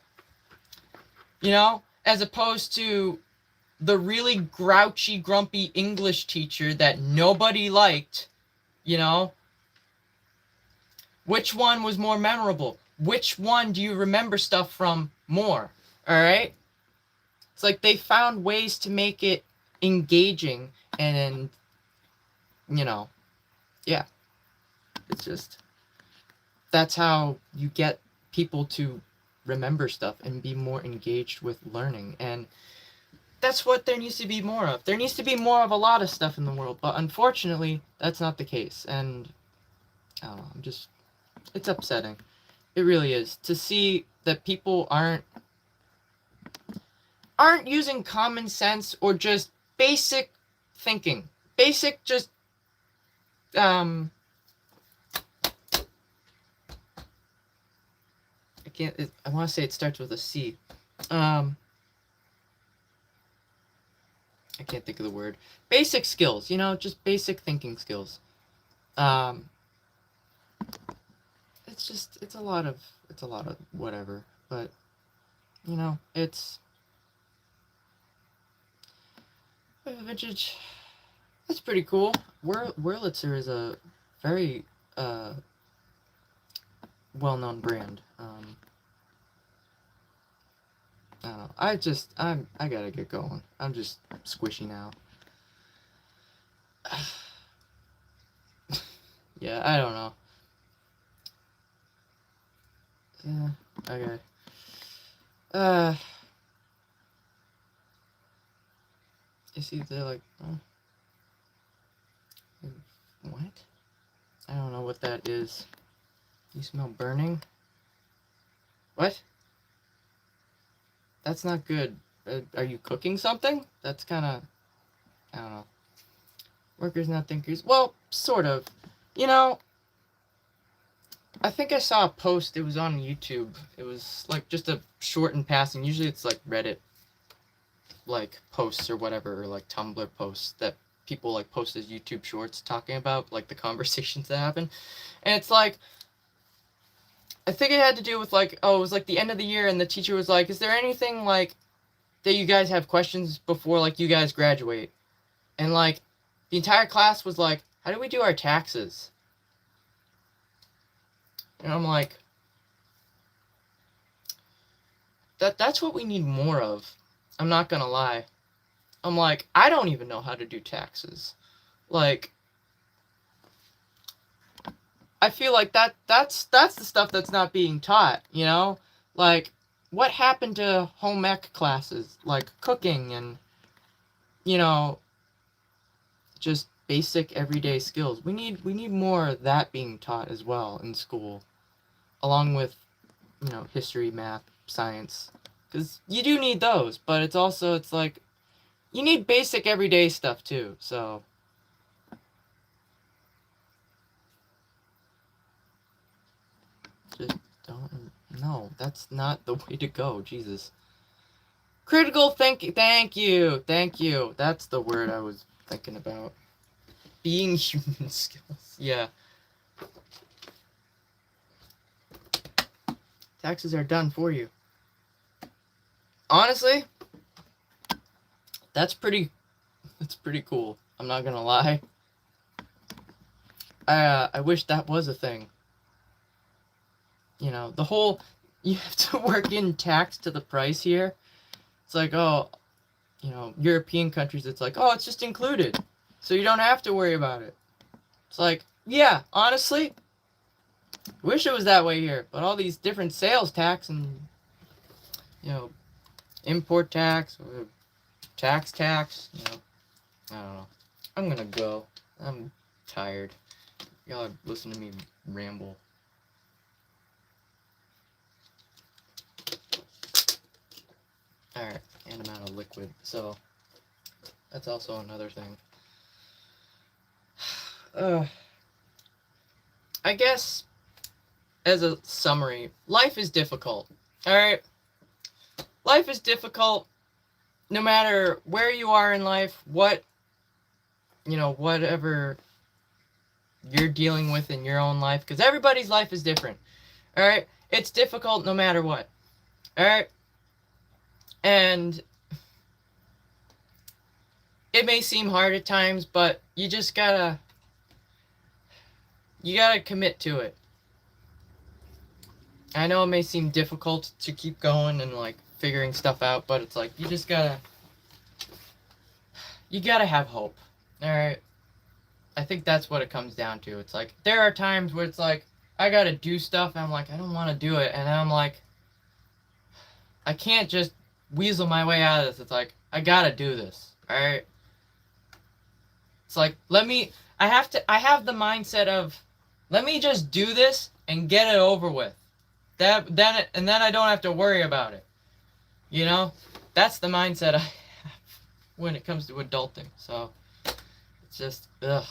You know, as opposed to the really grouchy, grumpy English teacher that nobody liked, you know. Which one was more memorable? Which one do you remember stuff from more? All right? It's like they found ways to make it engaging and, you know, yeah. It's just, that's how you get people to remember stuff and be more engaged with learning. And that's what there needs to be more of. There needs to be more of a lot of stuff in the world, but unfortunately, that's not the case. And I don't know, it's upsetting. It really is to see that people aren't using common sense or just basic thinking. Basic just I want to say it starts with a C. I can't think of the word. Basic skills, you know, just basic thinking skills. It's a lot of whatever, but you know, it's vintage. That's pretty cool. Wurlitzer is a very well-known brand. I don't know. I gotta get going. I'm just squishy now. Yeah, I don't know. Yeah, okay. You see, they're like, oh, what? I don't know what that is. You smell burning? What? That's not good. Are you cooking something? That's kind of, I don't know. Workers, not thinkers. Well, sort of. You know, I think I saw a post. It was on YouTube. It was like just a short and passing. Usually it's like Reddit, like posts or whatever, or like Tumblr posts that people like post as YouTube shorts talking about like the conversations that happen. And it's like, I think it had to do with like, oh, it was like the end of the year, and the teacher was like, is there anything like that you guys have questions before like you guys graduate? And like the entire class was like, how do we do our taxes? And I'm like, that's what we need more of. I'm not gonna lie. I'm like, I don't even know how to do taxes. Like, I feel like that's the stuff that's not being taught, you know? Like, what happened to home ec classes? Like cooking and, you know, just basic everyday skills. We need more of that being taught as well in school, along with, you know, history, math, science, because you do need those. But it's also, it's like, you need basic everyday stuff too, so. Just don't, no, that's not the way to go, Jesus. Critical thinking, thank you, that's the word I was thinking about. Being human skills, yeah. Taxes are done for you. Honestly, that's pretty cool. I'm not gonna lie. I wish that was a thing. You know, the whole, you have to work in tax to the price here. It's like, oh, you know, European countries, it's like, oh, it's just included. So you don't have to worry about it. It's like, yeah, honestly, wish it was that way here. But all these different sales tax and, you know, import tax, or tax, you know, I don't know. I'm gonna go. I'm tired. Y'all listen to me ramble. Alright, and I'm out of liquid, so that's also another thing. I guess, as a summary, life is difficult. Alright? Life is difficult no matter where you are in life, what, you know, whatever you're dealing with in your own life, because everybody's life is different. Alright? It's difficult no matter what. Alright? And it may seem hard at times, but you just gotta commit to it. I know it may seem difficult to keep going and like figuring stuff out, but it's like you gotta have hope. Alright? I think that's what it comes down to. It's like there are times where it's like I gotta do stuff and I'm like, I don't wanna do it, and then I'm like, I can't just weasel my way out of this. It's like I gotta do this. Alright? It's like I have the mindset of let me just do this and get it over with. Then I don't have to worry about it. You know? That's the mindset I have when it comes to adulting. So it's just ugh.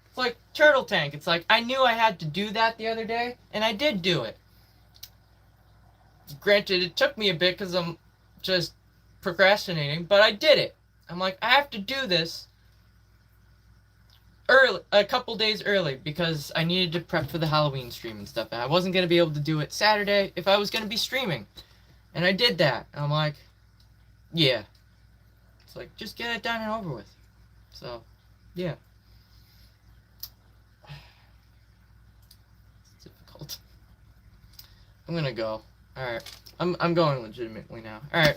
It's like Turtle Tank. It's like I knew I had to do that the other day, and I did do it. Granted, it took me a bit because I'm just procrastinating, but I did it. I'm like, I have to do this early, a couple days early, because I needed to prep for the Halloween stream and stuff. And I wasn't going to be able to do it Saturday if I was going to be streaming. And I did that. And I'm like, yeah. It's like, just get it done and over with. So, yeah. It's difficult. I'm going to go. Alright. I'm going legitimately now. Alright.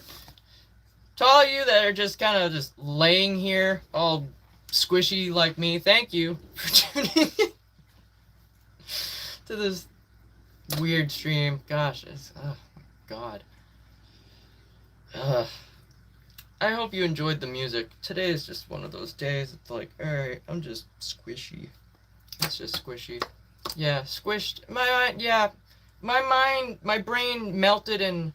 To all of you that are just kind of just laying here, all squishy like me, thank you for tuning in to this weird stream. Gosh, oh my god. I hope you enjoyed the music. Today is just one of those days. It's like, alright, I'm just squishy. It's just squishy. Yeah, squished. My brain melted and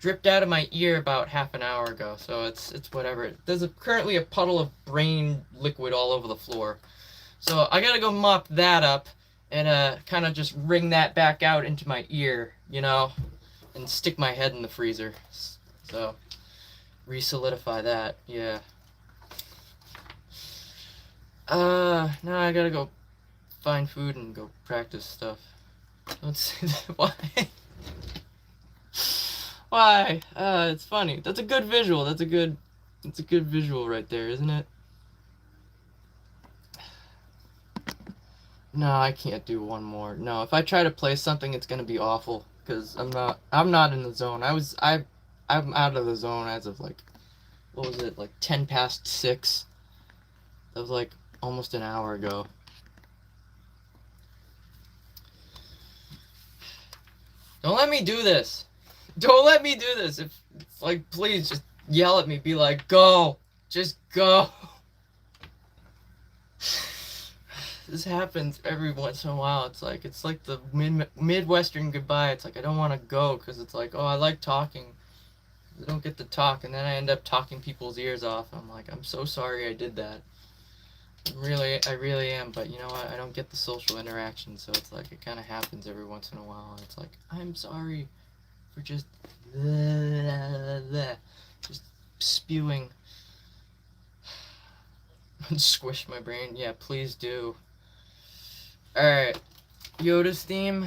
dripped out of my ear about half an hour ago, so it's whatever. There's currently a puddle of brain liquid all over the floor. So I gotta go mop that up and kind of just wring that back out into my ear, you know, and stick my head in the freezer. So, re-solidify that, yeah. Now I gotta go find food and go practice stuff. Don't say that. Why? Why? It's funny. That's a good visual. That's a good visual right there, isn't it? No, I can't do one more. No, if I try to play something, it's gonna be awful because I'm not in the zone. I'm out of the zone as of like, what was it, like 10 past 6? That was like almost an hour ago. Don't let me do this. Don't let me do this. If it's like, please just yell at me. Be like, go. Just go. This happens every once in a while. It's like the Midwestern goodbye. It's like I don't want to go because it's like, oh, I like talking. I don't get to talk, and then I end up talking people's ears off. I'm like, I'm so sorry I did that. I really am, but you know what? I don't get the social interaction, so it's like it kind of happens every once in a while, and it's like, I'm sorry for just just spewing. Squish my brain. Yeah, please do. Alright, Yoda's theme.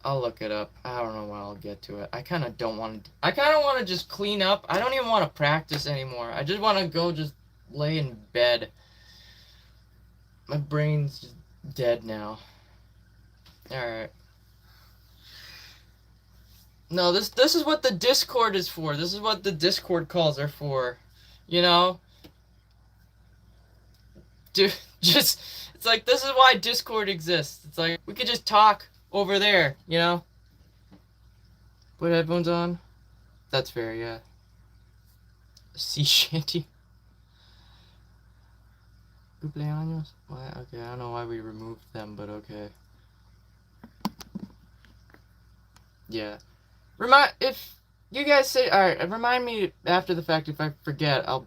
I'll look it up. I don't know when I'll get to it. I kind of don't want to. I kind of want to just clean up. I don't even want to practice anymore. I just want to go just lay in bed. My brain's just dead now. Alright. No, this is what the Discord is for. This is what the Discord calls are for. You know? Dude, just... It's like, this is why Discord exists. It's like, we could just talk over there, you know? Put headphones on? That's fair, yeah. Sea shanty. Cumpleaños? Why? Okay, I don't know why we removed them, but okay. Yeah. If you guys say, alright, remind me after the fact. If I forget, I'll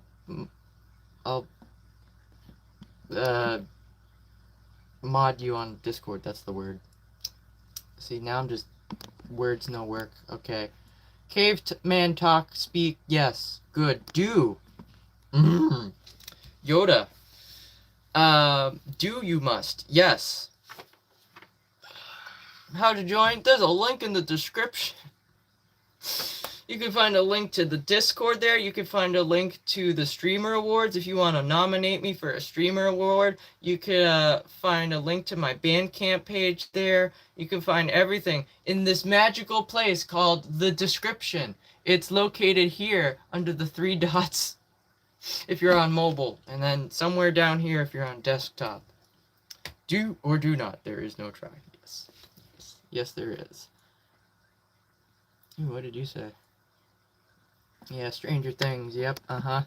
mod you on Discord. That's the word. See, now I'm just, words no work. Okay. Caveman talk, speak, yes. Good. Do. Yoda. Do you must. Yes. How to join? There's a link in the description. You can find a link to the Discord there. You can find a link to the Streamer Awards if you want to nominate me for a Streamer Award. You could find a link to my Bandcamp page there. You can find everything in this magical place called the description. It's located here under the 3 dots if you're on mobile, and then somewhere down here if you're on desktop. Do or do not. There is no try. Yes. Yes, there is. Ooh, what did you say? Yeah, Stranger Things. Yep. Gosh.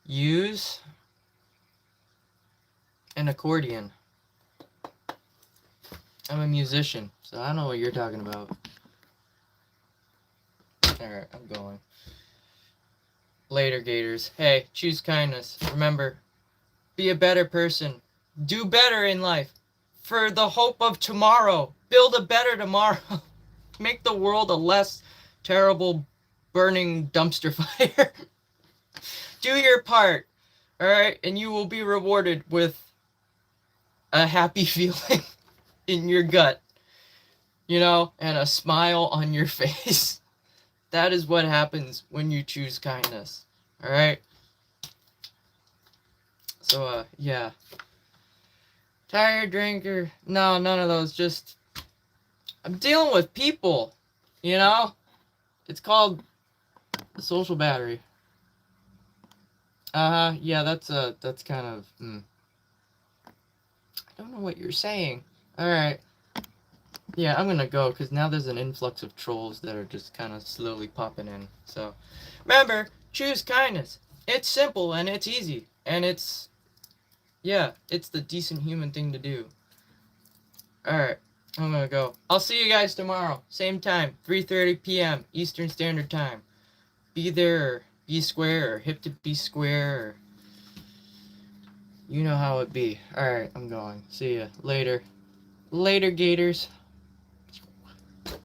Use an accordion. I'm a musician, so I don't know what you're talking about. Alright, I'm going. Later, Gators. Hey, choose kindness. Remember, be a better person. Do better in life. For the hope of tomorrow. Build a better tomorrow. Make the world a less terrible, burning dumpster fire. Do your part. Alright? And you will be rewarded with a happy feeling in your gut. You know? And a smile on your face. That is what happens when you choose kindness. Alright? So, yeah. Tired drinker. No, none of those. Just, I'm dealing with people. You know? It's called the social battery. Yeah, that's kind of, I don't know what you're saying. Alright. Yeah, I'm gonna go, because now there's an influx of trolls that are just kind of slowly popping in. So, remember, choose kindness. It's simple, and it's easy. And it's, yeah, it's the decent human thing to do. Alright, I'm gonna go. I'll see you guys tomorrow. Same time, 3:30 p.m. Eastern Standard Time. Be there, or be square, or hip to be square, or... You know how it be. Alright, I'm going. See ya. Later. Later, Gators.